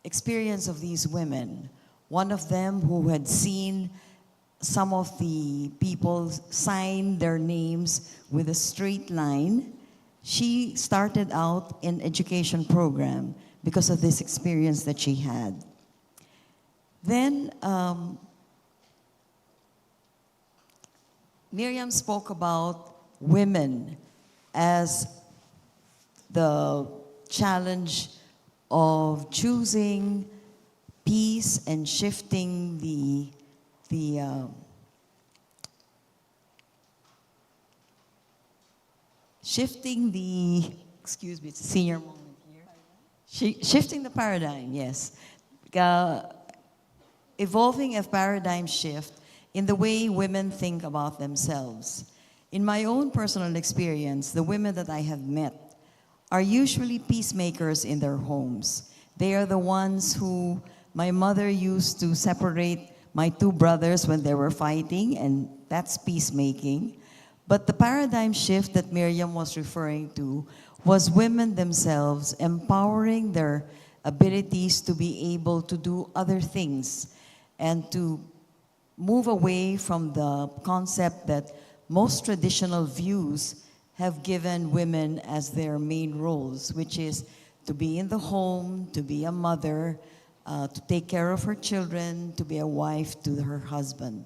experience of these women, one of them who had seen some of the people sign their names with a straight line, she started out in education program because of this experience that she had. Then Miriam spoke about women as the challenge of choosing peace and shifting excuse me, it's a senior moment here. Shifting the paradigm, yes. Evolving a paradigm shift in the way women think about themselves. In my own personal experience, the women that I have met are usually peacemakers in their homes. They are the ones who my mother used to separate my 2 brothers when they were fighting, and that's peacemaking. But the paradigm shift that Miriam was referring to was women themselves empowering their abilities to be able to do other things and to move away from the concept that most traditional views have given women as their main roles, which is to be in the home, to be a mother, to take care of her children, to be a wife to her husband.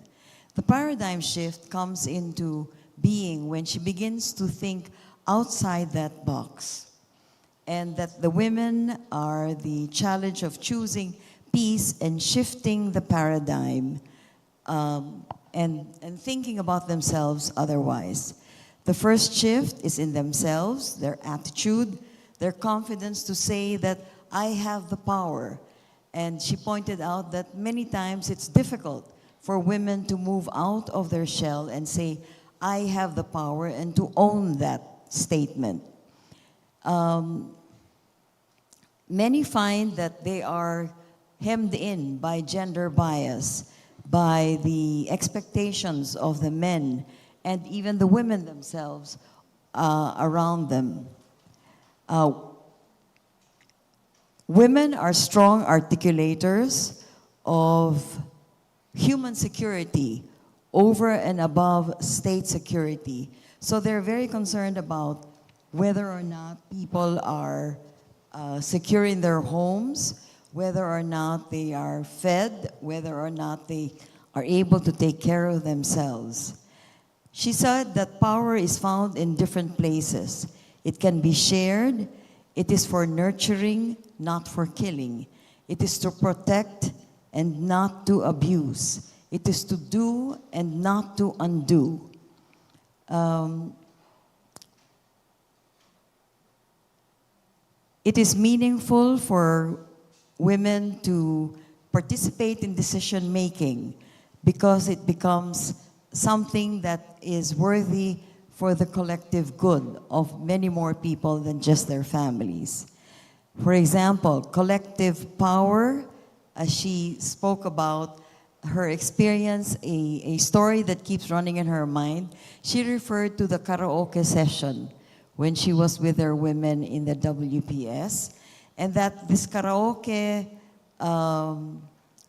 The paradigm shift comes into being when she begins to think outside that box, and that the women are the challenge of choosing peace and shifting the paradigm and thinking about themselves otherwise. The first shift is in themselves, their attitude, their confidence to say that I have the power. And she pointed out that many times it's difficult for women to move out of their shell and say, I have the power, and to own that statement. Many find that they are hemmed in by gender bias, by the expectations of the men, and even the women themselves around them. Women are strong articulators of human security over and above state security. So they're very concerned about whether or not people are secure in their homes, whether or not they are fed, whether or not they are able to take care of themselves. She said that power is found in different places. It can be shared. It is for nurturing, not for killing. It is to protect and not to abuse. It is to do and not to undo. It is meaningful for women to participate in decision making because it becomes something that is worthy for the collective good of many more people than just their families. For example, collective power, as she spoke about her experience, a story that keeps running in her mind, she referred to the karaoke session when she was with her women in the WPS, and that this karaoke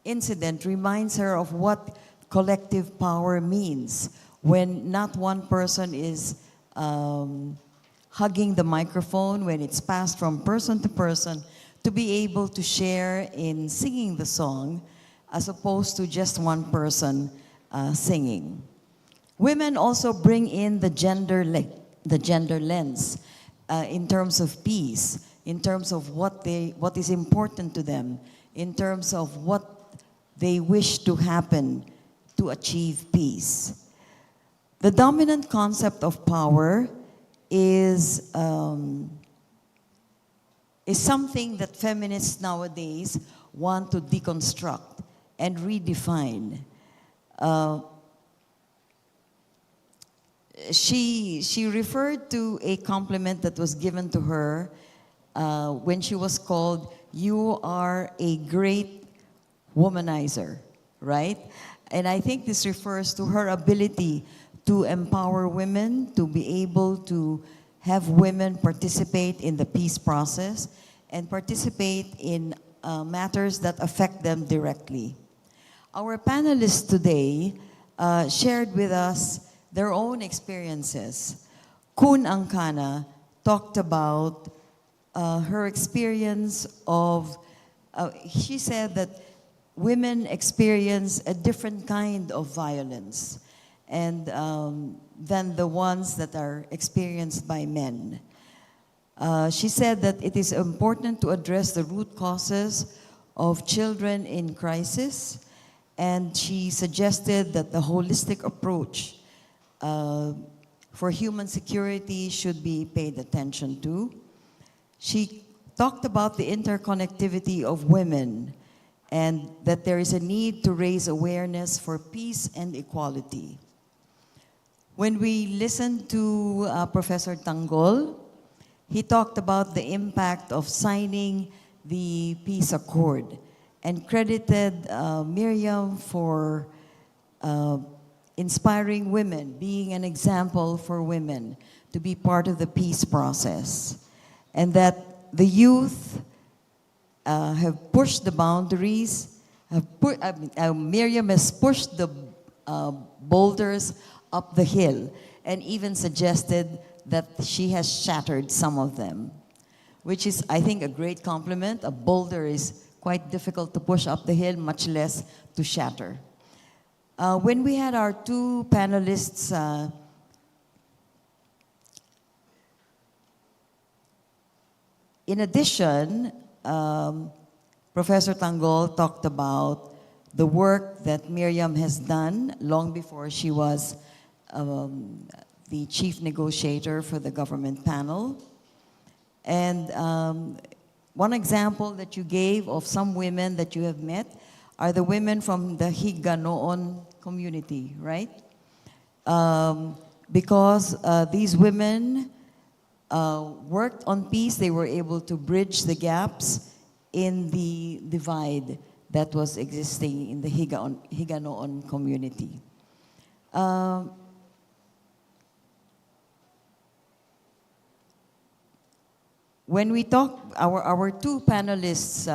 incident reminds her of what collective power means when not one person is hugging the microphone, when it's passed from person to person, to be able to share in singing the song as opposed to just one person singing. Women also bring in the gender lens in terms of peace, in terms of what is important to them, in terms of what they wish to happen to achieve peace. The dominant concept of power is something that feminists nowadays want to deconstruct and redefine. She referred to a compliment that was given to her when she was called, "You are a great womanizer," right? And I think this refers to her ability to empower women, to be able to have women participate in the peace process and participate in matters that affect them directly. Our panelists today shared with us their own experiences. Kun Angkana talked about her experience of, she said that women experience a different kind of violence and than the ones that are experienced by men. She said that it is important to address the root causes of children in crisis, and she suggested that the holistic approach for human security should be paid attention to. She talked about the interconnectivity of women and that there is a need to raise awareness for peace and equality. When we listened to Professor Tanggol, he talked about the impact of signing the peace accord and credited Miriam for inspiring women, being an example for women to be part of the peace process, and that the youth have pushed the boundaries. Miriam has pushed the boulders up the hill and even suggested that she has shattered some of them, which is, I think, a great compliment. A boulder is quite difficult to push up the hill, much less to shatter. When we had our two panelists in addition, Professor Tanggol talked about the work that Miriam has done long before she was the chief negotiator for the government panel. And one example that you gave of some women that you have met are the women from the Higa-Noon community, right? Because these women worked on peace, they were able to bridge the gaps in the divide that was existing in the Higa-Noon community. When we talked, our two panelists,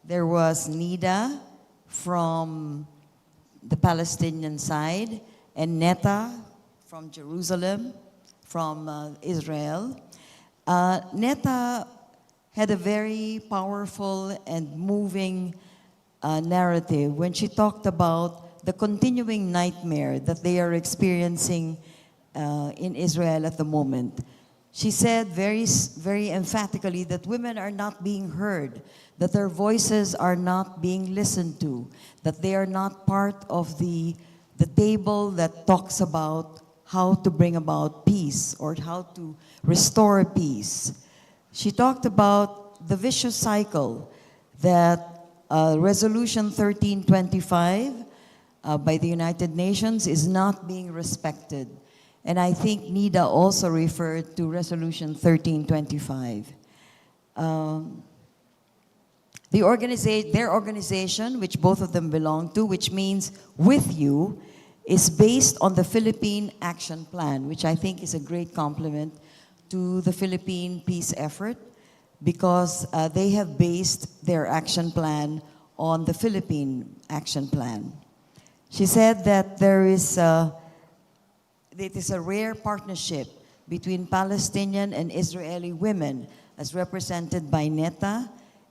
there was Nida from the Palestinian side and Netta from Jerusalem, from Israel. Netta had a very powerful and moving narrative when she talked about the continuing nightmare that they are experiencing in Israel at the moment. She said very, very emphatically that women are not being heard, that their voices are not being listened to, that they are not part of the table that talks about how to bring about peace or how to restore peace. She talked about the vicious cycle that Resolution 1325 by the United Nations is not being respected. And I think NIDA also referred to Resolution 1325. Their organization, which both of them belong to, which means with you, is based on the Philippine Action Plan, which I think is a great compliment to the Philippine peace effort, because they have based their action plan on the Philippine Action Plan. She said that it is a rare partnership between Palestinian and Israeli women, as represented by Neta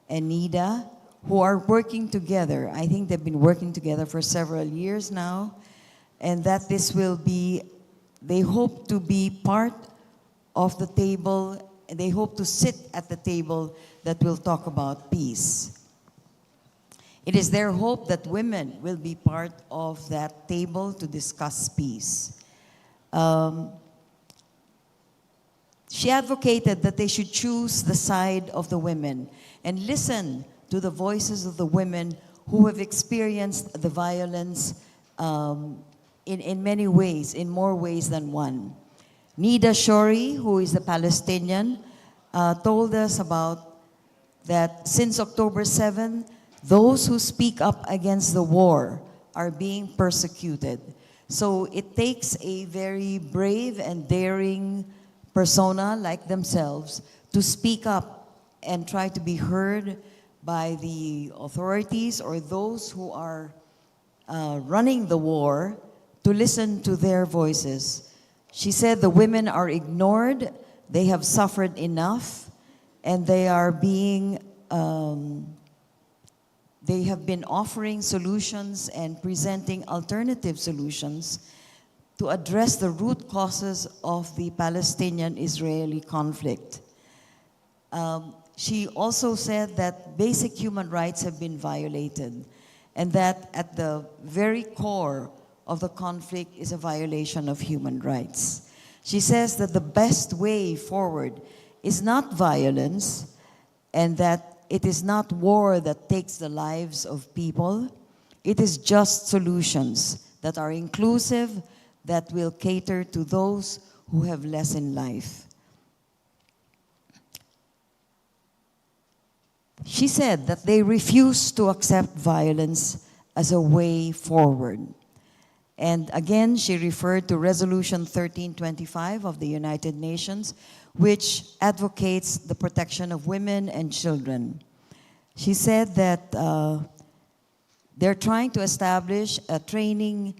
and Nida, who are working together. I think they've been working together for several years now, and that they hope to be part of the table, and they hope to sit at the table that will talk about peace. It is their hope that women will be part of that table to discuss peace. She advocated that they should choose the side of the women and listen to the voices of the women who have experienced the violence in many ways, in more ways than one. Nida Shori, who is a Palestinian, told us about that since October 7, those who speak up against the war are being persecuted. So it takes a very brave and daring persona like themselves to speak up and try to be heard by the authorities or those who are running the war, to listen to their voices. She said the women are ignored, they have suffered enough, and they have been offering solutions and presenting alternative solutions to address the root causes of the Palestinian-Israeli conflict. She also said that basic human rights have been violated, and that at the very core of the conflict is a violation of human rights. She says that the best way forward is not violence, and that it is not war that takes the lives of people. It is just solutions that are inclusive, that will cater to those who have less in life. She said that they refuse to accept violence as a way forward. And again, she referred to Resolution 1325 of the United Nations, which advocates the protection of women and children. She said that they're trying to establish a training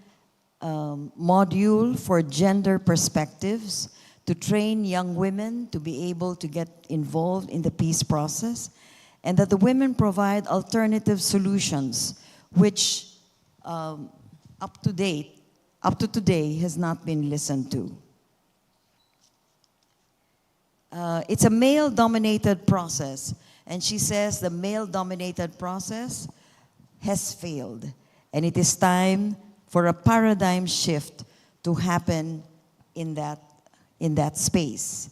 module for gender perspectives to train young women to be able to get involved in the peace process, and that the women provide alternative solutions, which up to today has not been listened to. It's a male-dominated process, and she says the male-dominated process has failed, and it is time for a paradigm shift to happen in that space.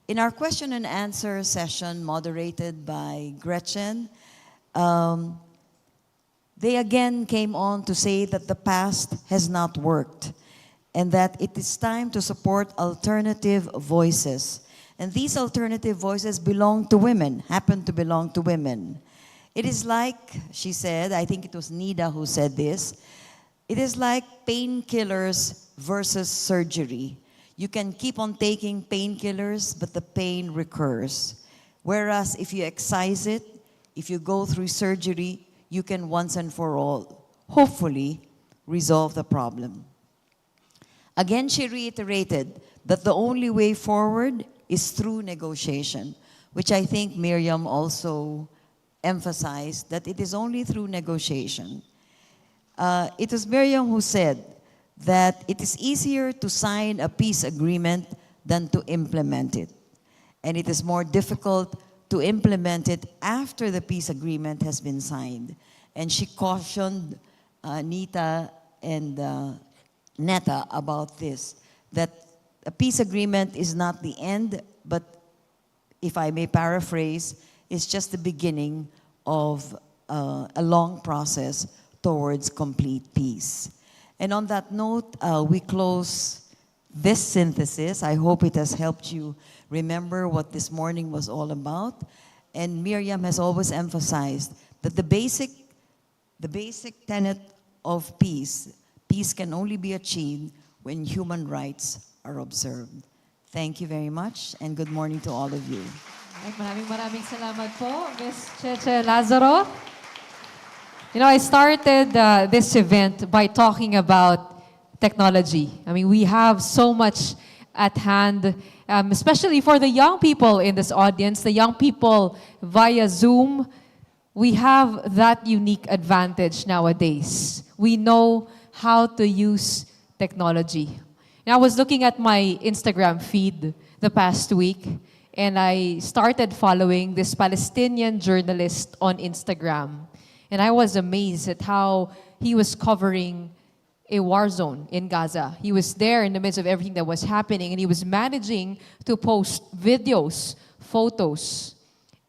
In our question and answer session moderated by Gretchen, they again came on to say that the past has not worked and that it is time to support alternative voices. And these alternative voices belong to women, happen to belong to women. It is like, she said, I think it was Nida who said this, it is like painkillers versus surgery. You can keep on taking painkillers, but the pain recurs. Whereas if you excise it, if you go through surgery, you can once and for all, hopefully, resolve the problem. Again, she reiterated that the only way forward is through negotiation, which I think Miriam also emphasized, that it is only through negotiation. It was Miriam who said that it is easier to sign a peace agreement than to implement it. And it is more difficult to implement it after the peace agreement has been signed. And she cautioned Nita and Neta about this, that a peace agreement is not the end, but if I may paraphrase, it's just the beginning of a long process towards complete peace. And on that note, we close this synthesis. I hope it has helped you remember what this morning was all about. And Miriam has always emphasized that the basic tenet of peace can only be achieved when human rights are observed. Thank you very much, and good morning to all of you. Maraming salamat po, Ms. Cheche Lazaro. You know, I started this event by talking about technology. I mean, we have so much at hand, especially for the young people in this audience, the young people via Zoom. We have that unique advantage nowadays. We know how to use technology. And I was looking at my Instagram feed the past week, and I started following this Palestinian journalist on Instagram. And I was amazed at how he was covering a war zone in Gaza. He was there in the midst of everything that was happening, and he was managing to post videos, photos.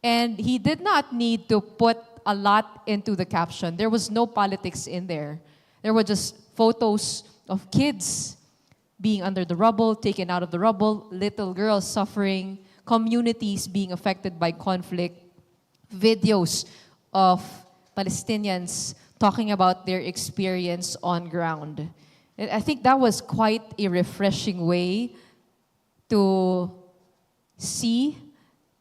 And he did not need to put a lot into the caption. There was no politics in there. There were just photos of kids being under the rubble, taken out of the rubble, little girls suffering, communities being affected by conflict, videos of Palestinians talking about their experience on ground. And I think that was quite a refreshing way to see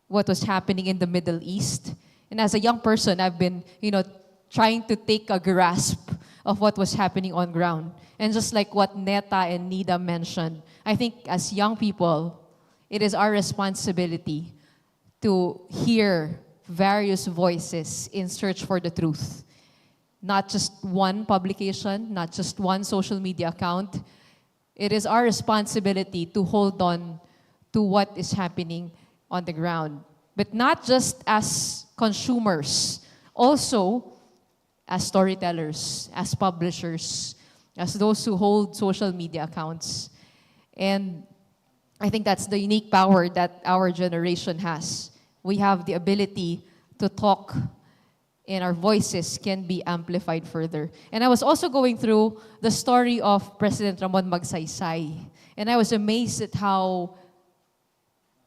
what was happening in the Middle East. And as a young person, I've been, trying to take a grasp of what was happening on ground. And just like what Neta and Nida mentioned, I think as young people, it is our responsibility to hear various voices in search for the truth. Not just one publication, not just one social media account. It is our responsibility to hold on to what is happening on the ground. But not just as consumers, also as storytellers, as publishers, as those who hold social media accounts. And I think that's the unique power that our generation has. We have the ability to talk, and our voices can be amplified further. And I was also going through the story of President Ramon Magsaysay, and I was amazed at how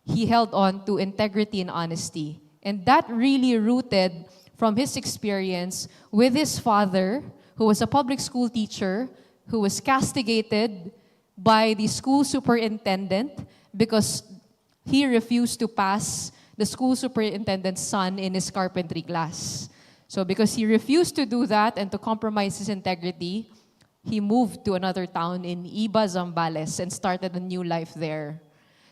he held on to integrity and honesty. And that really rooted from his experience with his father, who was a public school teacher, who was castigated by the school superintendent because he refused to pass the school superintendent's son in his carpentry class. So because he refused to do that and to compromise his integrity, he moved to another town in Iba, Zambales, and started a new life there.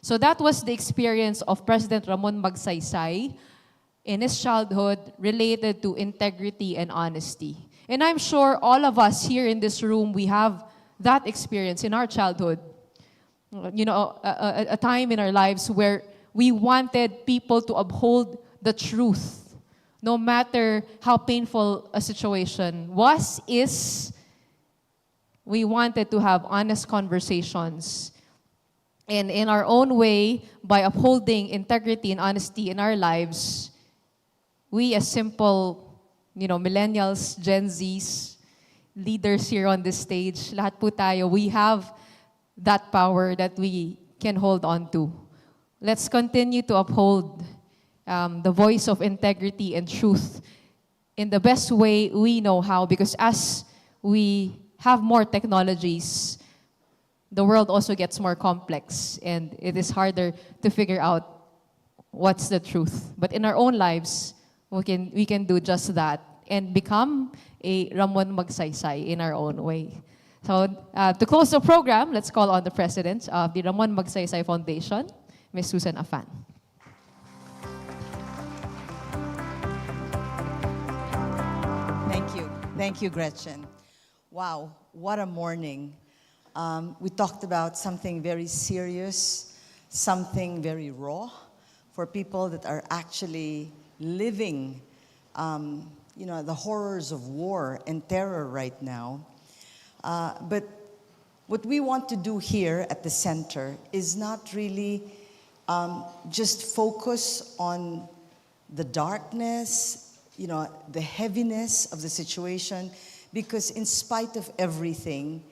So that was the experience of President Ramon Magsaysay in his childhood related to integrity and honesty. And I'm sure all of us here in this room, we have that experience in our childhood. A time in our lives where we wanted people to uphold the truth, no matter how painful a situation is. We wanted to have honest conversations. And in our own way, by upholding integrity and honesty in our lives, we as simple, millennials, Gen Zs, leaders here on this stage, lahat po tayo, we have that power that we can hold on to. Let's continue to uphold the voice of integrity and truth in the best way we know how, because as we have more technologies, the world also gets more complex, and it is harder to figure out what's the truth. But in our own lives, we can do just that and become a Ramon Magsaysay in our own way. So to close the program, let's call on the president of the Ramon Magsaysay Foundation, Ms. Susan Afan. Thank you. Thank you, Gretchen. Wow, what a morning. We talked about something very serious, something very raw for people that are actually living, the horrors of war and terror right now. But what we want to do here at the center is not really just focus on the darkness, the heaviness of the situation, because in spite of everything,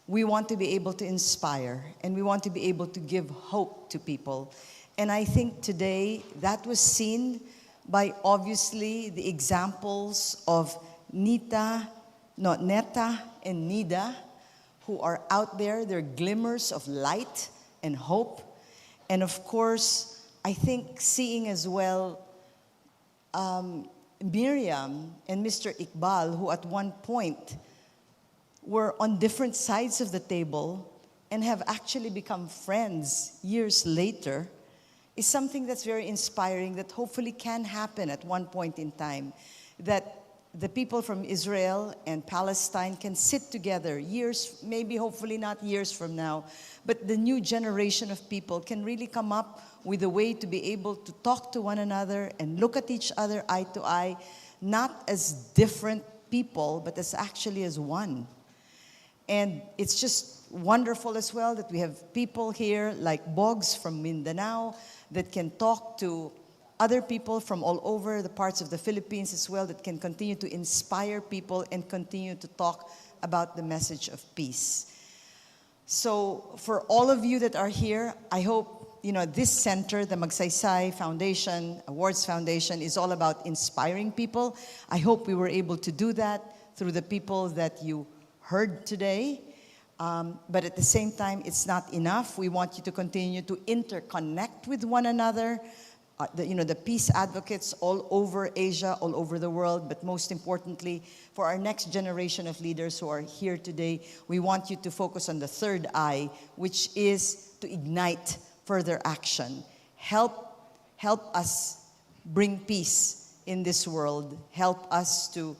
we want to be able to inspire, and we want to be able to give hope to people. And I think today that was seen by obviously the examples of Neta and Nida, who are out there. They're glimmers of light and hope. And of course, I think seeing as well Miriam and Mr. Iqbal, who at one point were on different sides of the table and have actually become friends years later, is something that's very inspiring, that hopefully can happen at one point in time, that the people from Israel and Palestine can sit together years, maybe hopefully not years from now, but the new generation of people can really come up with a way to be able to talk to one another and look at each other eye to eye, not as different people, but as actually as one. And it's just wonderful as well that we have people here like Boggs from Mindanao that can talk to other people from all over the parts of the Philippines as well, that can continue to inspire people and continue to talk about the message of peace. So for all of you that are here, I hope, this center, the Magsaysay Foundation, Awards Foundation, is all about inspiring people. I hope we were able to do that through the people that you heard today. But at the same time, it's not enough. We want you to continue to interconnect with one another. The peace advocates all over Asia, all over the world, but most importantly, for our next generation of leaders who are here today, we want you to focus on the third I, which is to ignite further action. Help us bring peace in this world. Help us to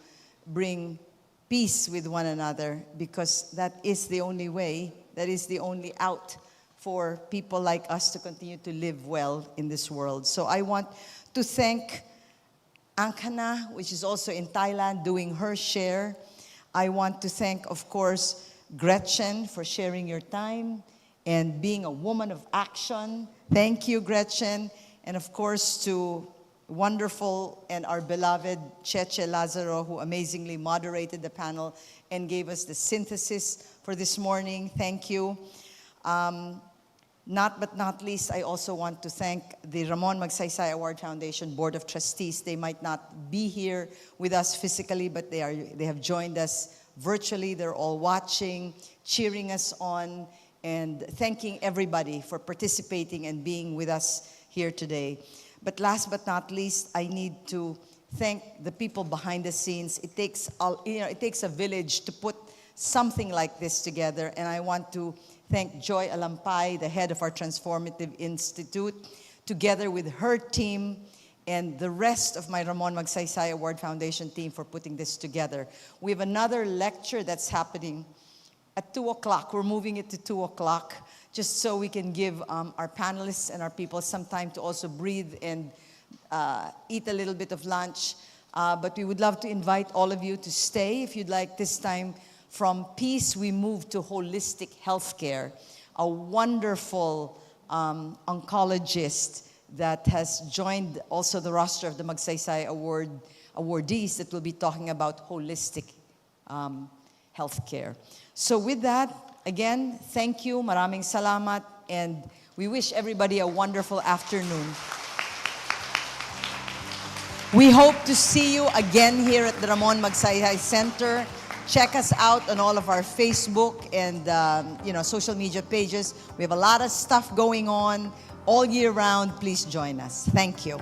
bring peace with one another, because that is the only way, that is the only out for people like us to continue to live well in this world. So I want to thank Angkana, which is also in Thailand, doing her share. I want to thank, of course, Gretchen for sharing your time and being a woman of action. Thank you, Gretchen. And of course, to wonderful and our beloved Cheche Lazaro, who amazingly moderated the panel and gave us the synthesis for this morning. Thank you. Not least, I also want to thank the Ramon Magsaysay Award Foundation Board of Trustees. They might not be here with us physically, but they have joined us virtually. They're all watching, cheering us on, and thanking everybody for participating and being with us here today. But last but not least, I need to thank the people behind the scenes. It takes a village to put something like this together, and I want to thank Joy Alampay, the head of our Transformative Institute, together with her team and the rest of my Ramon Magsaysay Award Foundation team for putting this together. We have another lecture that's happening at 2 o'clock. We're moving it to 2 o'clock, just so we can give our panelists and our people some time to also breathe and eat a little bit of lunch. But we would love to invite all of you to stay if you'd like. This time, from peace, we move to holistic healthcare. A wonderful oncologist that has joined also the roster of the Magsaysay awardees that will be talking about holistic healthcare. So with that, again, thank you, maraming salamat, and we wish everybody a wonderful afternoon. We hope to see you again here at the Ramon Magsaysay Center. Check us out on all of our Facebook and social media pages. We have a lot of stuff going on all year round. Please join us. Thank you.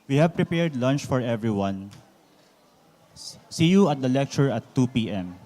We have prepared lunch for everyone. See you at the lecture at 2 p.m.